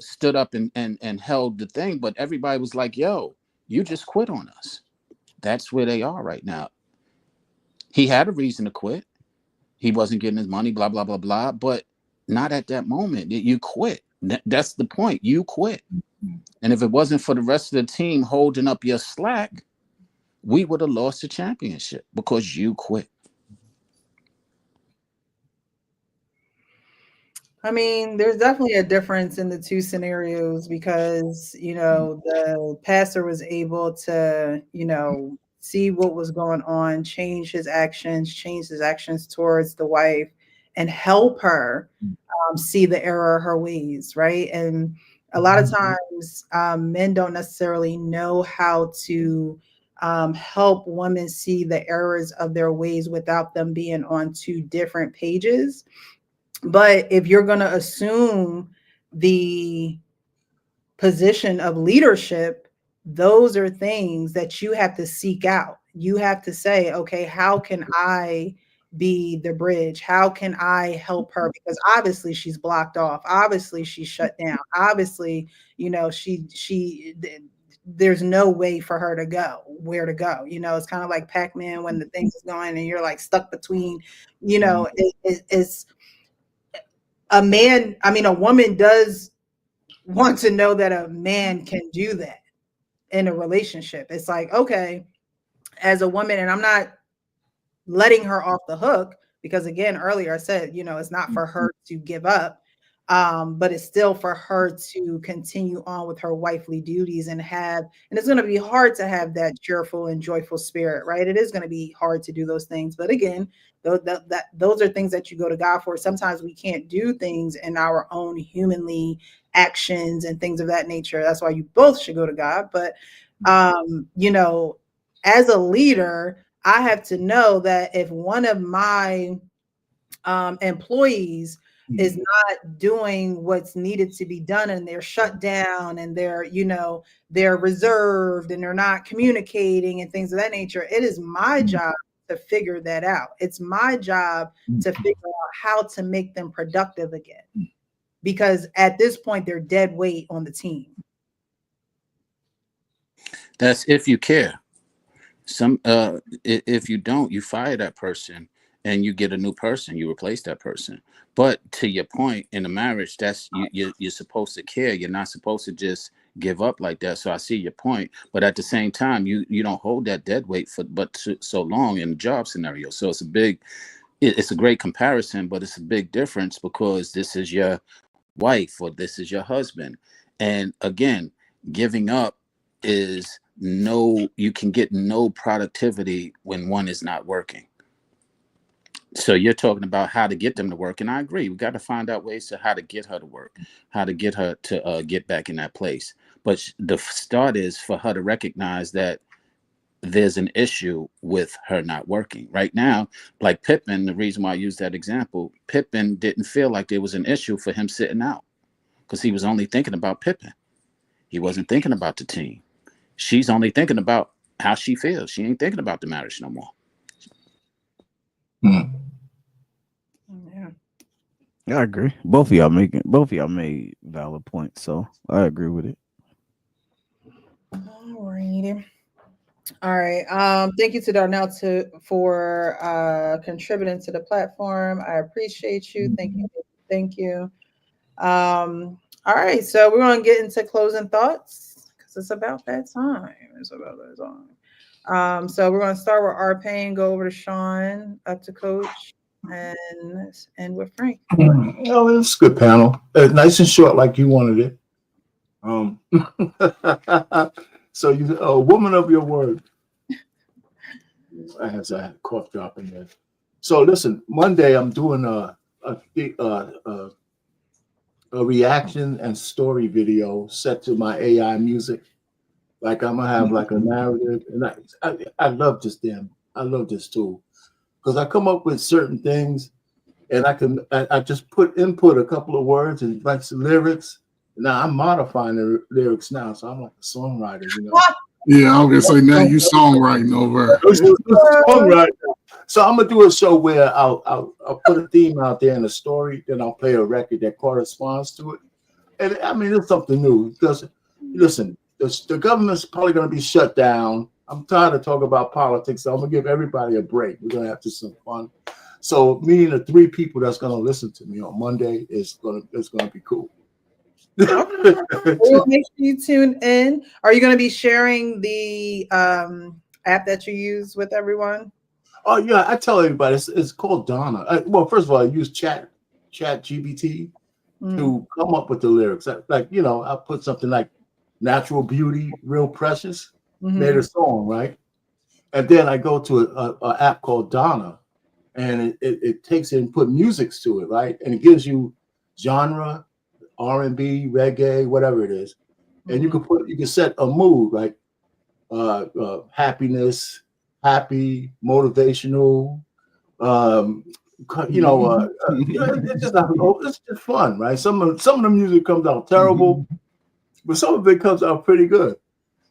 stood up and held the thing, but everybody was like, yo, you just quit on us. That's where they are right now. He had a reason to quit. He wasn't getting his money, blah, blah, blah, blah, but not at that moment. You quit. That's the point. You quit. And if it wasn't for the rest of the team holding up your slack, we would have lost the championship because you quit. I mean, there's definitely a difference in the two scenarios because, the pastor was able to, see what was going on, change his actions towards the wife and help her see the error of her ways, right? And a lot of times men don't necessarily know how to help women see the errors of their ways without them being on two different pages. But if you're going to assume the position of leadership, those are things that you have to seek out. You have to say, okay, how can I be the bridge? How can I help her? Because obviously she's blocked off. Obviously she's shut down. Obviously, there's no way for her to go, where to go. It's kind of like Pac-Man when the thing is going and you're like stuck between, it's a woman does want to know that a man can do that in a relationship. It's like, okay, as a woman, and I'm not letting her off the hook because, again, earlier I said, it's not for her to give up, but it's still for her to continue on with her wifely duties and it's going to be hard to have that cheerful and joyful spirit, right? It is going to be hard to do those things. But again, those are things that you go to God for. Sometimes we can't do things in our own humanly actions and things of that nature. That's why you both should go to God. But, as a leader, I have to know that if one of my employees is not doing what's needed to be done, and they're shut down, and they're reserved, and they're not communicating and things of that nature, it is my job to figure that out. It's my job to figure out how to make them productive again, because at this point they're dead weight on the team. That's if you care. If you don't, you fire that person and you get a new person, you replace that person. But to your point, in a marriage, that's you're supposed to care. You're not supposed to just give up like that. So I see your point, but at the same time, you don't hold that dead weight for so long in the job scenario. So it's a great comparison, but it's a big difference, because this is your wife or this is your husband. And again, giving up is you can get no productivity when one is not working. So you're talking about how to get them to work, and I agree. We got to find out ways to how to get her to work, how to get her to get back in that place. But the start is for her to recognize that there's an issue with her not working right now. Like Pippen, the reason why I use that example, Pippen didn't feel like there was an issue for him sitting out, because he was only thinking about Pippen. He wasn't thinking about the team. She's only thinking about how she feels. She ain't thinking about the marriage no more. I agree. Both of y'all made valid points, so I agree with it. Alrighty. All right. Thank you to Darnell for contributing to the platform. I appreciate you. Thank you. All right. So we're going to get into closing thoughts, because it's about that time. So we're going to start with R-Pain, go over to Sean, up to Coach, and end with Frank. Oh, it's a good panel. Nice and short, like you wanted it. So you a woman of your word. I had a cough drop in there. So listen, Monday I'm doing a reaction and story video set to my AI music. Like I'm gonna have like a narrative, and I love this I love this tool, because I come up with certain things, and I just input a couple of words and like some lyrics. Now I'm modifying the lyrics now, so I'm like a songwriter, you know. Yeah, I was gonna say now you songwriting over. Songwriter. So I'm gonna do a show where I'll put a theme out there in a story, then I'll play a record that corresponds to it. And I mean, it's something new, because listen, the government's probably gonna be shut down. I'm tired of talking about politics, so I'm gonna give everybody a break. We're gonna have to some fun. So me and the 3 people that's gonna listen to me on Monday is gonna be cool. We'll make sure you tune in. Are you going to be sharing the app that you use with everyone? Oh yeah, I tell everybody it's called Donna. Well, first of all, I use Chat GPT to come up with the lyrics. Like, you know, I put something like "Natural Beauty, Real Precious," made a song, right? And then I go to a app called Donna, and it takes it and put musics to it, right? And it gives you genre, R&B, reggae, whatever it is, and you can set a mood, like happiness, happy, motivational, it's just fun, right? Some of the music comes out terrible, but some of it comes out pretty good.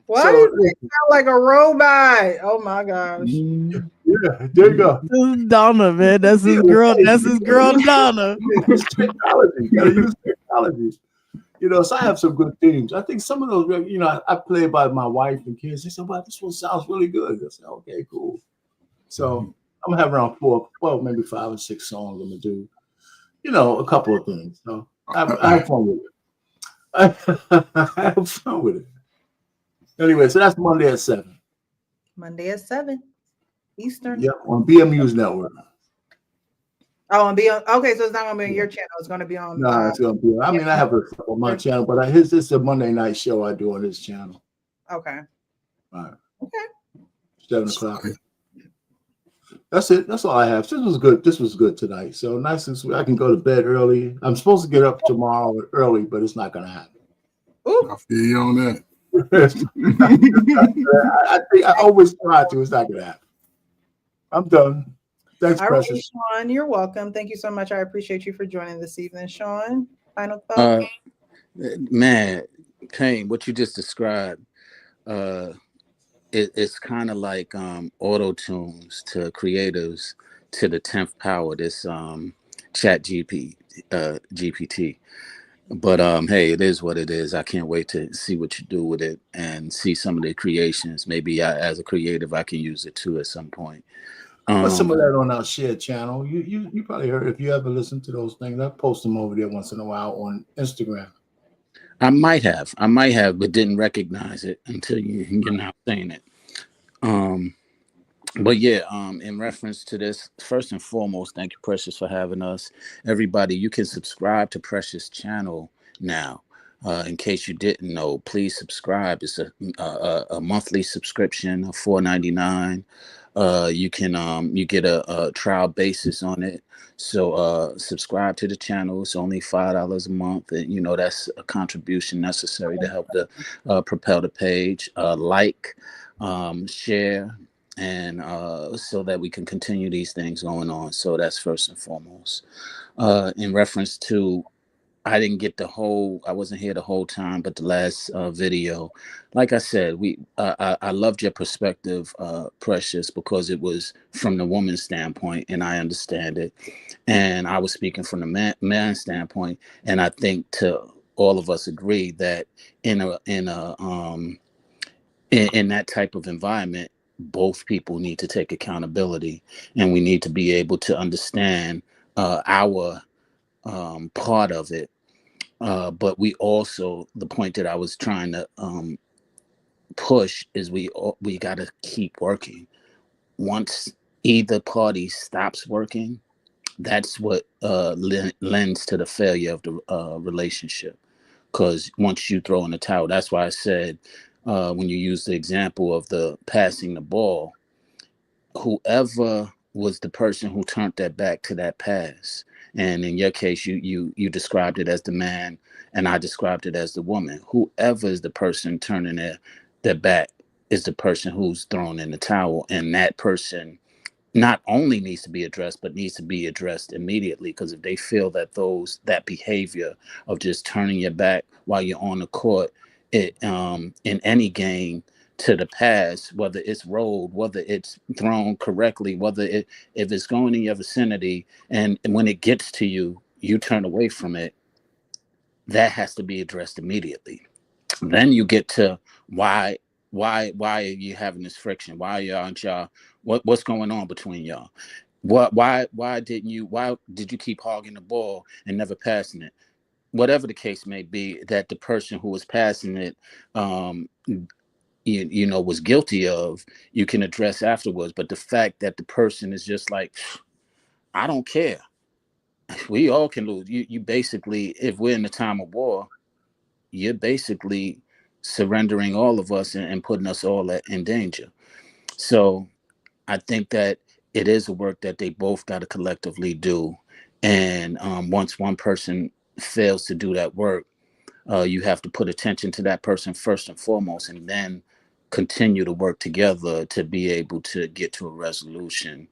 Why does it sound like a robot? Oh my gosh! Yeah, there you go. This is Donna, man. That's his girl. That's his girl, Donna. It's technology. You gotta use technology. You know, so I have some good themes. I think some of those, you know, I play by my wife and kids. They said, "Wow, this one sounds really good." I said, "Okay, cool." So I'm gonna have around 4, well, maybe 5 or 6 songs. I'm gonna do, you know, a couple of things. So I have fun with it. I have fun with it. Anyway, so that's Monday at 7. Monday at 7 Eastern. Yep, on BMU's network. Oh, and okay, so it's not gonna be on your channel. It's gonna be on. No, it's gonna be. I mean, I have it on my channel, but this is a Monday night show I do on this channel. Okay. All right. Okay. 7 o'clock. That's it. That's all I have. This was good. This was good tonight. So nice and sweet. I can go to bed early. I'm supposed to get up tomorrow early, but it's not gonna happen. Ooh. I feel you on that. I think I always try to. It's not gonna happen. I'm done. Thanks, All right, Precious. Sean, you're welcome. Thank you so much. I appreciate you for joining this evening. Sean, final thoughts? Man, Kane, what you just described, it's kind of like auto tunes to creatives to the 10th power. This GPT. But hey, it is what it is. I can't wait to see what you do with it and see some of the creations. Maybe as a creative, I can use it too at some point. Put some of that on our shared channel. You probably heard, if you ever listen to those things, I post them over there once in a while on Instagram. I might have, but didn't recognize it until you're now saying it. But yeah, in reference to this, first and foremost, thank you, Precious, for having us. Everybody, you can subscribe to Precious channel now. In case you didn't know, please subscribe. It's a monthly subscription of $4.99. You can you get a trial basis on it. So subscribe to the channel. It's only $5 a month, and you know that's a contribution necessary to help the propel the page. Like, share, and so that we can continue these things going on. So that's first and foremost. In reference to, I didn't get I wasn't here the whole time, but the last video, like I said, I loved your perspective, Precious, because it was from the woman's standpoint, and I understand it. And I was speaking from the man's standpoint, and I think to all of us agree that in that type of environment, both people need to take accountability, and we need to be able to understand our part of it. But we also, the point that I was trying to push is we got to keep working. Once either party stops working, that's what lends to the failure of the relationship. Because once you throw in the towel, that's why I said, when you use the example of the passing the ball, whoever was the person who turned their back to that pass, and in your case, you described it as the man, and I described it as the woman. Whoever is the person turning their back is the person who's thrown in the towel, and that person not only needs to be addressed, but needs to be addressed immediately. Because if they feel that that behavior of just turning your back while you're on the court, in any game to the pass, whether it's rolled, whether it's thrown correctly, if it's going in your vicinity, and when it gets to you, you turn away from it, that has to be addressed immediately. Then you get to why are you having this friction? Why aren't y'all? What's going on between y'all? Why did you keep hogging the ball and never passing it? Whatever the case may be, that the person who was passing it, was guilty of, you can address afterwards. But the fact that the person is just like, I don't care, we all can lose. You basically, if we're in a time of war, you're basically surrendering all of us and putting us all in danger. So I think that it is a work that they both got to collectively do. And once one person fails to do that work, you have to put attention to that person first and foremost, and then continue to work together to be able to get to a resolution.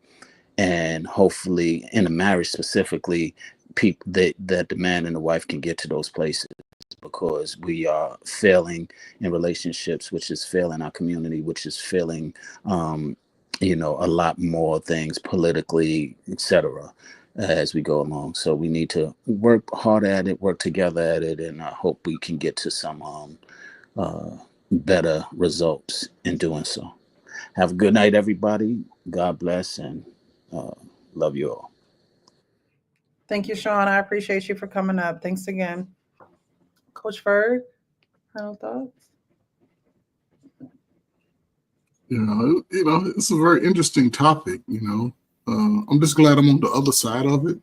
And hopefully in a marriage specifically, that the man and the wife can get to those places, because we are failing in relationships, which is failing our community, which is failing a lot more things politically, etc., as we go along. So we need to work hard at it, work together at it, and I hope we can get to some better results in doing so. Have a good night, everybody. God bless, and love you all. Thank you, Sean. I appreciate you for coming up. Thanks again. Coach Ferg, final thoughts? It's a very interesting topic. I'm just glad I'm on the other side of it.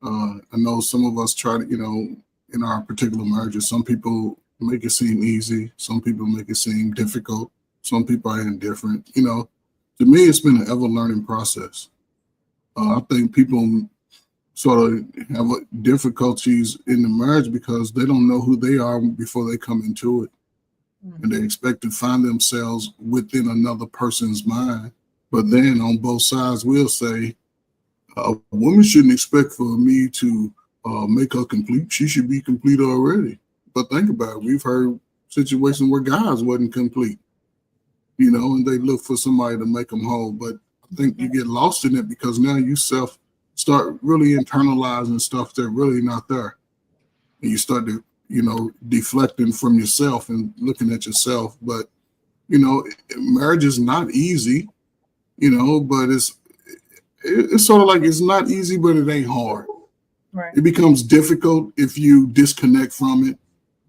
I know some of us try to, in our particular marriages, some people make it seem easy. Some people make it seem difficult. Some people are indifferent. To me, it's been an ever-learning process. I think people sort of have difficulties in the marriage because they don't know who they are before they come into it. Mm-hmm. And they expect to find themselves within another person's mind. But then on both sides, we'll say, A woman shouldn't expect for me to make her complete. She should be complete already. But think about it. We've heard situations where guys wasn't complete, and they look for somebody to make them whole. But I think you get lost in it because now you start really internalizing stuff that really not there. And you start to, deflecting from yourself and looking at yourself. But, marriage is not easy, but it's sort of like it's not easy, but it ain't hard. Right. It becomes difficult if you disconnect from it,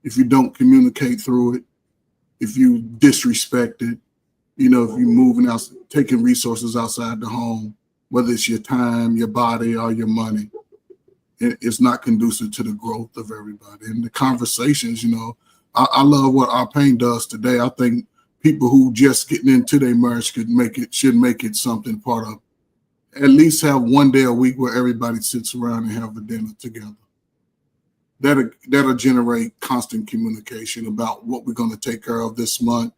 if you don't communicate through it, if you disrespect it, if you're moving out, taking resources outside the home, whether it's your time, your body, or your money. It's not conducive to the growth of everybody. And the conversations, I love what Our Pain does today. I think people who just getting into their marriage should make it something part of. At least have one day a week where everybody sits around and have a dinner together. That'll generate constant communication about what we're going to take care of this month,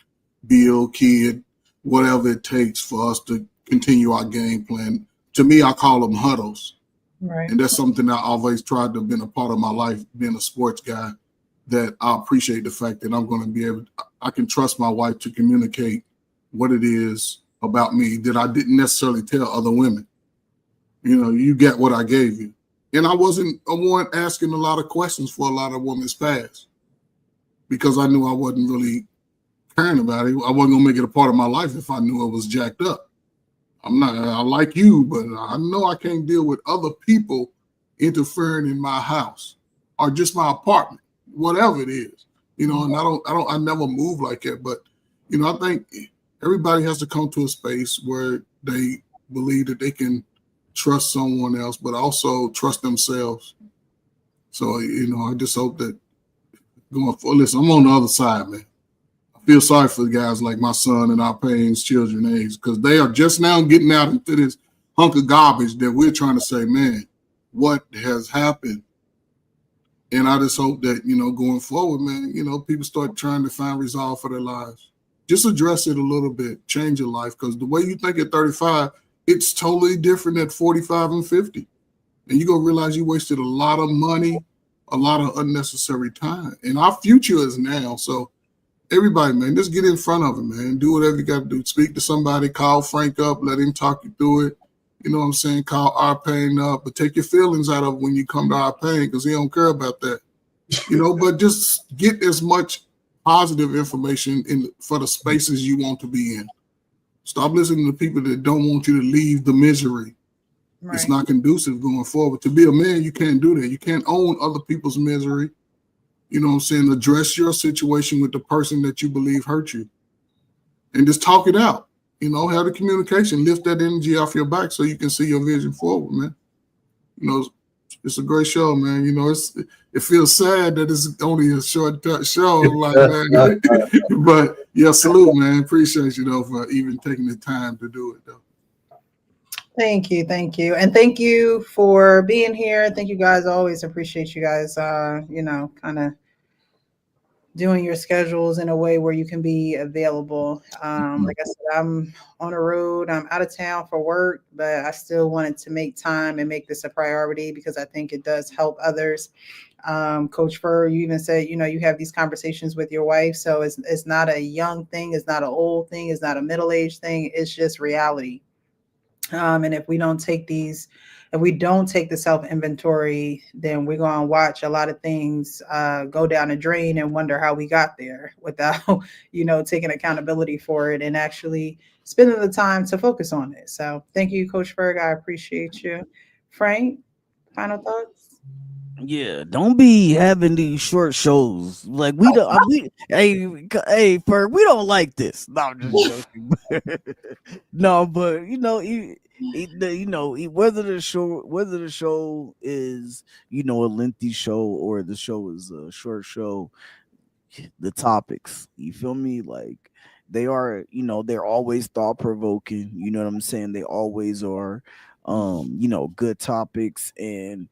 bill, kid, whatever it takes for us to continue our game plan. To me, I call them huddles. Right. And that's something I always tried to have been a part of my life, being a sports guy, that I appreciate the fact that I'm going to I can trust my wife to communicate what it is about me that I didn't necessarily tell other women. You get what I gave you. And I wasn't a one asking a lot of questions for a lot of women's past because I knew I wasn't really caring about it. I wasn't going to make it a part of my life if I knew it was jacked up. I like you, but I know I can't deal with other people interfering in my house or just my apartment, whatever it is, and I never move like that. But, I think everybody has to come to a space where they believe that they can trust someone else, but also trust themselves. So, I just hope that listen, I'm on the other side, man. I feel sorry for the guys like my son and Our Pain's children age because they are just now getting out into this hunk of garbage that we're trying to say, man, what has happened? And I just hope that, going forward, man, people start trying to find resolve for their lives. Just address it a little bit, change your life, because the way you think at 35, it's totally different at 45 and 50. And you're going to realize you wasted a lot of money, a lot of unnecessary time. And our future is now. So everybody, man, just get in front of it, man. Do whatever you got to do. Speak to somebody, call Frank up, let him talk you through it. You know what I'm saying? Call Our Pain up, but take your feelings out of it when you come to Our Pain because he don't care about that. But just get as much positive information for the spaces you want to be in. Stop listening to people that don't want you to leave the misery. Right. It's not conducive going forward. To be a man, you can't do that. You can't own other people's misery. You know what I'm saying? Address your situation with the person that you believe hurt you. And just talk it out. Have the communication. Lift that energy off your back so you can see your vision forward, man. It's a great show, man. It feels sad that it's only a short show like that. But yeah, salute, man. Appreciate you for even taking the time to do it, though. Thank you. And thank you for being here. Thank you guys. I always appreciate you guys, kind of doing your schedules in a way where you can be available. Like I said, I'm on the road. I'm out of town for work, but I still wanted to make time and make this a priority because I think it does help others. Coach Furr, you even said, you have these conversations with your wife. So it's not a young thing. It's not an old thing. It's not a middle-aged thing. It's just reality. And if we don't take the self-inventory, then we're going to watch a lot of things go down the drain and wonder how we got there without, taking accountability for it and actually spending the time to focus on it. So thank you, Coach Ferg. I appreciate you. Frank, final thoughts? Yeah, don't be having these short shows. Like we don't. Hey, Ferg, we don't like this. No, I'm just joking. No, but whether the show is a lengthy show or the show is a short show, the topics, you feel me, like they are, they're always thought provoking. You know what I'm saying? They always are, good topics, and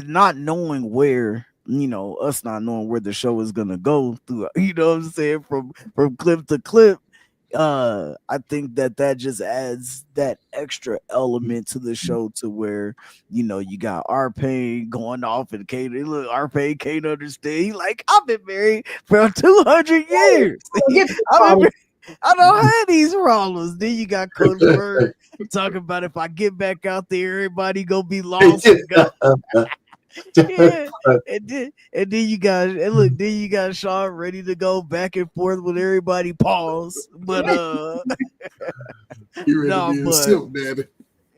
not knowing where us not knowing where the show is gonna go through. You know what I'm saying? From clip to clip. I think that just adds that extra element to the show to where, you know, you got R-Pain going off and Kane. Look, R-Pain can't understand. He like, I've been married for 200 years. I don't have these problems. Then you got Coach Bird talking about if I get back out there, everybody gonna be lost. Yeah, and then you got then you got Sean ready to go back and forth with everybody. Pause, but You ready to be a silk daddy?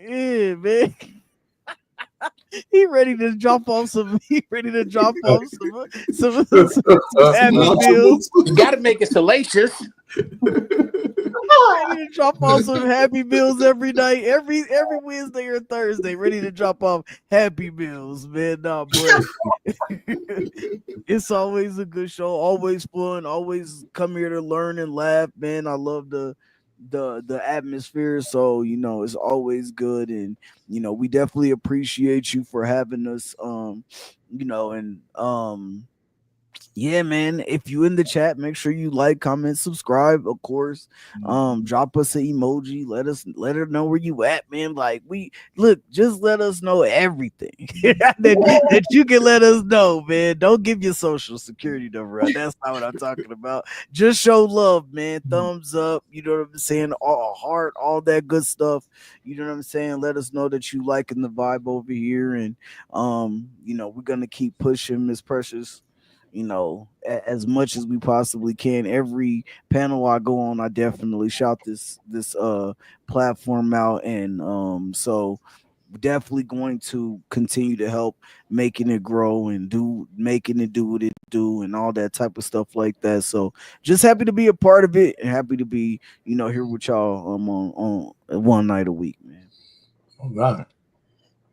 Yeah, man. He ready to drop off some. He ready to drop off some happy meals. You got to make it salacious. Ready to drop off some happy meals every night, every Wednesday or Thursday. Ready to drop off happy meals, man. Nah, but it's always a good show, always fun, always come here to learn and laugh, man. I love the atmosphere, so you know it's always good, and you know we definitely appreciate you for having us, you know, and yeah, man, if you in the chat, make sure you like, comment, subscribe, of course. Drop us an emoji, let her know where you at, man. Like, just let us know everything that you can let us know, man. Don't give your social security number out. That's not what I'm talking about. Just show love, man. Thumbs up, you know what I'm saying? All heart, all that good stuff. You know what I'm saying? Let us know that you liking the vibe over here, and you know, we're gonna keep pushing Miss Precious, you know, as much as we possibly can. Every panel I go on, I definitely shout this platform out, and so definitely going to continue to help making it grow and making it do what it do and all that type of stuff like that. So just happy to be a part of it and happy to be, you know, here with y'all on one night a week, man. All right.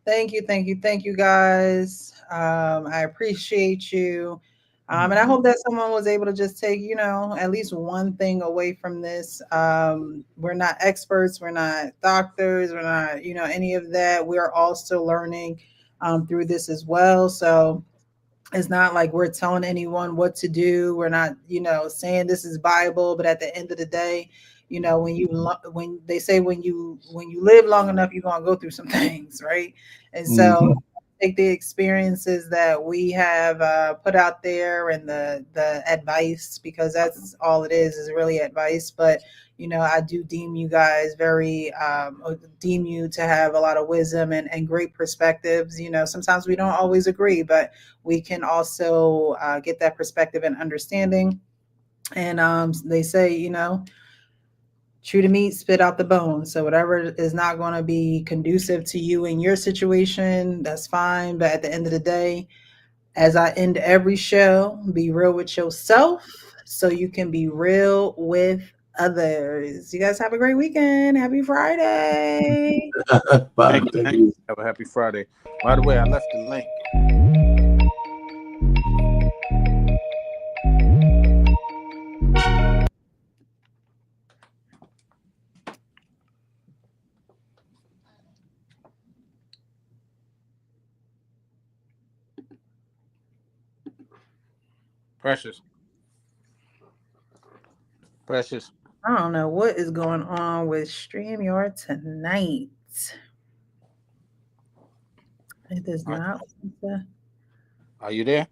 Thank you guys. I appreciate you. And I hope that someone was able to just take, you know, at least one thing away from this. We're not experts. We're not doctors. We're not, you know, any of that. We are all still learning through this as well. So it's not like we're telling anyone what to do. We're not, you know, saying this is Bible. But at the end of the day, you know, when they say when you live long enough, you're gonna go through some things, right? And so take the experiences that we have put out there and the advice, because that's all it is really advice. But you know, I do deem you guys deem you to have a lot of wisdom and great perspectives. You know, sometimes we don't always agree, but we can also get that perspective and understanding. And they say, you know, chew the meat, spit out the bones. So whatever is not going to be conducive to you in your situation, that's fine. But at the end of the day, as I end every show, be real with yourself so you can be real with others. You guys have a great weekend. Happy Friday. Bye. Thank you. Have a happy Friday. By the way, I left the link. Precious. I don't know what is going on with StreamYard tonight. It does not. Are you there?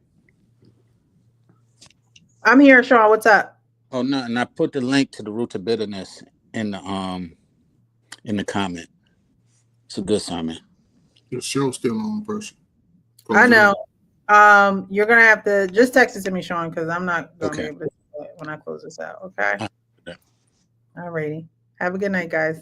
I'm here, Sean. What's up? Oh no, and I put the link to the Root to Bitterness in the comment. It's a good sermon. The show's still on, person. I know. You're gonna have to just text it to me, Sean, because I'm not gonna be able to do it when I close this out. Okay. All righty. Have a good night, guys.